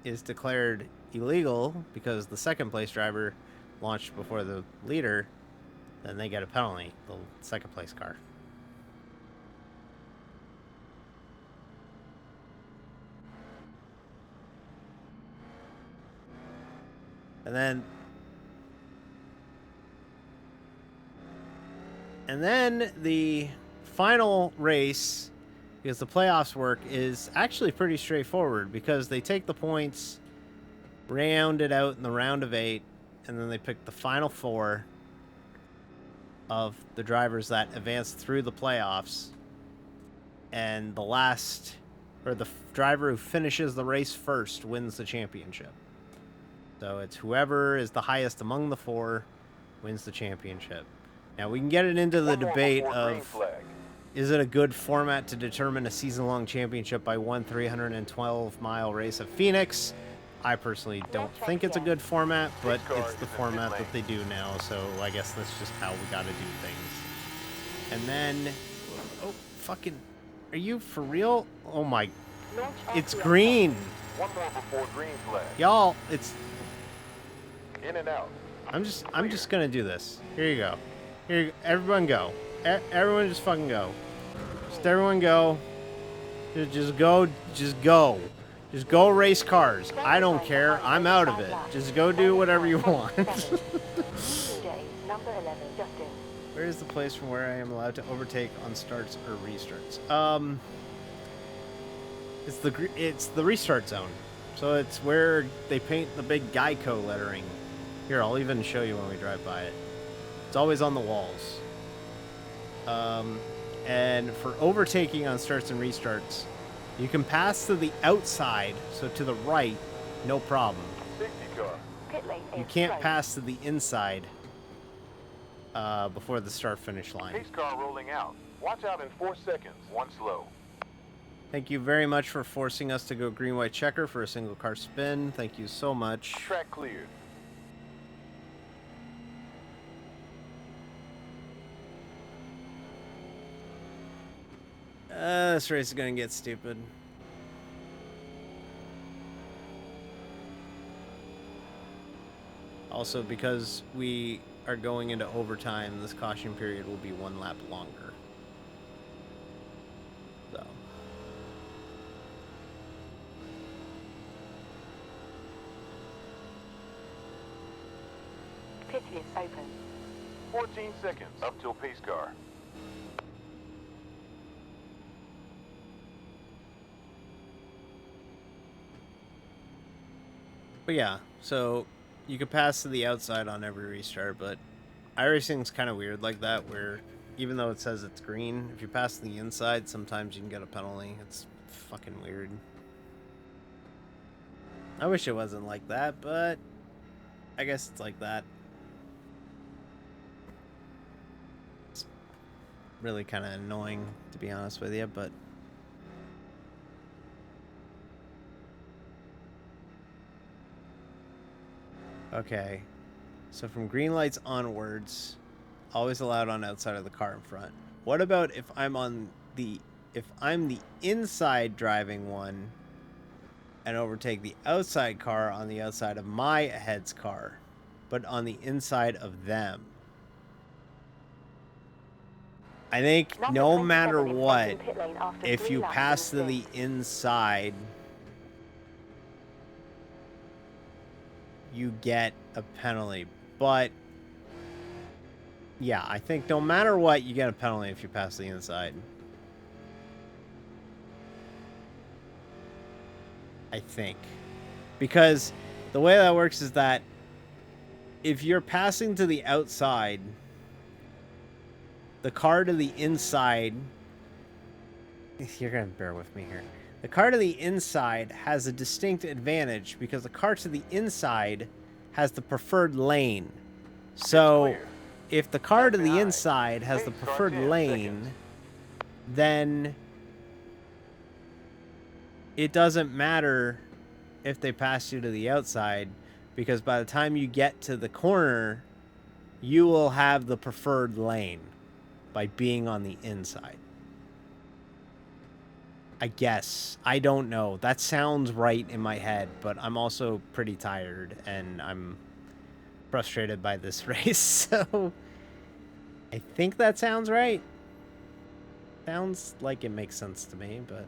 Speaker 1: is declared illegal because the second place driver launched before the leader, then they get a penalty, the second place car. And then the final race, because the playoffs work, is actually pretty straightforward, because they take the points, round it out in the round of 8, and then they pick the final 4 of the drivers that advance through the playoffs, and the driver who finishes the race first wins the championship. So it's whoever is the highest among the 4 wins the championship. Now we can get it into the debate of Is it a good format to determine a season-long championship by one 312-mile race at Phoenix? I personally don't think it's a good format, but it's the format that they do now, so I guess that's just how we gotta do things. And then... Oh, fucking... Are you for real? Oh my... It's green!
Speaker 2: One more before green flag.
Speaker 1: Y'all, it's...
Speaker 2: In and out.
Speaker 1: I'm just gonna do this. Here you go. Here, everyone go. Everyone just fucking go. Just everyone go. Just go. Just go. Just go race cars. I don't care. I'm out of it. Just go do whatever you want.
Speaker 4: Number 11, Justin.
Speaker 1: Where is the place from where I am allowed to overtake on starts or restarts? It's the restart zone. So it's where they paint the big Geico lettering. Here, I'll even show you when we drive by it. It's always on the walls. And for overtaking on starts and restarts, you can pass to the outside, so to the right, no problem.
Speaker 2: 60 car.
Speaker 4: Pit lane is
Speaker 1: You can't
Speaker 4: closed.
Speaker 1: pass to the inside before the start-finish line.
Speaker 2: Pace car rolling out. Watch out in 4 seconds. One slow.
Speaker 1: Thank you very much for forcing us to go green-white checker for a single car spin. Thank you so much.
Speaker 2: Track cleared.
Speaker 1: This race is gonna get stupid. Also, because we are going into overtime, this caution period will be 1 lap longer. So.
Speaker 4: Pit is open.
Speaker 2: 14 seconds up till pace car.
Speaker 1: But yeah, so you could pass to the outside on every restart, but iRacing's kind of weird like that, where even though it says it's green, if you pass to the inside, sometimes you can get a penalty. It's fucking weird. I wish it wasn't like that, but I guess it's like that. It's really kind of annoying, to be honest with you, but... Okay, so from green lights onwards, always allowed on outside of the car in front. What about if I'm the inside driving one and overtake the outside car on the outside of my head's car, but on the inside of them? I think
Speaker 4: Number
Speaker 1: no
Speaker 4: 27
Speaker 1: matter
Speaker 4: is
Speaker 1: what,
Speaker 4: entering pit lane after
Speaker 1: if
Speaker 4: 3
Speaker 1: you
Speaker 4: laps
Speaker 1: pass
Speaker 4: in
Speaker 1: to the
Speaker 4: stint.
Speaker 1: inside, you get a penalty. But yeah, I think no matter what, you get a penalty if you pass the inside. I think. Because the way that works is that if you're passing to the outside, the car to the inside... You're going to bear with me here. The car to the inside has a distinct advantage because the car to the inside has the preferred lane. So if the car to the inside has the preferred lane, then it doesn't matter if they pass you to the outside, because by the time you get to the corner, you will have the preferred lane by being on the inside. I guess. I don't know. That sounds right in my head, but I'm also pretty tired and I'm frustrated by this race, so I think that sounds right. Sounds like it makes sense to me, but...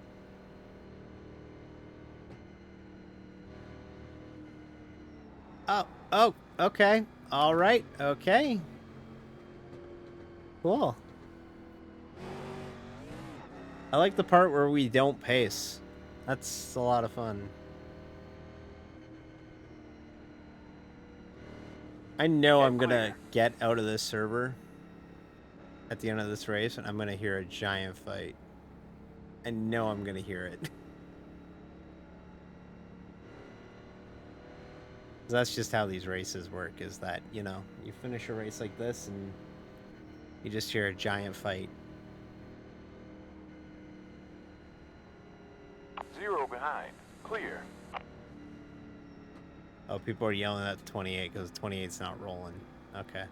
Speaker 1: Oh, okay. All right, okay. Cool. I like the part where we don't pace. That's a lot of fun. I know I'm gonna get out of this server at the end of this race, and I'm gonna hear a giant fight. I know I'm gonna hear it. That's just how these races work, is that, you know, you finish a race like this, and you just hear a giant fight. Oh, people are yelling at 28 because 28's not rolling. Okay.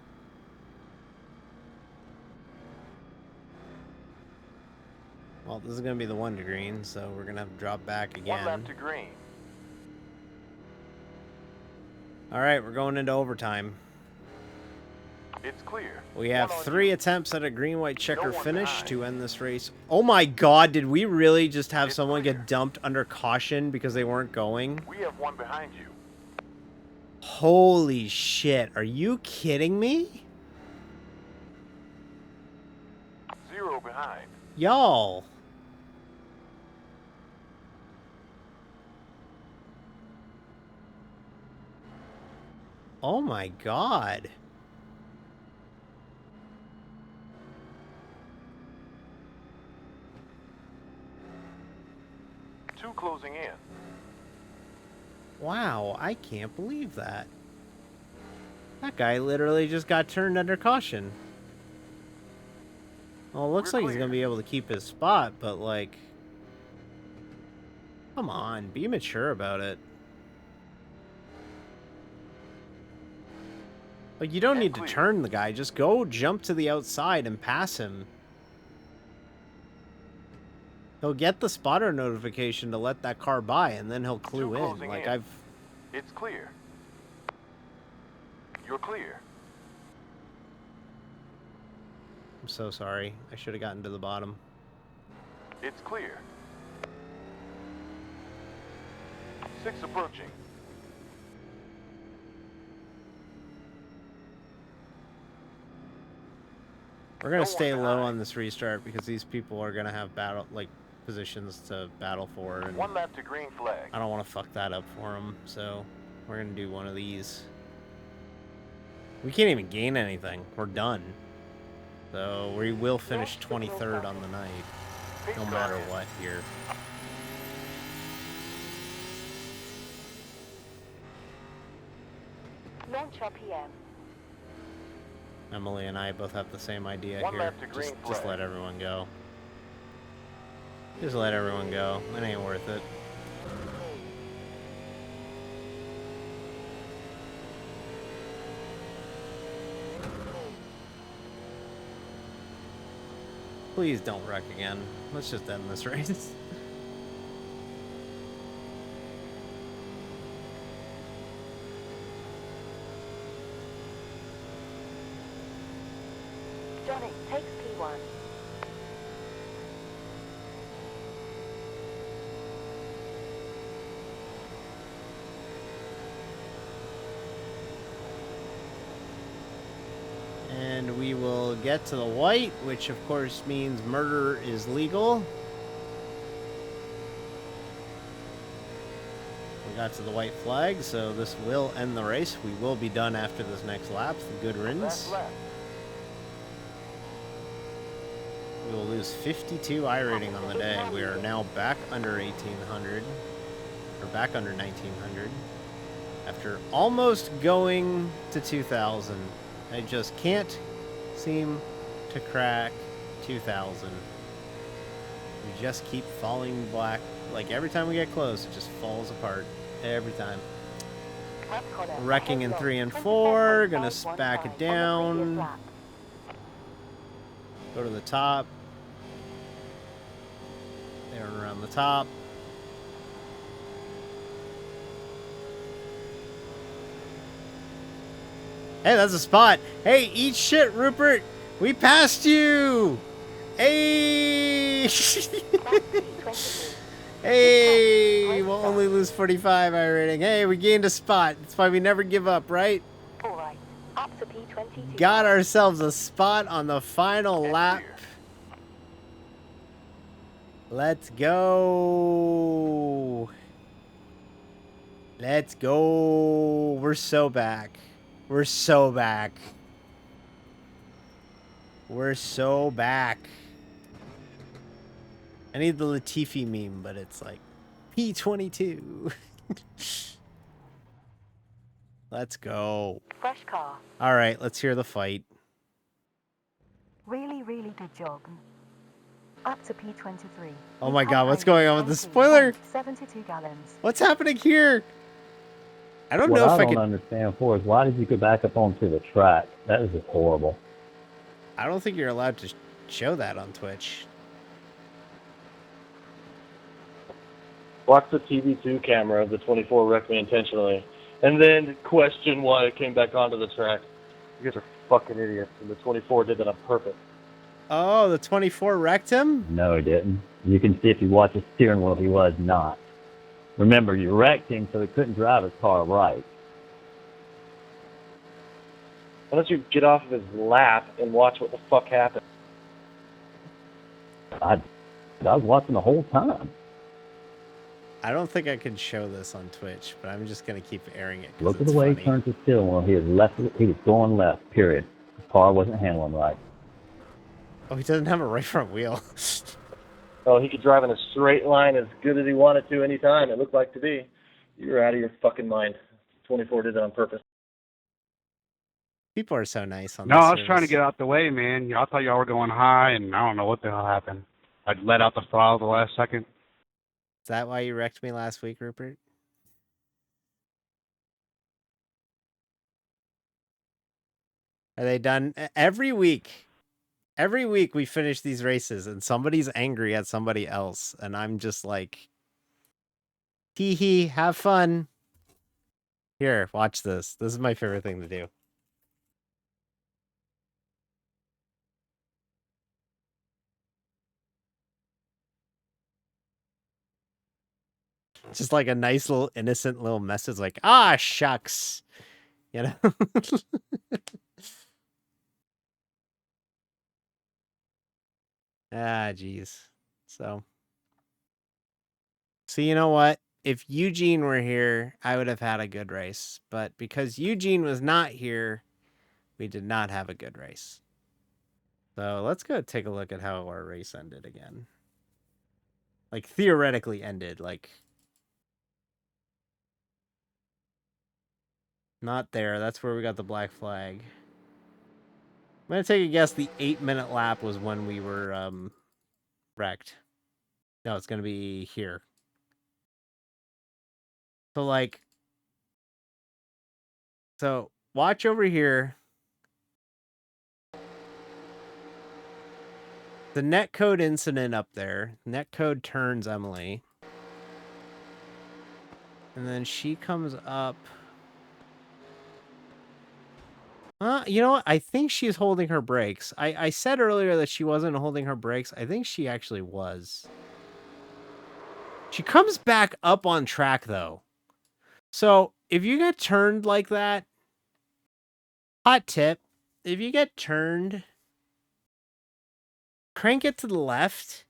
Speaker 1: Well, this is going to be the one to green, so we're going to have to drop back again.
Speaker 2: 1 lap to green.
Speaker 1: All right, we're going into overtime.
Speaker 2: It's clear.
Speaker 1: We have
Speaker 2: 1 on
Speaker 1: 3
Speaker 2: you.
Speaker 1: attempts at a green-white checker
Speaker 2: No one
Speaker 1: finish
Speaker 2: behind.
Speaker 1: to end this race. Oh my god, did we really just have
Speaker 2: It's
Speaker 1: someone
Speaker 2: clear.
Speaker 1: get dumped under caution because they weren't going?
Speaker 2: We have 1 behind you.
Speaker 1: Holy shit, are you kidding me?
Speaker 2: 0 behind.
Speaker 1: Y'all. Oh my god.
Speaker 2: Two closing in.
Speaker 1: Wow, I can't believe that. That guy literally just got turned under caution. Well, it looks
Speaker 2: We're
Speaker 1: like he's
Speaker 2: clear.
Speaker 1: going to be able to keep his spot, but like... Come on, be mature about it. Like, you don't
Speaker 2: And
Speaker 1: need to
Speaker 2: clear.
Speaker 1: turn the guy. Just go jump to the outside and pass him. He'll get the spotter notification to let that car by, and then he'll clue in.
Speaker 2: closing
Speaker 1: Like,
Speaker 2: in. It's clear. You're clear.
Speaker 1: I'm so sorry. I should have gotten to the bottom.
Speaker 2: It's clear. 6 approaching.
Speaker 1: We're gonna
Speaker 2: No
Speaker 1: stay
Speaker 2: one
Speaker 1: low
Speaker 2: behind.
Speaker 1: on this restart because these people are gonna have battle positions to battle for, and
Speaker 2: 1 lap to green flag.
Speaker 1: I don't want to fuck that up for them. So we're gonna do one of these. We can't even gain anything. We're done. So we will finish 23rd on the night,
Speaker 2: Pace
Speaker 1: no
Speaker 2: car
Speaker 1: matter
Speaker 2: in.
Speaker 1: what here.
Speaker 4: Launcher PM.
Speaker 1: Emily and I both have the same idea
Speaker 2: 1
Speaker 1: here.
Speaker 2: lap to green
Speaker 1: Just
Speaker 2: flag.
Speaker 1: let everyone go. Just let everyone go. It ain't worth it. Please don't wreck again. Let's just end this race.
Speaker 4: Johnny takes P1.
Speaker 1: And we will get to the white, which of course means murder is legal. We got to the white flag, so this will end the race. We will be done after this next lap. Good riddance.
Speaker 2: Last lap.
Speaker 1: We will lose 52 iRating on the day. We are now back under 1800, or back under 1900, after almost going to 2000. I just can't seem to crack 2000. We just keep falling black. Like every time we get close, it just falls apart. Every time. Wrecking in 3 and 4. Gonna back it down. Go to the top. There around the top. Hey, that's a spot. Hey, eat shit, Rupert. We passed you. Hey. Hey, we'll only lose 45 iRating. Hey, we gained a spot. That's why we never give up, right?
Speaker 4: Alright, up to P22.
Speaker 1: Got ourselves a spot on the final
Speaker 2: And
Speaker 1: lap.
Speaker 2: clear.
Speaker 1: Let's go. Let's go. We're so back. We're so back. We're so back. I need the Latifi meme, but it's like P22. Let's go.
Speaker 4: Fresh car.
Speaker 1: All right, let's hear the fight.
Speaker 4: Really, really good job. Up to P23.
Speaker 1: Oh my God, what's going on with the spoiler?
Speaker 4: 72 gallons.
Speaker 1: What's happening here? I don't
Speaker 3: What
Speaker 1: know if
Speaker 3: I
Speaker 1: I
Speaker 3: don't
Speaker 1: could.
Speaker 3: understand for is why did you go back up onto the track? That is just horrible.
Speaker 1: I don't think you're allowed to show that on Twitch.
Speaker 7: Watch the TV2 camera of the 24 wrecked me intentionally, and then question why it came back onto the track. You guys are fucking idiots, and the 24 did that on purpose.
Speaker 1: Oh, the 24 wrecked him?
Speaker 3: No, he didn't. You can see if you watch his steering wheel, he was not. Remember, you wrecked him so he couldn't drive his car right.
Speaker 7: Unless you get off of his lap and watch what the fuck happened.
Speaker 3: I was watching the whole time.
Speaker 1: I don't think I can show this on Twitch, but I'm just going to keep airing it.
Speaker 3: Look at
Speaker 1: it's
Speaker 3: the way
Speaker 1: funny.
Speaker 3: he turns his steering wheel. He was going left, period. The car wasn't handling right.
Speaker 1: Oh, he doesn't have a right front wheel.
Speaker 7: Oh, he could drive in a straight line as good as he wanted to anytime, it looked like to be. You're out of your fucking mind. 24 did it on purpose.
Speaker 1: People are so nice on
Speaker 8: No,
Speaker 1: this
Speaker 8: I was
Speaker 1: service.
Speaker 8: trying to get out the way, man. I thought y'all were going high, and I don't know what the hell happened. I let out the throttle at the last second.
Speaker 1: Is that why you wrecked me last week, Rupert? Are they done? Every week we finish these races and somebody's angry at somebody else. And I'm just like, hee hee, have fun. Here, watch this. This is my favorite thing to do. Just like a nice little innocent little message like, ah, shucks. You know? Ah, geez. So you know what? If Eugene were here, I would have had a good race. But because Eugene was not here, we did not have a good race. So let's go take a look at how our race ended again. Like, theoretically ended. Like, not there. That's where we got the black flag. I'm going to take a guess the 8-minute lap was when we were wrecked. No, it's going to be here. So, like, so watch over here. The netcode incident up there. Netcode turns Emily. And then she comes up. You know what? I think she's holding her brakes. I said earlier that she wasn't holding her brakes. I think she actually was. She comes back up on track, though. So, if you get turned like that, hot tip, if you get turned, crank it to the left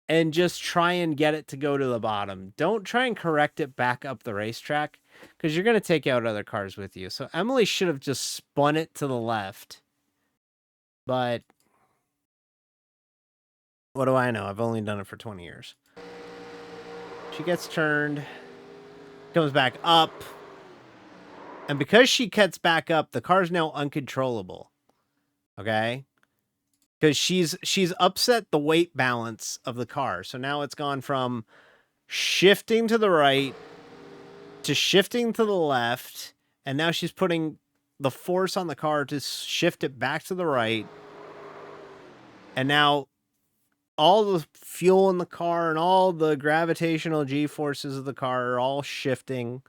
Speaker 1: and just try and get it to go to the bottom. Don't try and correct it back up the racetrack because you're going to take out other cars with you. So, Emily should have just spun it to the left. But what do I know? I've only done it for 20 years. She gets turned, comes back up. And because she gets back up, the car's now uncontrollable. Okay? Because she's upset the weight balance of the car. So now it's gone from shifting to the right to shifting to the left. And now she's putting the force on the car to shift it back to the right. And now all the fuel in the car and all the gravitational G-forces of the car are all shifting.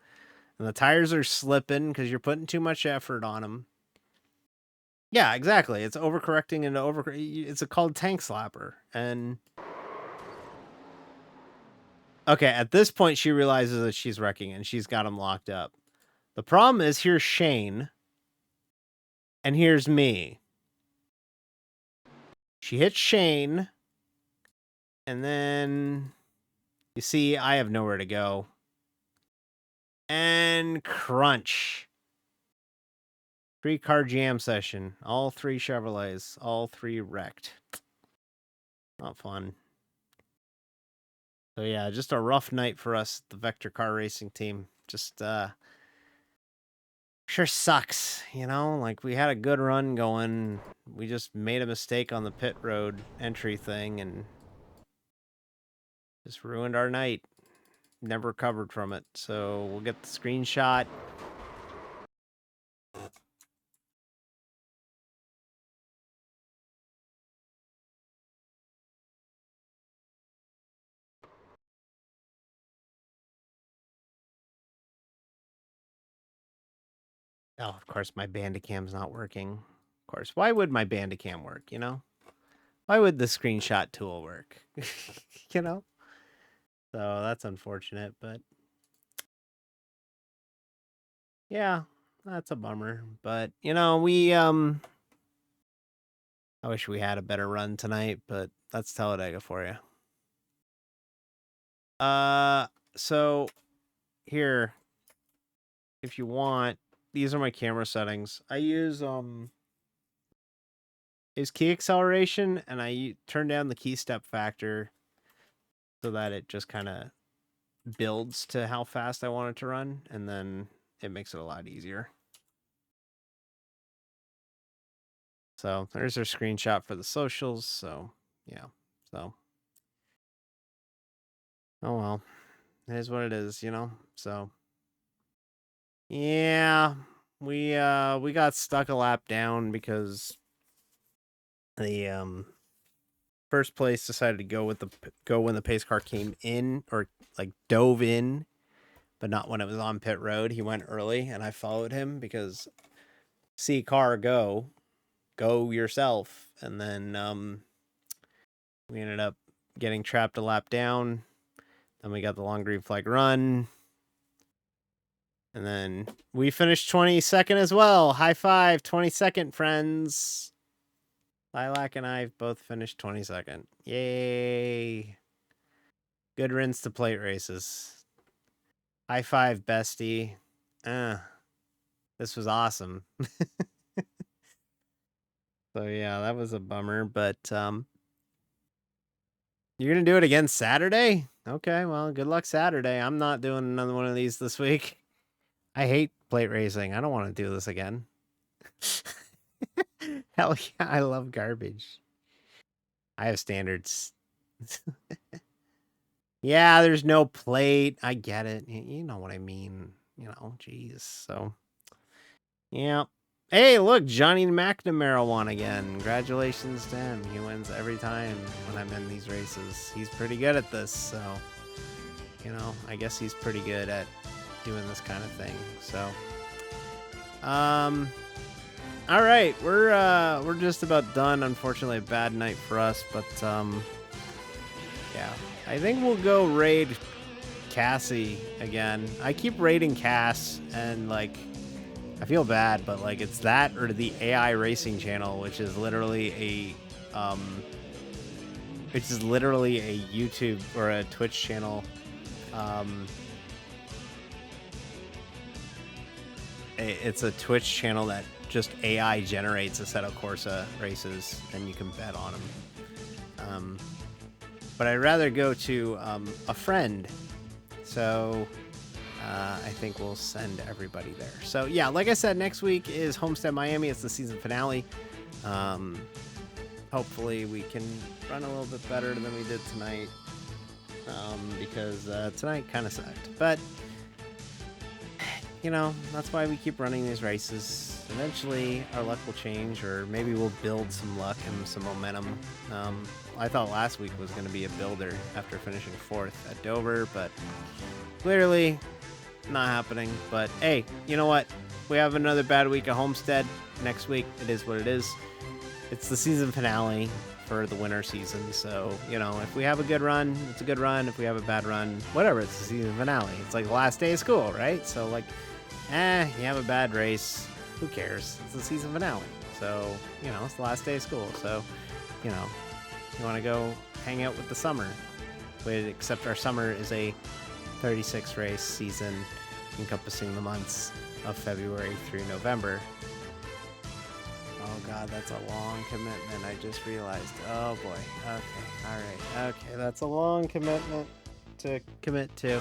Speaker 1: And the tires are slipping because you're putting too much effort on them. Yeah, exactly. It's overcorrecting into it's called tank slapper. And okay, at this point she realizes that she's wrecking and she's got him locked up. The problem is here's Shane and here's me. She hits Shane and then you see I have nowhere to go. And crunch. 3-car jam session. All 3 Chevrolets. All 3 wrecked. Not fun. So yeah, just a rough night for us, the Vector Car Racing team. Just sure sucks, you know? Like, we had a good run going. We just made a mistake on the pit road entry thing and just ruined our night. never recovered from it. So we'll get the screenshot. Oh, of course, my Bandicam's not working. Of course, why would my Bandicam work, you know? Why would the screenshot tool work? You know? So that's unfortunate, but yeah, that's a bummer. But, you know, I wish we had a better run tonight, but that's Talladega for you. So here, if you want, these are my camera settings. I use is key acceleration, and I turn down the key step factor so that it just kind of builds to how fast I want it to run, and then it makes it a lot easier. So there's our screenshot for the socials. So yeah, so oh well, it is what it is, you know. So yeah, we got stuck a lap down because the first place decided to go when the pace car came in, or like dove in, but not when it was on pit road. He went early, and I followed him because see car go yourself, and then we ended up getting trapped a lap down. Then we got the long green flag run, and then we finished 22nd as well. High five, 22nd, friends. Lilac and I both finished 22nd. Yay! Good rinse to plate races. High five, bestie. This was awesome. So yeah, that was a bummer, but you're gonna do it again Saturday? Okay, well, good luck Saturday. I'm not doing another one of these this week. I hate plate racing. I don't want to do this again. Hell yeah, I love garbage. I have standards. Yeah, there's no plate. I get it. You know what I mean. You know, jeez. So, yeah. Hey, look, Johnny McNamara won again. Congratulations to him. He wins every time when I'm in these races. He's pretty good at this, so, you know, I guess he's pretty good at doing this kind of thing. So, all right, we're just about done. Unfortunately, a bad night for us, but yeah, I think we'll go raid Cassie again. I keep raiding Cass, and like, I feel bad, but like, it's that or the iRacing channel, which is literally a YouTube or a Twitch channel. It's a Twitch channel that just AI generates a set of Corsa races, and you can bet on them. But I'd rather go to a friend, so I think we'll send everybody there. So yeah, like I said, next week is Homestead Miami. It's the season finale. Hopefully we can run a little bit better than we did tonight, because tonight kind of sucked. But you know, that's why we keep running these races. Eventually our luck will change, or maybe we'll build some luck and some momentum. I thought last week was going to be a builder after finishing 4th at Dover, but clearly not happening. But hey, you know what? We have another bad week at Homestead. Next week, it is what it is. It's the season finale for the winter season. So, you know, if we have a good run, it's a good run. If we have a bad run, whatever, it's the season finale. It's like the last day of school, right? So like, you have a bad race, who cares? It's the season finale. So, you know, it's the last day of school. So, you know, you want to go hang out with the summer. Except our summer is a 36 race season encompassing the months of February through November. Oh God, that's a long commitment. I just realized. Oh boy. Okay. All right. Okay. That's a long commitment to commit to.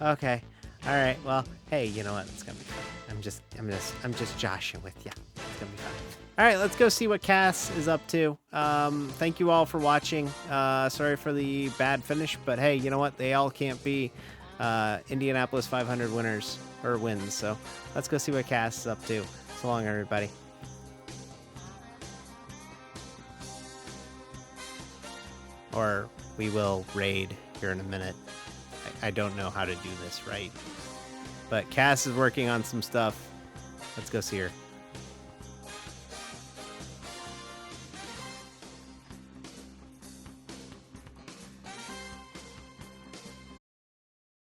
Speaker 1: Okay. All right. Well, hey, you know what? It's gonna be fun. I'm just joshing with you. It's gonna be fun. All right, let's go see what Cass is up to. Thank you all for watching. Sorry for the bad finish, but hey, you know what? They all can't be Indianapolis 500 winners or wins. So let's go see what Cass is up to. So long, everybody. Or we will raid here in a minute. I don't know how to do this right. But Cass is working on some stuff. Let's go see her.